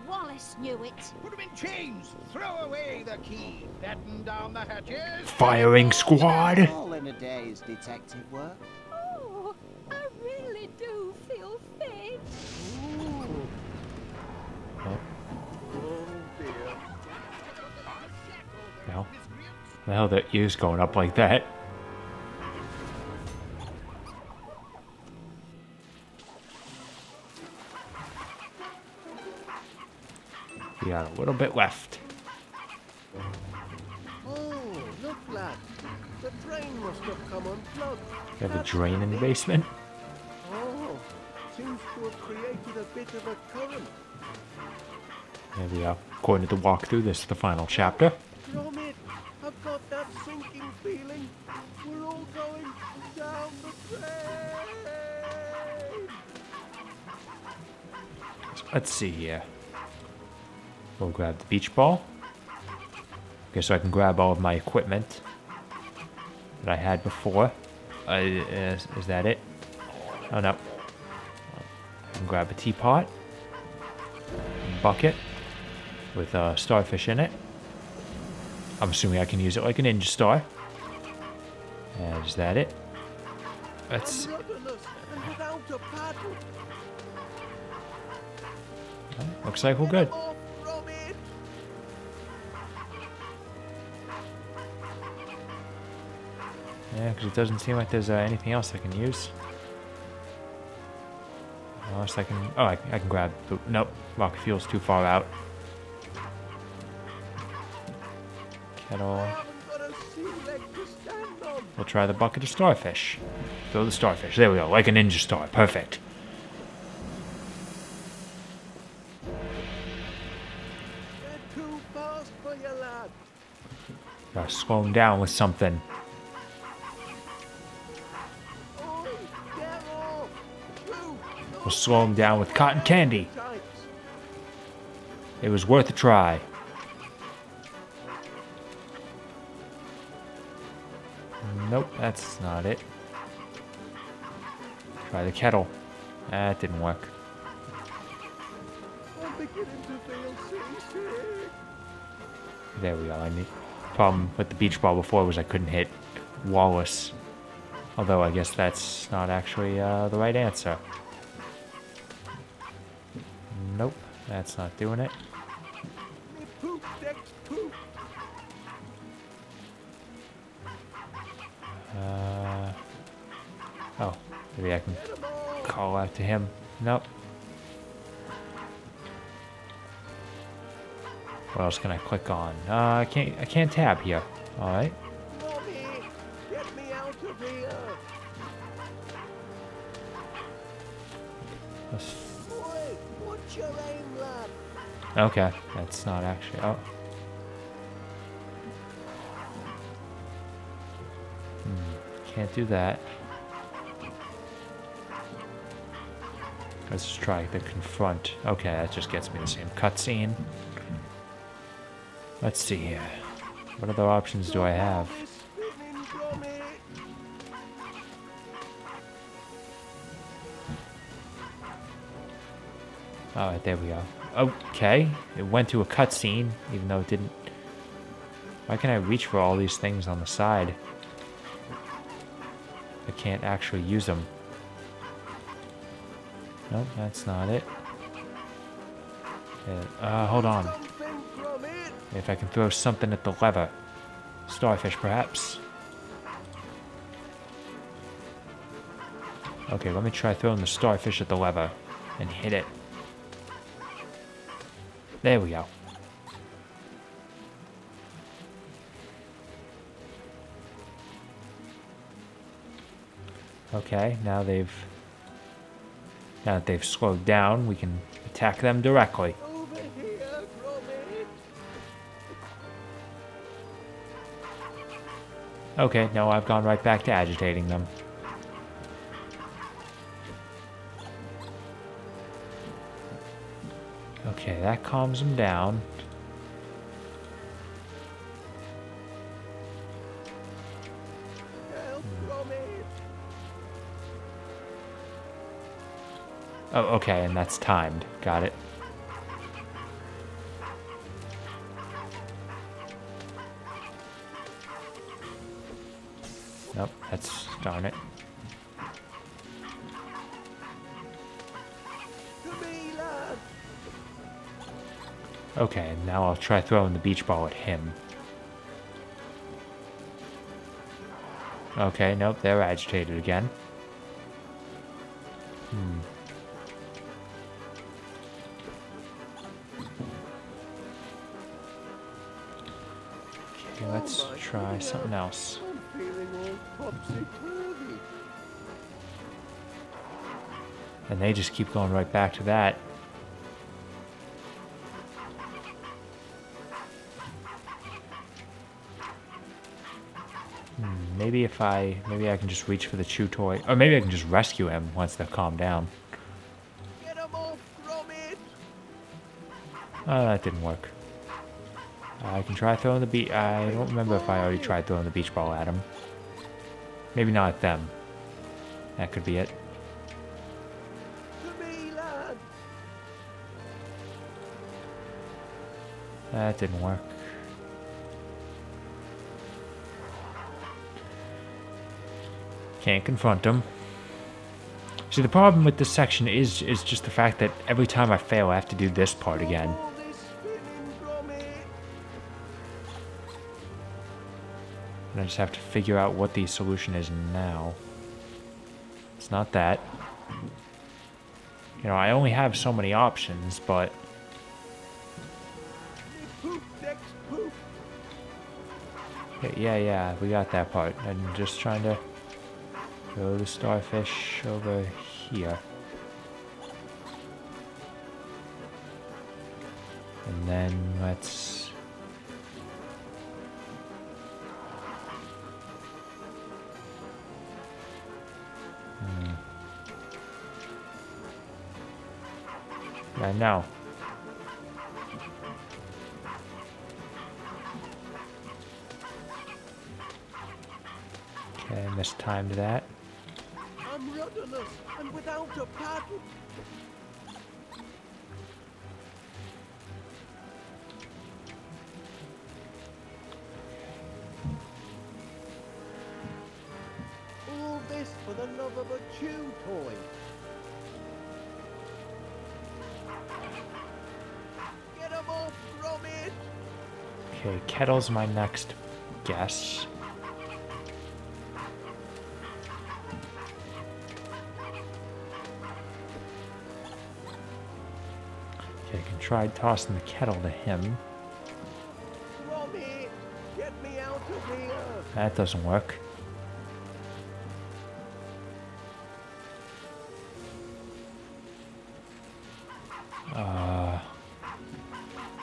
Wallace knew it. Put him in chains. Throw away the key. Batten down the hatches. Firing squad! All in a day's detective work. Oh, I really do feel faint. Well, the hell their ears going up like that? We got a little bit left. Oh, look, lad. The drain must have come unplugged. We have a drain in the basement. Oh, seems to have created a bit of a current. There we go. According to the walkthrough, this is the final chapter. Gromit, I've got that sinking feeling. We're all going down the drain. Let's see here. We'll grab the beach ball. Okay, so I can grab all of my equipment that I had before. Is that it? Oh no. I can grab a teapot, a bucket with a starfish in it. I'm assuming I can use it like a ninja star. And is that it? Let's. Rudderless and without a paddle. Looks like we're good. Off, Gromit. Yeah, because it doesn't seem like there's anything else I can use. Unless I can... Oh, I can grab... Nope. Rocket fuel's too far out. Kettle. I haven't got a sea leg to stand on. We'll try the bucket of starfish. Throw the starfish. There we go. Like a ninja star. Perfect. They're too fast for you, lad. Gotta slow him down with something. Oh, get off. Woo. We'll slow him down with cotton candy. Types. It was worth a try. Nope, that's not it. Try the kettle. That didn't work. I'm beginning to feel seasick. There we go. I need. Problem with the beach ball before was I couldn't hit Wallace. Although I guess that's not actually the right answer. Nope, that's not doing it. Me poop deck's poop. Oh, maybe I can Get 'em all. call out to him. Nope. What else can I click on? I can't tab here. All right. Mommy, get me out of here. Let's- Boy, what's your aim, lad? Okay, that's not actually. Oh. Can't do that. Let's just try the confront. Okay, that just gets me the same cutscene. Let's see here. What other options do I have? This spinning, Gromit. Alright, there we go. Okay, it went to a cutscene, even though it didn't. Why can I reach for all these things on the side? I can't actually use them. Nope, that's not it. Hold on. Something, Gromit. If I can throw something at the lever. Starfish, perhaps. Okay, let me try throwing the starfish at the lever and hit it. There we go. Okay, now that they've slowed down, we can attack them directly. Over here, Gromit. Okay, no, I've gone right back to agitating them. Okay, that calms them down. Help, Gromit! Oh, okay, and that's timed. Got it. Nope, that's... darn it. To me, lad! Okay, now I'll try throwing the beach ball at him. Okay, nope, they're agitated again. Okay, let's try something else. I'm feeling all topsy-turvy. And they just keep going right back to that. Maybe maybe I can just reach for the chew toy. Or maybe I can just rescue him once they're calmed down. Get him off, Gromit! Oh, that didn't work. I can try throwing the beach... I don't remember if I already tried throwing the beach ball at him. Maybe not at them. That could be it. To me, lad! That didn't work. Can't confront him. See, the problem with this section is just the fact that every time I fail, I have to do this part again. All this spinning, Gromit! And I just have to figure out what the solution is now. It's not that. You know, I only have so many options, but... Poop next poop! Yeah, we got that part. I'm just trying to throw the starfish over here. And then let's... Yeah, no. Okay, mistimed that. I'm rudderless and without a paddle. All this for the love of a chew toy. Get him off, Gromit! Okay, Kettle's my next guess. Okay, I can try tossing the kettle to him. Gromit! Get me out of here! That doesn't work.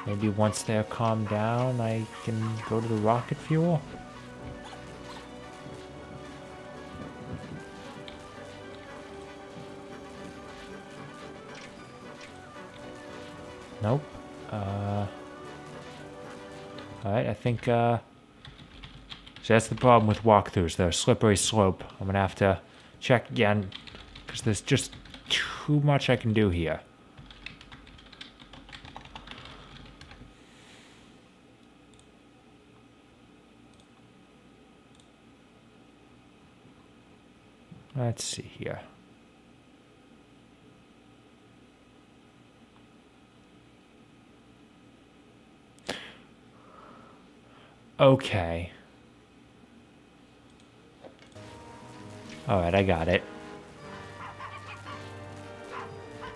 Maybe once they're calmed down, I can go to the rocket fuel? Nope. Alright, I think, so that's the problem with walkthroughs. They're a slippery slope. I'm gonna have to check again, because there's just too much I can do here. Let's see here. Okay. Alright, I got it.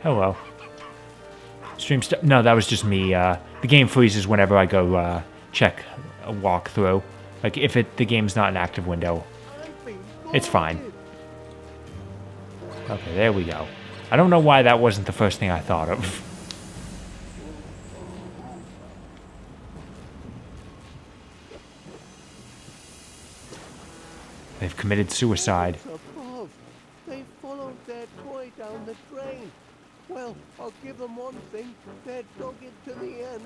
Hello. Stream stuff. No, that was just me. The game freezes whenever I go check a walkthrough. Like, if the game's not an active window, it's fine. Okay, there we go. I don't know why that wasn't the first thing I thought of. have committed suicide. Above. They followed their toy down the drain. Well, I'll give them one thing. They're dogged to the end.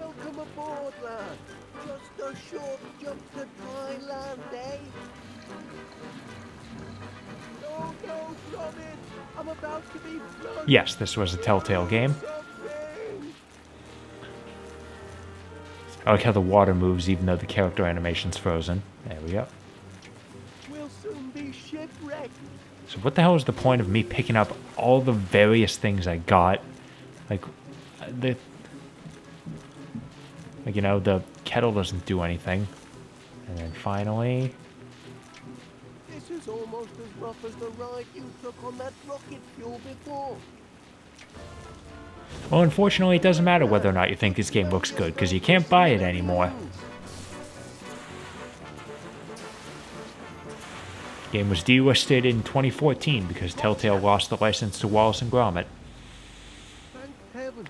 Welcome aboard, lad. Just a short jump to dry land, eh? No, no, Gromit! I'm about to be flooded. Yes, this was a Telltale game. I like how the water moves even though the character animation's frozen. There we go. We'll soon be shipwrecked. So what the hell is the point of me picking up all the various things I got? Like, you know, the kettle doesn't do anything. And then finally... This is almost as rough as the ride you took on that rocket fuel before. Well, unfortunately, it doesn't matter whether or not you think this game looks good, because you can't buy it anymore. The game was delisted in 2014 because Telltale lost the license to Wallace and Gromit.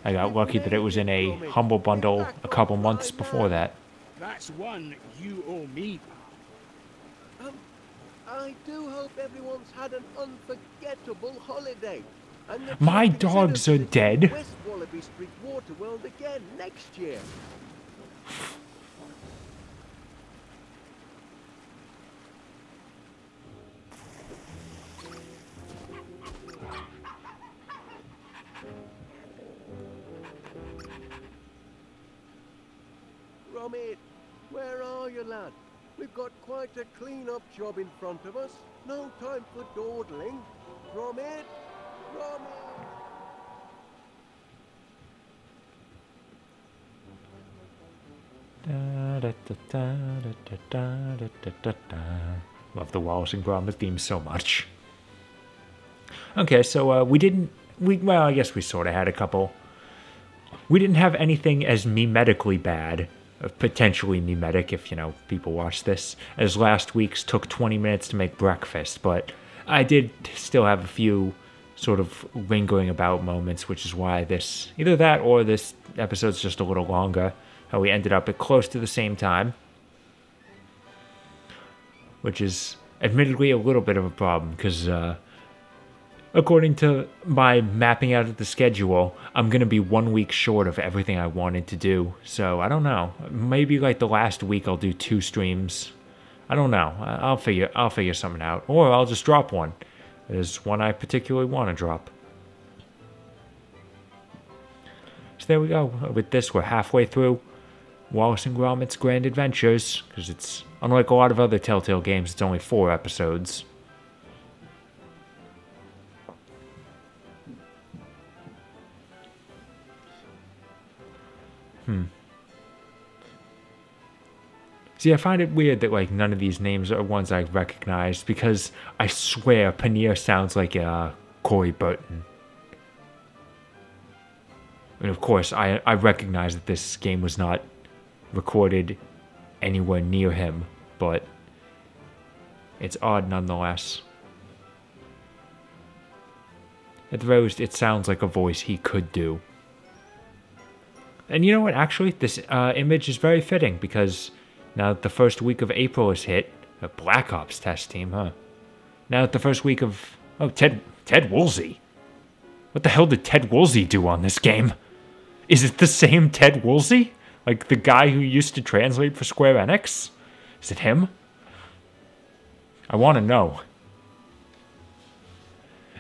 I got lucky that it was in a Humble Bundle a couple months before that. That's one you owe me. I do hope everyone's had an unforgettable holiday. And that My you consider dogs are visiting dead. West Wallaby Street Waterworld again next year. Gromit, where are you, lad? We've got quite a clean-up job in front of us. No time for dawdling. Gromit! Gromit! Love the Wallace and Gromit theme so much. Okay, so well, I guess we sort of had a couple. We didn't have anything as memetically bad, potentially memetic if, you know, people watch this, as last week's took 20 minutes to make breakfast, but I did still have a few sort of lingering about moments, which is why this, either that or this episode's just a little longer. How we ended up at close to the same time, which is admittedly a little bit of a problem because according to my mapping out of the schedule, I'm going to be 1 week short of everything I wanted to do. So I don't know. Maybe like the last week I'll do 2 streams. I don't know. I'll figure something out, or I'll just drop one. There's one I particularly want to drop. So there we go. With this, we're halfway through Wallace and Gromit's Grand Adventures, because it's, unlike a lot of other Telltale games, it's only 4 episodes. See, I find it weird that, like, none of these names are ones I recognize, because I swear Paneer sounds like Corey Burton. And of course, I recognize that this game was not recorded anywhere near him, but it's odd nonetheless. At the very least, it sounds like a voice he could do. And you know what, actually, this image is very fitting, because now that the first week of April is hit, a Black Ops test team, huh? Now that the first week of... Oh, Ted Woolsey. What the hell did Ted Woolsey do on this game? Is it the same Ted Woolsey? Like the guy who used to translate for Square Enix? Is it him? I want to know.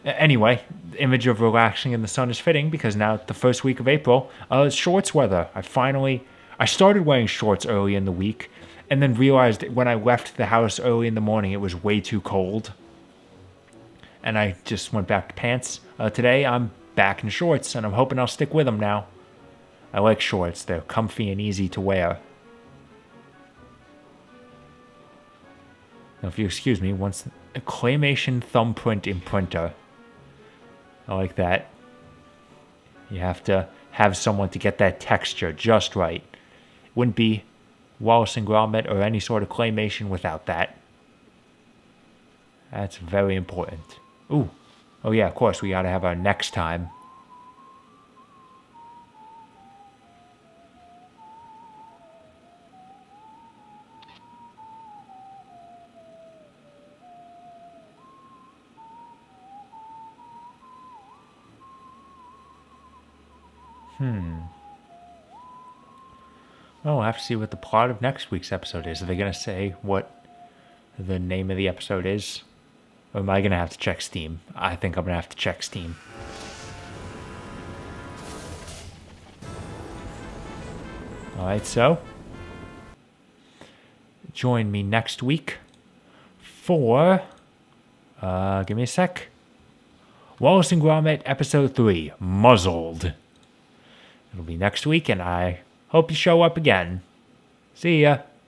Anyway, the image of relaxing in the sun is fitting because now the first week of April, it's shorts weather. I started wearing shorts early in the week and then realized when I left the house early in the morning it was way too cold. And I just went back to pants. Today I'm back in shorts and I'm hoping I'll stick with them now. I like shorts. They're comfy and easy to wear. Now, if you excuse me, once a claymation thumbprint imprinter. I like that. You have to have someone to get that texture just right. It wouldn't be Wallace and Gromit or any sort of claymation without that. That's very important. Ooh. Oh yeah, of course, we gotta have our next time. Oh, we'll have to see what the plot of next week's episode is. Are they going to say what the name of the episode is? Or am I going to have to check Steam? I think I'm going to have to check Steam. Alright, so join me next week for, give me a sec, Wallace and Gromit Episode 3, Muzzled. It'll be next week, and I hope you show up again. See ya.